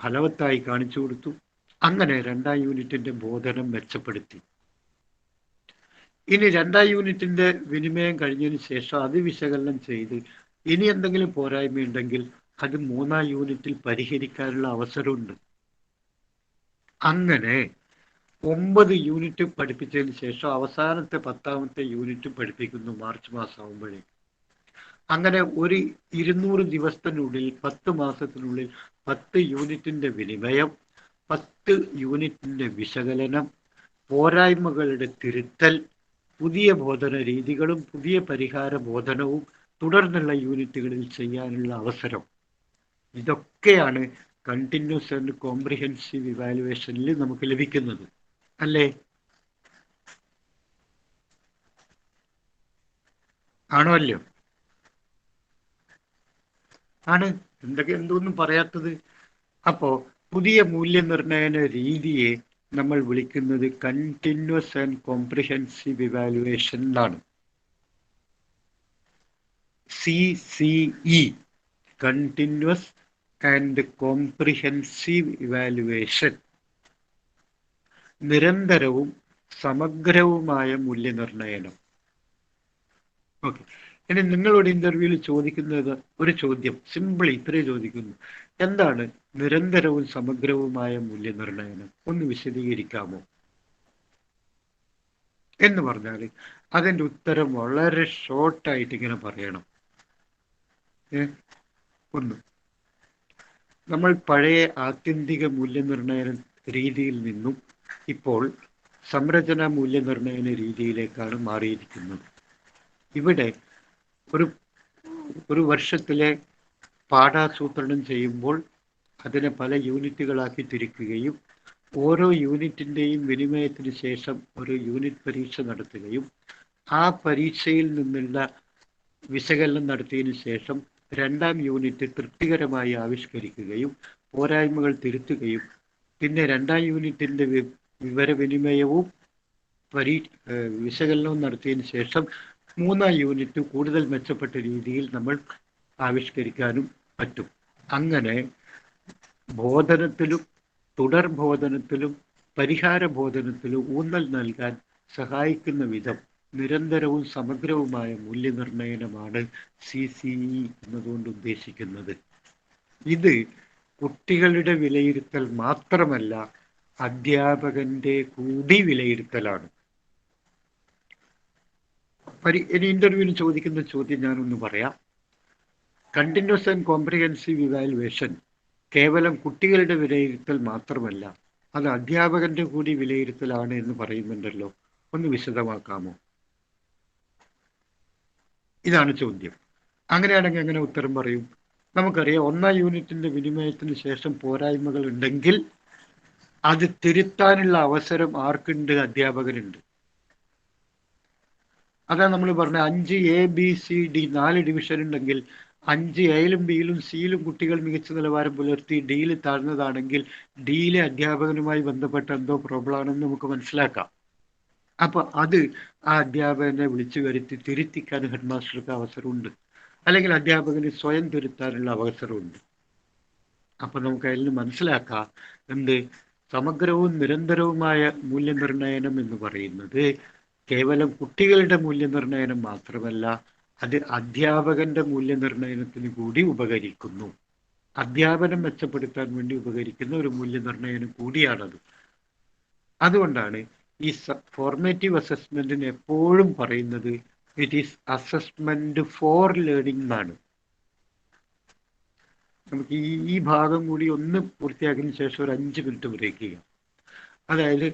ഫലവത്തായി കാണിച്ചു കൊടുത്തു. അങ്ങനെ രണ്ടാം യൂണിറ്റിന്റെ ബോധനം മെച്ചപ്പെടുത്തി. ഇനി രണ്ടാം യൂണിറ്റിന്റെ വിനിമയം കഴിഞ്ഞതിന് ശേഷം അത് വിശകലനം ചെയ്ത് ഇനി എന്തെങ്കിലും പോരായ്മയുണ്ടെങ്കിൽ അത് മൂന്നാം യൂണിറ്റിൽ പരിഹരിക്കാനുള്ള അവസരമുണ്ട്. അങ്ങനെ 9 യൂണിറ്റ് പഠിപ്പിച്ചതിന് ശേഷം അവസാനത്തെ 10ാമത്തെ യൂണിറ്റ് പഠിപ്പിക്കുന്നു മാർച്ച് മാസം ആകുമ്പോഴേ. അങ്ങനെ ഒരു 200 ദിവസത്തിനുള്ളിൽ 10 മാസത്തിനുള്ളിൽ 10 യൂണിറ്റിന്റെ വിനിമയം, 10 യൂണിറ്റിന്റെ വിശകലനം, പോരായ്മകളുടെ തിരുത്തൽ, പുതിയ ബോധന രീതികളും പുതിയ പരിഹാര ബോധനവും തുടർന്നുള്ള യൂണിറ്റുകളിൽ ചെയ്യാനുള്ള അവസരം. ഇതൊക്കെയാണ് കണ്ടിന്യൂസ് ആൻഡ് കോംപ്രിഹെൻസീവ് ഇവാലുവേഷനിൽ നമുക്ക് ലഭിക്കുന്നത്, അല്ലേ? ആണോ അല്ലയോ? ആണ്. എന്തൊന്നും പറയാത്തത്? അപ്പോ പുതിയ മൂല്യനിർണ്ണയന രീതിയെ നമ്മൾ വിളിക്കുന്നത് കണ്ടിന്യൂസ് ആൻഡ് കോംപ്രിഹെൻസീവ് ഇവാലുവേഷൻ എന്നാണ്. CCE, continuous and comprehensive evaluation. നിരന്തരവും സമഗ്രവുമായ മൂല്യനിർണ്ണയനം. ഓക്കെ. ഇനി നിങ്ങളോട് ഇന്റർവ്യൂവിൽ ചോദിക്കുന്നത് ഒരു ചോദ്യം, സിമ്പിൾ ഇത്രേ ചോദിക്കുന്നു: എന്താണ് നിരന്തരവും സമഗ്രവുമായ മൂല്യനിർണ്ണയനം? ഒന്ന് വിശദീകരിക്കാമോ എന്ന് പറഞ്ഞാൽ അതിൻ്റെ ഉത്തരം വളരെ ഷോർട്ടായിട്ട് ഇങ്ങനെ പറയണം. ഒന്ന്, നമ്മൾ പഴയ ആത്യന്തിക മൂല്യനിർണ്ണയ രീതിയിൽ നിന്നും ഇപ്പോൾ സംരചനാ മൂല്യനിർണ്ണയന രീതിയിലേക്കാണ് മാറിയിരിക്കുന്നത്. ഇവിടെ ഒരു വർഷത്തിലെ പാഠാസൂത്രണം ചെയ്യുമ്പോൾ അതിനെ പല യൂണിറ്റുകളാക്കി തിരിക്കുകയും ഓരോ യൂണിറ്റിൻ്റെയും വിനിമയത്തിന് ശേഷം ഒരു യൂണിറ്റ് പരീക്ഷ നടത്തുകയും ആ പരീക്ഷയിൽ നിന്നുള്ള വിശകലനം നടത്തിയതിനു ശേഷം രണ്ടാം യൂണിറ്റ് തൃപ്തികരമായി ആവിഷ്കരിക്കുകയും പോരായ്മകൾ തിരുത്തുകയും പിന്നെ രണ്ടാം യൂണിറ്റിൻ്റെ വിവരവിനിമയവും വിശകലനവും നടത്തിയതിനു ശേഷം മൂന്നാം യൂണിറ്റ് കൂടുതൽ മെച്ചപ്പെട്ട രീതിയിൽ നമ്മൾ ആവിഷ്കരിക്കാനും പറ്റും. അങ്ങനെ ബോധനത്തിലും തുടർബോധനത്തിലും പരിഹാര ബോധനത്തിലും ഊന്നൽ നൽകാൻ സഹായിക്കുന്ന വിധം നിരന്തരവും സമഗ്രവുമായ മൂല്യനിർണ്ണയനമാണ് CCE എന്നതുകൊണ്ട് ഉദ്ദേശിക്കുന്നത്. ഇത് കുട്ടികളുടെ വിലയിരുത്തൽ മാത്രമല്ല, അധ്യാപകന്റെ കൂടി വിലയിരുത്തലാണ്. ഇനി ഇന്റർവ്യൂവിന് ചോദിക്കുന്ന ചോദ്യം ഞാനൊന്ന് പറയാം. കണ്ടിന്യൂസ് ആൻഡ് കോംപ്രിഹെൻസീവ് ഇവാലുവേഷൻ കേവലം കുട്ടികളുടെ വിലയിരുത്തൽ മാത്രമല്ല, അത് അധ്യാപകന്റെ കൂടി വിലയിരുത്തലാണ് എന്ന് പറയുന്നുണ്ടല്ലോ. ഒന്ന് വിശദമാക്കാമോ? ഇതാണ് ചോദ്യം. അങ്ങനെയാണെങ്കിൽ എങ്ങനെ ഉത്തരം പറയും? നമുക്കറിയാം, ഒന്നാം യൂണിറ്റിന്റെ വിനിമയത്തിന് ശേഷം പോരായ്മകൾ ഉണ്ടെങ്കിൽ അത് തിരുത്താനുള്ള അവസരം ആർക്കുണ്ട്? അധ്യാപകനുണ്ട്. അതാ നമ്മൾ പറഞ്ഞ 5 ABCD 4 ഡിവിഷൻ ഉണ്ടെങ്കിൽ 5 എയിലും ബിയിലും സിയിലും കുട്ടികൾ മികച്ച നിലവാരം പുലർത്തി, ഡിയിൽ താഴ്ന്നതാണെങ്കിൽ ഡിയിലെ അധ്യാപകനുമായി ബന്ധപ്പെട്ട എന്തോ പ്രോബ്ലം ആണെന്ന് നമുക്ക് മനസ്സിലാക്കാം. അപ്പൊ അത് ആ അധ്യാപകനെ വിളിച്ചു വരുത്തി തിരുത്തിക്കാൻ ഹെഡ് മാസ്റ്റർക്ക് അവസരമുണ്ട്, അല്ലെങ്കിൽ അധ്യാപകന് സ്വയം തിരുത്താനുള്ള അവസരമുണ്ട്. അപ്പൊ നമുക്ക് അതിൽ മനസ്സിലാക്കാം എന്ത്? സമഗ്രവും നിരന്തരവുമായ മൂല്യനിർണ്ണയനം എന്ന് പറയുന്നത് കേവലം കുട്ടികളുടെ മൂല്യനിർണ്ണയനം മാത്രമല്ല, അത് അധ്യാപകന്റെ മൂല്യനിർണ്ണയനത്തിന് കൂടി ഉപകരിക്കുന്നു. അധ്യാപനം മെച്ചപ്പെടുത്താൻ വേണ്ടി ഉപകരിക്കുന്ന ഒരു മൂല്യനിർണ്ണയനം കൂടിയാണത്. അതുകൊണ്ടാണ് ഈ ഫോർമേറ്റീവ് അസസ്മെന്റിന് എപ്പോഴും പറയുന്നത് it is assessment for learning എന്നാണ്. നമുക്ക് ഈ ഭാഗം കൂടി ഒന്ന് പൂർത്തിയാക്കിയതിനു ശേഷം ഒരു 5 മിനിറ്റ് ബ്രേക്ക് ചെയ്യാം. അതായത്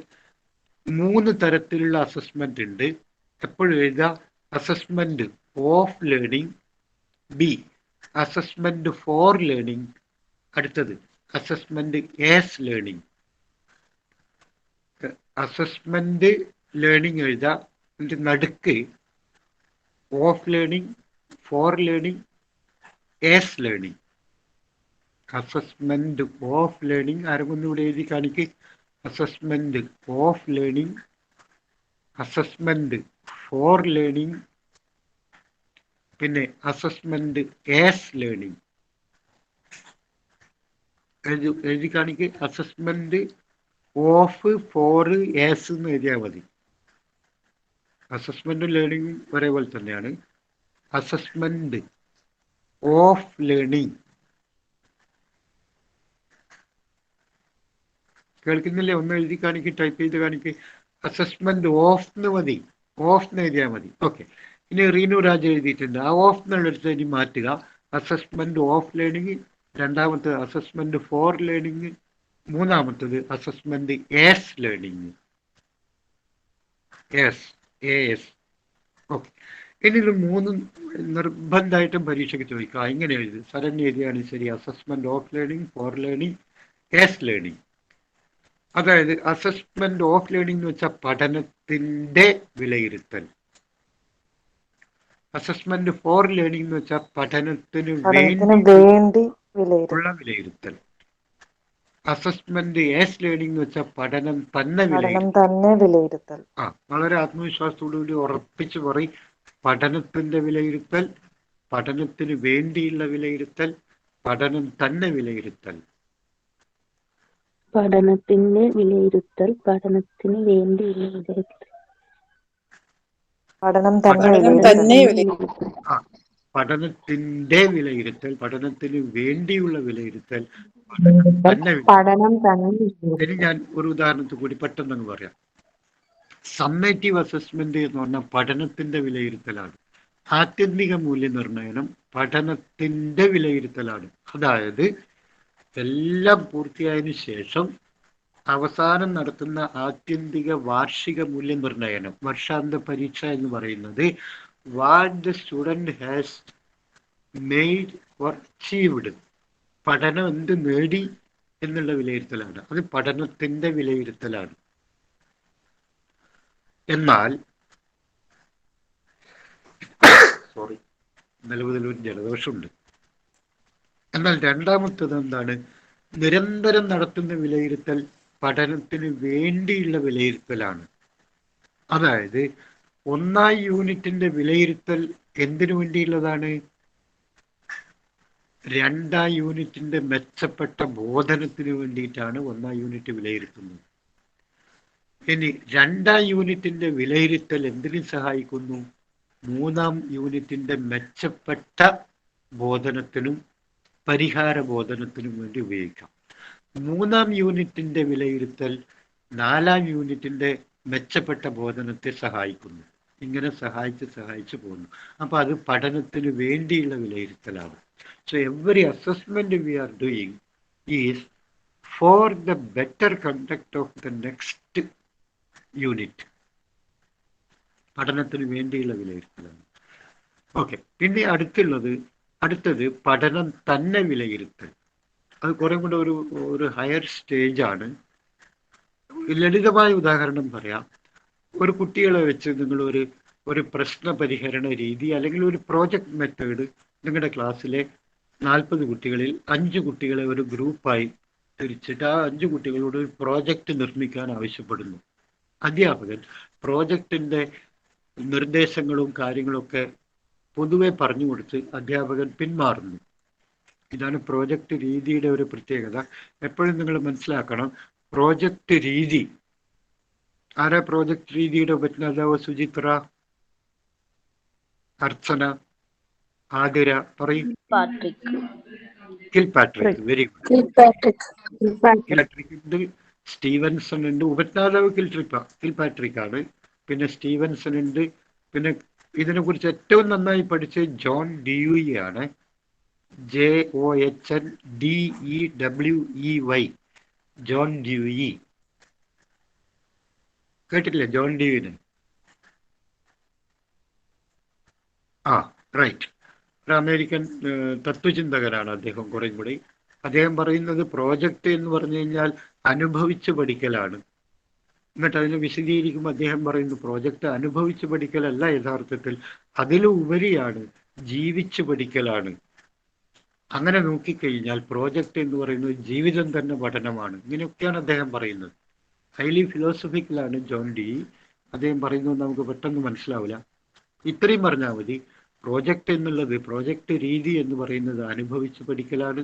3 തരത്തിലുള്ള അസസ്മെന്റ് ഉണ്ട്. എപ്പോഴും എഴുതുക assessment of learning, B assessment for learning, അടുത്തത് assessment as learning. Assessment learning എഴുതുക, എന്നിട്ട് നടുക്ക് of learning, for learning, as learning. Assessment of learning ആരെങ്കിലും ഇവിടെ എഴുതി കാണിക്ക്. Assessment of learning, assessment for learning, പിന്നെ അസസ്മെന്റ് ആസ് ലേണിംഗ്. എഴുതി കാണിക്ക്. അസസ്മെന്റ് ഓഫ്, ഫോർ, ആസ് എന്ന് എഴുതിയാൽ മതി. അസസ്മെന്റും ലേണിംഗും ഒരേപോലെ തന്നെയാണ്. അസസ്മെന്റ് ഓഫ് ലേണിംഗ് കേൾക്കുന്നില്ലേ? ഒന്ന് എഴുതി കാണിക്ക്, ടൈപ്പ് ചെയ്ത് കാണിക്ക്. അസസ്മെന്റ് ഓഫ് എന്ന് മതി, ഓഫ് എന്ന് എഴുതിയാൽ മതി. ഓക്കെ. ഇനി റീനു രാജ് എഴുതിയിട്ടുണ്ട്. ആ ഓഫ് എന്നുള്ളടുത്ത് ഇനി മാറ്റുക. അസസ്മെന്റ് ഓഫ് ലേണിംഗ്, രണ്ടാമത്തത് അസസ്മെന്റ് ഫോർ ലേണിംഗ്, മൂന്നാമത്തത് assessment as learning. S. Okay. ഇനി ഇത് മൂന്നും നിർബന്ധമായിട്ടും പരീക്ഷയ്ക്ക് ചോദിക്കുക. ഇങ്ങനെ എഴുതി സരണ്യ എഴുതിയാണ് ശരി. Assessment of learning, for learning, as learning. അതായത് അസസ്മെന്റ് ഓഫ് ലേണിംഗ് എന്ന് വെച്ചാൽ പഠനത്തിന്റെ വിലയിരുത്തൽ. അസസ്മെന്റ് ഫോർ ലേണിംഗ് എന്ന് വെച്ചാൽ പഠനത്തിന് വേണ്ടി ഉള്ള വിലയിരുത്തൽ. അസസ്മെന്റ് ആസ് ലേണിംഗ് എന്ന് വെച്ചാൽ പഠനം തന്നെ വിലയിരുത്തൽ. വളരെ ആത്മവിശ്വാസത്തോടുകൂടി ഉറപ്പിച്ച് പറയും. പഠനത്തിന്റെ വിലയിരുത്തൽ, പഠനത്തിന് വേണ്ടിയുള്ള വിലയിരുത്തൽ, പഠനം തന്നെ വിലയിരുത്തൽ. പഠനത്തിന്റെ വിലയിരുത്തൽ, പഠനത്തിന് വേണ്ടിയുള്ള വിലയിരുത്തൽ, പഠനത്തിന്റെ വിലയിരുത്തൽ, പഠനത്തിന് വേണ്ടിയുള്ള വിലയിരുത്തൽ, പഠനം തന്നെ. ഇനി ഞാൻ ഒരു ഉദാഹരണത്തിൽ കൂടി പെട്ടെന്ന് പറയാം. സമ്മേറ്റീവ് അസസ്മെന്റ് എന്ന് പറഞ്ഞാൽ പഠനത്തിന്റെ വിലയിരുത്തലാണ്. ആത്യന്തിക മൂല്യനിർണ്ണയനം പഠനത്തിന്റെ വിലയിരുത്തലാണ്. അതായത് എല്ലാം പൂർത്തിയായതിനു ശേഷം അവസാനം നടത്തുന്ന ആത്യന്തിക വാർഷിക മൂല്യനിർണ്ണയനം, വർഷാന്ത പരീക്ഷ എന്ന് പറയുന്നത് what the student has made or achieved, പഠനം എന്ത് നേടി എന്നുള്ള വിലയിരുത്തലാണ്. അത് പഠനത്തിന്റെ വിലയിരുത്തലാണ്. എന്നാൽ നിലവിൽ ഒരു ജലദോഷമുണ്ട്. എന്നാൽ രണ്ടാമത്തത് എന്താണ്? നിരന്തരം നടത്തുന്ന വിലയിരുത്തൽ പഠനത്തിന് വേണ്ടിയുള്ള വിലയിരുത്തലാണ്. അതായത് 1ാം യൂണിറ്റിന്റെ വിലയിരുത്തൽ എന്തിനു വേണ്ടിയുള്ളതാണ്? 2ാം യൂണിറ്റിന്റെ മെച്ചപ്പെട്ട ബോധനത്തിന് വേണ്ടിയിട്ടാണ് 1ാം യൂണിറ്റ് വിലയിരുത്തുന്നത്. ഇനി 2ാം യൂണിറ്റിന്റെ വിലയിരുത്തൽ എന്തിനു സഹായിക്കുന്നു? 3ാം യൂണിറ്റിന്റെ മെച്ചപ്പെട്ട ബോധനത്തിനും പരിഹാര ബോധനത്തിനും വേണ്ടി ഉപയോഗിക്കാം. 3ാം യൂണിറ്റിന്റെ വിലയിരുത്തൽ 4ാം യൂണിറ്റിന്റെ മെച്ചപ്പെട്ട ബോധനത്തെ സഹായിക്കുന്നു. ഇങ്ങനെ സഹായിച്ച് പോകുന്നു. അപ്പൊ അത് പഠനത്തിന് വേണ്ടിയുള്ള വിലയിരുത്തലാണ്. So every assessment we are doing is for the better conduct of the next unit. പഠനത്തിന് വേണ്ടിയുള്ള വിലയിരുത്തലാണ്. ഓക്കെ. പിന്നെ അടുത്തത് പഠനം തന്നെ വിലയിരുത്തൽ. അത് കുറെ കൂടെ ഒരു ഹയർ സ്റ്റേജാണ്. ലളിതമായ ഉദാഹരണം പറയാം. ഒരു കുട്ടികളെ വെച്ച് നിങ്ങൾ ഒരു പ്രശ്ന പരിഹരണ രീതി അല്ലെങ്കിൽ ഒരു പ്രോജക്റ്റ് മെത്തേഡ് നിങ്ങളുടെ ക്ലാസ്സിലെ 40 കുട്ടികളിൽ 5 കുട്ടികളെ ഒരു ഗ്രൂപ്പായി തിരിച്ചിട്ട് ആ 5 കുട്ടികളോട് ഒരു പ്രോജക്റ്റ് നിർമ്മിക്കാൻ ആവശ്യപ്പെടുന്നു. അധ്യാപകൻ പ്രോജക്റ്റിന്റെ നിർദ്ദേശങ്ങളും കാര്യങ്ങളൊക്കെ പൊതുവെ പറഞ്ഞു കൊടുത്ത് അധ്യാപകൻ പിന്മാറുന്നു. ഇതാണ് പ്രോജക്റ്റ് രീതിയുടെ ഒരു പ്രത്യേകത. എപ്പോഴും നിങ്ങൾ മനസ്സിലാക്കണം, പ്രോജക്റ്റ് രീതി ആരാ? പ്രോജക്റ്റ് രീതിയുടെ ഉപജ്ഞാതാവ് സുചിത്ര, അർച്ചന, ആതിര പറയും. കിൽപാട്രിക്. Very good. കിൽപാട്രിക് ഉണ്ട്, സ്റ്റീവൻസൺ ഉണ്ട്. ഉപജ്ഞാതാവ് കിൽപാട്രിക് ആണ്. പിന്നെ സ്റ്റീവൻസൺ ഉണ്ട്, പിന്നെ ഇതിനെക്കുറിച്ച് ഏറ്റവും നന്നായി പഠിച്ച ജോൺ ഡ്യൂയി ആണ്. JOHNDEWEY, John Dewey. കേട്ടിട്ടില്ലേ ജോൺ ഡ്യൂയിനെ? റൈറ്റ്. ഒരു അമേരിക്കൻ തത്വചിന്തകനാണ് അദ്ദേഹം. കുറേ കൂടി അദ്ദേഹം പറയുന്നത് പ്രോജക്റ്റ് എന്ന് പറഞ്ഞു കഴിഞ്ഞാൽ അനുഭവിച്ച് പഠിക്കലാണ്. എന്നിട്ട് അതിനെ വിശദീകരിക്കുമ്പോൾ അദ്ദേഹം പറയുന്നു പ്രോജക്റ്റ് അനുഭവിച്ച് പഠിക്കലല്ല, യഥാർത്ഥത്തിൽ അതിലുപരിയാണ് ജീവിച്ച് പഠിക്കലാണ്. അങ്ങനെ നോക്കിക്കഴിഞ്ഞാൽ പ്രോജക്റ്റ് എന്ന് പറയുന്നത് ജീവിതം തന്നെ പഠനമാണ്. ഇങ്ങനെയൊക്കെയാണ് അദ്ദേഹം പറയുന്നത്. ഹൈലി ഫിലോസഫിക്കലാണ് ജോൺ ഡി. അദ്ദേഹം പറയുന്നത് നമുക്ക് പെട്ടെന്ന് മനസ്സിലാവില്ല. ഇത്രയും പറഞ്ഞാൽ മതി. പ്രോജക്റ്റ് രീതി എന്ന് പറയുന്നത് അനുഭവിച്ച് പഠിക്കലാണ്.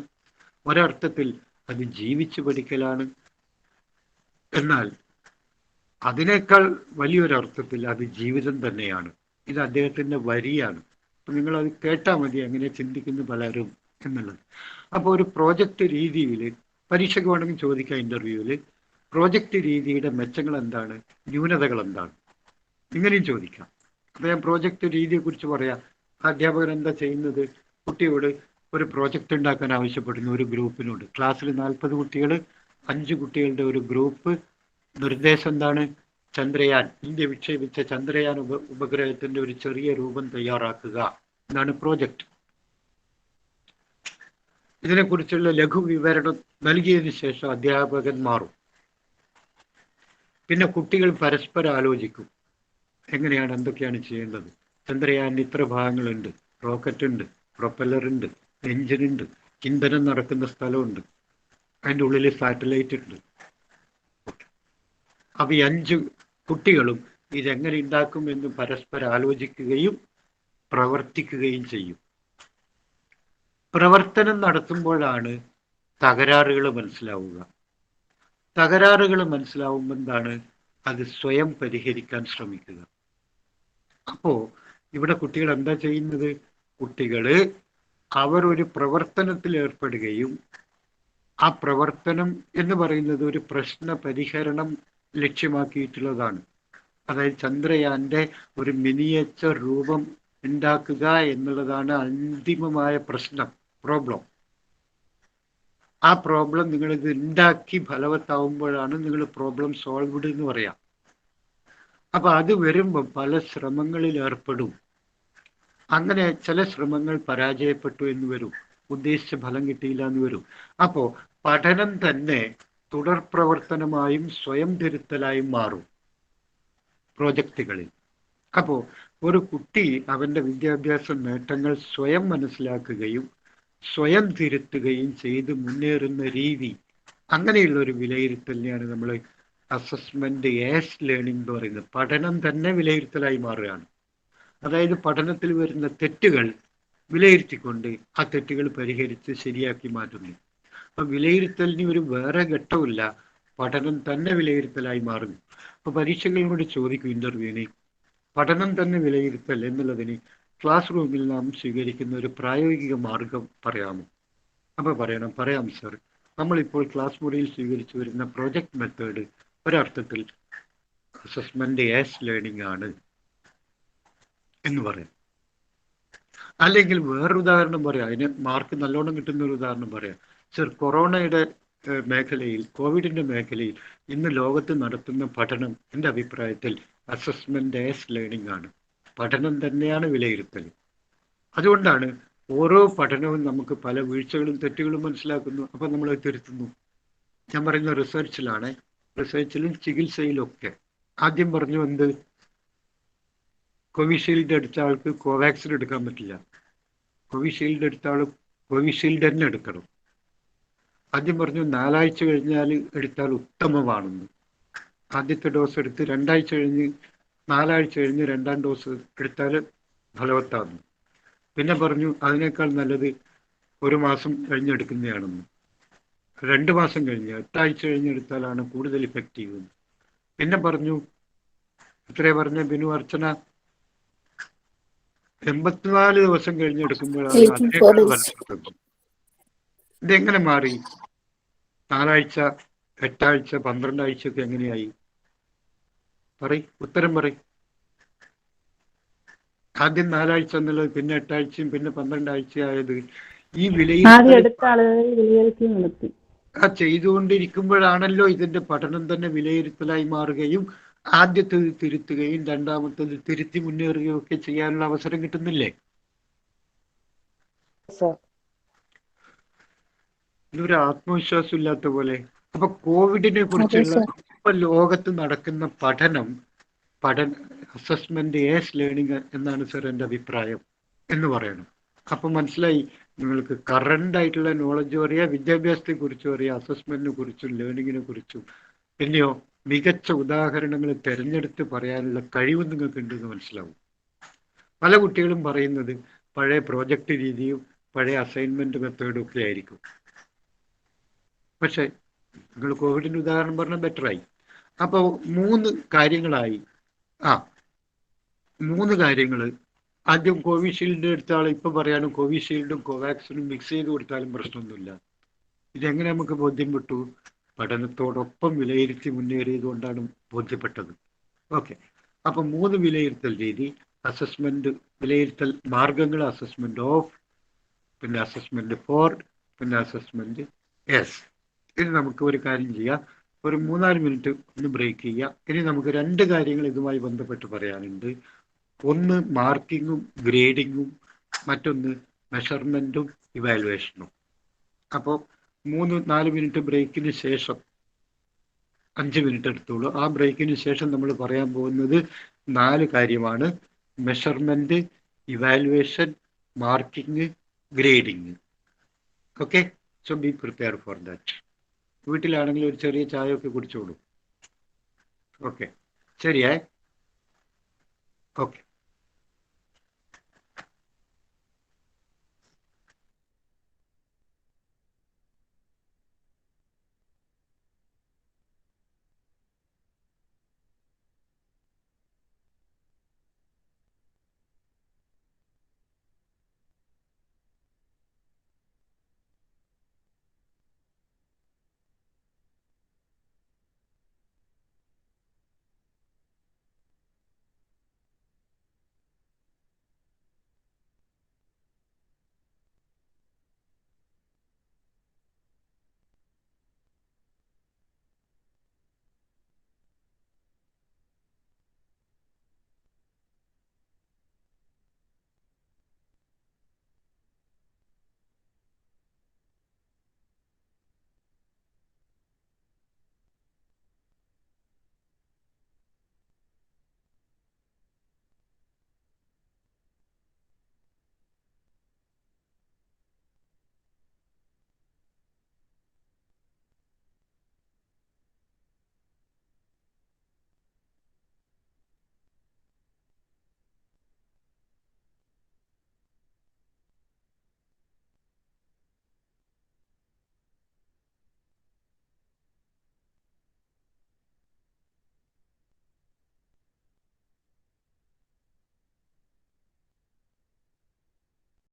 ഒരർത്ഥത്തിൽ അത് ജീവിച്ച് പഠിക്കലാണ്. എന്നാൽ അതിനേക്കാൾ വലിയൊരർത്ഥത്തിൽ അത് ജീവിതം തന്നെയാണ്. ഇത് അദ്ദേഹത്തിൻ്റെ വരിയാണ്. അപ്പം നിങ്ങളത് കേട്ടാൽ മതി എങ്ങനെ ചിന്തിക്കുന്നു പലരും എന്നുള്ളത്. അപ്പോൾ ഒരു പ്രോജക്റ്റ് രീതിയിൽ പരീക്ഷയ്ക്ക് വേണമെങ്കിൽ ചോദിക്കാം ഇൻ്റർവ്യൂവിൽ, പ്രോജക്റ്റ് രീതിയുടെ മെച്ചങ്ങൾ എന്താണ്, ന്യൂനതകൾ എന്താണ്, ഇങ്ങനെയും ചോദിക്കാം. അപ്പോൾ ഞാൻ പ്രോജക്റ്റ് രീതിയെക്കുറിച്ച് പറയാം. അധ്യാപകൻ എന്താ ചെയ്യുന്നത്? കുട്ടിയോട് ഒരു പ്രോജക്റ്റ് ഉണ്ടാക്കാൻ ആവശ്യപ്പെടുന്നു. ഒരു ഗ്രൂപ്പിനോട്, ക്ലാസ്സിൽ 40 കുട്ടികൾ, 5 കുട്ടികളുടെ ഒരു ഗ്രൂപ്പ്. നിർദ്ദേശം എന്താണ്? ചന്ദ്രയാൻ, ഇന്ത്യ വിക്ഷേപിച്ച ചന്ദ്രയാൻ ഉപഗ്രഹത്തിന്റെ ഒരു ചെറിയ രൂപം തയ്യാറാക്കുക എന്നാണ് പ്രോജക്റ്റ്. ഇതിനെക്കുറിച്ചുള്ള ലഘു വിവരണം നൽകിയതിനു ശേഷം അധ്യാപകൻ മാറും. പിന്നെ കുട്ടികൾ പരസ്പരം ആലോചിക്കും എങ്ങനെയാണ്, എന്തൊക്കെയാണ് ചെയ്യേണ്ടത്. ചന്ദ്രയാനിന് ഇത്ര ഭാഗങ്ങളുണ്ട്, റോക്കറ്റ് ഉണ്ട്, പ്രൊപ്പല്ലർ ഉണ്ട്, എഞ്ചിനുണ്ട്, ഇന്ധനം നടക്കുന്ന സ്ഥലമുണ്ട്, അതിൻ്റെ ഉള്ളിൽ സാറ്റലൈറ്റ് ഉണ്ട്. അപ്പോൾ ഈ 5 കുട്ടികളും ഇതെങ്ങനെ ഉണ്ടാക്കും എന്ന് പരസ്പരം ആലോചിക്കുകയും പ്രവർത്തിക്കുകയും ചെയ്യും. പ്രവർത്തനം നടത്തുമ്പോഴാണ് തകരാറുകൾ മനസ്സിലാവുക. തകരാറുകൾ മനസ്സിലാവുമ്പോൾ എന്താണ്? അത് സ്വയം പരിഹരിക്കാൻ ശ്രമിക്കുക. അപ്പോൾ ഇവിടെ കുട്ടികൾ എന്താ ചെയ്യുന്നത്? കുട്ടികൾ അവർ ഒരു പ്രവർത്തനത്തിൽ ഏർപ്പെടുകയും ആ പ്രവർത്തനം എന്ന് പറയുന്നത് ഒരു പ്രശ്ന പരിഹരണം ലക്ഷ്യമാക്കിയിട്ടുള്ളതാണ്. അതായത് ചന്ദ്രയാന്റെ ഒരു മിനിയേച്ചർ രൂപം ഉണ്ടാക്കുക എന്നുള്ളതാണ് അന്തിമമായ പ്രോബ്ലം. ആ പ്രോബ്ലം നിങ്ങൾ ഇത് ഉണ്ടാക്കി ഫലവത്താവുമ്പോഴാണ് നിങ്ങൾ പ്രോബ്ലം സോൾവ്ഡ് എന്ന് പറയാം. അപ്പൊ അത് വരുമ്പോൾ പല ശ്രമങ്ങളിൽ ഏർപ്പെടും. അങ്ങനെ ചില ശ്രമങ്ങൾ പരാജയപ്പെട്ടു എന്ന് വരും, ഉദ്ദേശിച്ച ഫലം കിട്ടിയില്ല എന്ന് വരും. അപ്പോൾ പഠനം തന്നെ തുടർ പ്രവർത്തനമായും സ്വയം തിരുത്തലായും മാറും പ്രോജക്റ്റുകളിൽ. അപ്പോൾ ഒരു കുട്ടി അവൻ്റെ വിദ്യാഭ്യാസ നേട്ടങ്ങൾ സ്വയം മനസ്സിലാക്കുകയും സ്വയം തിരുത്തുകയും ചെയ്ത് മുന്നേറുന്ന രീതി, അങ്ങനെയുള്ള ഒരു വിലയിരുത്തലിനെയാണ് നമ്മൾ അസസ്മെന്റ് ആസ് ലേണിംഗ് എന്ന് പറയുന്നത്. പഠനം തന്നെ വിലയിരുത്തലായി മാറുകയാണ്. അതായത് പഠനത്തിൽ വരുന്ന തെറ്റുകൾ വിലയിരുത്തിക്കൊണ്ട് ആ തെറ്റുകൾ പരിഹരിച്ച് ശരിയാക്കി മാറ്റുന്നു. അപ്പൊ വിലയിരുത്തലിന് ഒരു വേറെ ഘട്ടമില്ല, പഠനം തന്നെ വിലയിരുത്തലായി മാറുന്നു. അപ്പൊ പരീക്ഷകളോട് ചോദിക്കും ഇന്റർവ്യൂവിന്, പഠനം തന്നെ വിലയിരുത്തൽ എന്നുള്ളതിന് ക്ലാസ് റൂമിൽ നാം സ്വീകരിക്കുന്ന ഒരു പ്രായോഗിക മാർഗം പറയാമോ? അപ്പൊ പറയാം സർ, നമ്മളിപ്പോൾ ക്ലാസ് മുറിയിൽ സ്വീകരിച്ചു വരുന്ന പ്രോജക്റ്റ് മെത്തേഡ് ഒരർത്ഥത്തിൽ അസസ്മെന്റ് ആസ് ലേണിംഗ് ആണ് എന്ന് പറയാം. അല്ലെങ്കിൽ വേറൊരു ഉദാഹരണം പറയാം, അതിന് മാർക്ക് നല്ലോണം കിട്ടുന്ന ഒരു ഉദാഹരണം പറയാം. സർ, കൊറോണയുടെ മേഖലയിൽ, കോവിഡിന്റെ മേഖലയിൽ ഇന്ന് ലോകത്ത് നടത്തുന്ന പഠനം എൻ്റെ അഭിപ്രായത്തിൽ അസസ്മെന്റ് ആസ് ലേണിംഗ് ആണ്. പഠനം തന്നെയാണ് വിലയിരുത്തൽ. അതുകൊണ്ടാണ് ഓരോ പഠനവും നമുക്ക് പല വീഴ്ചകളും തെറ്റുകളും മനസ്സിലാക്കുന്നു. അപ്പൊ നമ്മൾ തിരുത്തുന്നു. ഞാൻ പറയുന്ന റിസർച്ചിലും ചികിത്സയിലും ഒക്കെ ആദ്യം പറഞ്ഞു എന്ത്, കോവിഷീൽഡ് എടുത്ത ആൾക്ക് കോവാക്സിൻ എടുക്കാൻ പറ്റില്ല, കോവിഷീൽഡ് എടുത്ത ആൾ കോവിഷീൽഡ് തന്നെ എടുക്കണം. ആദ്യം പറഞ്ഞു 4 ആഴ്ച കഴിഞ്ഞാൽ എടുത്താൽ ഉത്തമമാണെന്ന്. ആദ്യത്തെ ഡോസ് എടുത്ത് 2 ആഴ്ച കഴിഞ്ഞ് 4 ആഴ്ച കഴിഞ്ഞ് 2ാം ഡോസ് എടുത്താൽ ഫലവത്താകുന്നു. പിന്നെ പറഞ്ഞു അതിനേക്കാൾ നല്ലത് 1 മാസം കഴിഞ്ഞെടുക്കുന്നതാണെന്ന്. 2 മാസം കഴിഞ്ഞ് 8 ആഴ്ച കഴിഞ്ഞെടുത്താലാണ് കൂടുതൽ ഇഫക്റ്റീവ്. പിന്നെ പറഞ്ഞു, ഇത്രേ പറഞ്ഞ ബിനു അർച്ചന, 84 ദിവസം കഴിഞ്ഞെടുക്കുമ്പോഴാണ് അതിനേക്കാൾ ഫലപ്രദം. ഇതെങ്ങനെ മാറി? 4 ആഴ്ച, 8 ആഴ്ച, 12 ആഴ്ചയൊക്കെ എങ്ങനെയായി? ഉത്തരം പറയും. ആദ്യം 4 ആഴ്ച എന്നുള്ളത് പിന്നെ 8 ആഴ്ചയും പിന്നെ 12 ആഴ്ചയായത് ഈ ആദ്യം വിലയിരുത്തൽ എടുത്ത ആളുകൾ വിലയിരുത്തി നടത്തി. ചെയ്തുകൊണ്ടിരിക്കുമ്പോഴാണല്ലോ ഇതിന്റെ പഠനം തന്നെ വിലയിരുത്തലായി മാറുകയും ആദ്യത്തേത് തിരുത്തുകയും രണ്ടാമത്തേത് തിരുത്തി മുന്നേറുകയും ഒക്കെ ചെയ്യാനുള്ള അവസരം കിട്ടുന്നില്ലേ? സർ ഇതൊരു ആത്മവിശ്വാസം ഇല്ലാത്ത പോലെ. അപ്പൊ കോവിഡിനെ അതെ കുറിച്ചുള്ള സർ. ഇപ്പൊ ലോകത്ത് നടക്കുന്ന പഠന അസസ്മെന്റ് ഏസ് ലേണിംഗ് എന്നാണ് സർ എൻ്റെ അഭിപ്രായം എന്ന് പറയണം. അപ്പൊ മനസ്സിലായി നിങ്ങൾക്ക് കറണ്ട് ആയിട്ടുള്ള നോളജും അറിയാം, വിദ്യാഭ്യാസത്തെ കുറിച്ചും അറിയാം, അസസ്മെന്റിനെ കുറിച്ചും ലേണിങ്ങിനെ കുറിച്ചും. പിന്നെയോ മികച്ച ഉദാഹരണങ്ങൾ തിരഞ്ഞെടുത്ത് പറയാനുള്ള കഴിവ് നിങ്ങൾക്ക് ഉണ്ടെന്ന് മനസ്സിലാവും. പല കുട്ടികളും പറയുന്നത് പഴയ പ്രോജക്റ്റ് രീതിയും പഴയ അസൈൻമെന്റ് മെത്തേഡും ഒക്കെ ആയിരിക്കും. പക്ഷെ നിങ്ങൾ കോവിഡിന്റെ ഉദാഹരണം പറഞ്ഞാൽ ബെറ്ററായി. അപ്പോൾ 3 കാര്യങ്ങളായി. ആ 3 കാര്യങ്ങൾ. ആദ്യം കോവിഷീൽഡ് എടുത്ത ആൾ ഇപ്പൊ പറയാനും കോവിഷീൽഡും കോവാക്സിനും മിക്സ് ചെയ്ത് കൊടുത്താലും പ്രശ്നമൊന്നുമില്ല. ഇതെങ്ങനെ നമുക്ക് ബോധ്യം വിട്ടു? പഠനത്തോടൊപ്പം വിലയിരുത്തി മുന്നേറിയത് കൊണ്ടാണ് ബോധ്യപ്പെട്ടത്. ഓക്കെ, അപ്പൊ 3 വിലയിരുത്തൽ രീതി: അസസ്മെന്റ്, വിലയിരുത്തൽ മാർഗങ്ങൾ, അസസ്മെന്റ് ഓഫ്, പിന്നെ അസസ്മെന്റ് ഫോർ, പിന്നെ അസസ്മെന്റ് എസ്. ഇനി നമുക്ക് ഒരു കാര്യം ചെയ്യാം, ഒരു 3-4 മിനിറ്റ് ഒന്ന് ബ്രേക്ക് ചെയ്യാം. ഇനി നമുക്ക് 2 കാര്യങ്ങൾ ഇതുമായി ബന്ധപ്പെട്ട് പറയാനുണ്ട്. ഒന്ന് മാർക്കിങ്ങും ഗ്രേഡിങ്ങും, മറ്റൊന്ന് മെഷർമെന്റും ഇവാലുവേഷനും. അപ്പോൾ 3-4 മിനിറ്റ് ബ്രേക്കിന് ശേഷം 5 മിനിറ്റ് എടുത്തോളൂ. ആ ബ്രേക്കിന് ശേഷം നമ്മൾ പറയാൻ പോകുന്നത് 4 കാര്യമാണ്: measurement, evaluation, marking, grading. Okay, so B prepare for that. വീട്ടിലാണെങ്കിൽ ഒരു ചെറിയ ചായ ഒക്കെ കുടിച്ചോളൂ. ഓക്കെ, ശരിയേ? ഓക്കെ.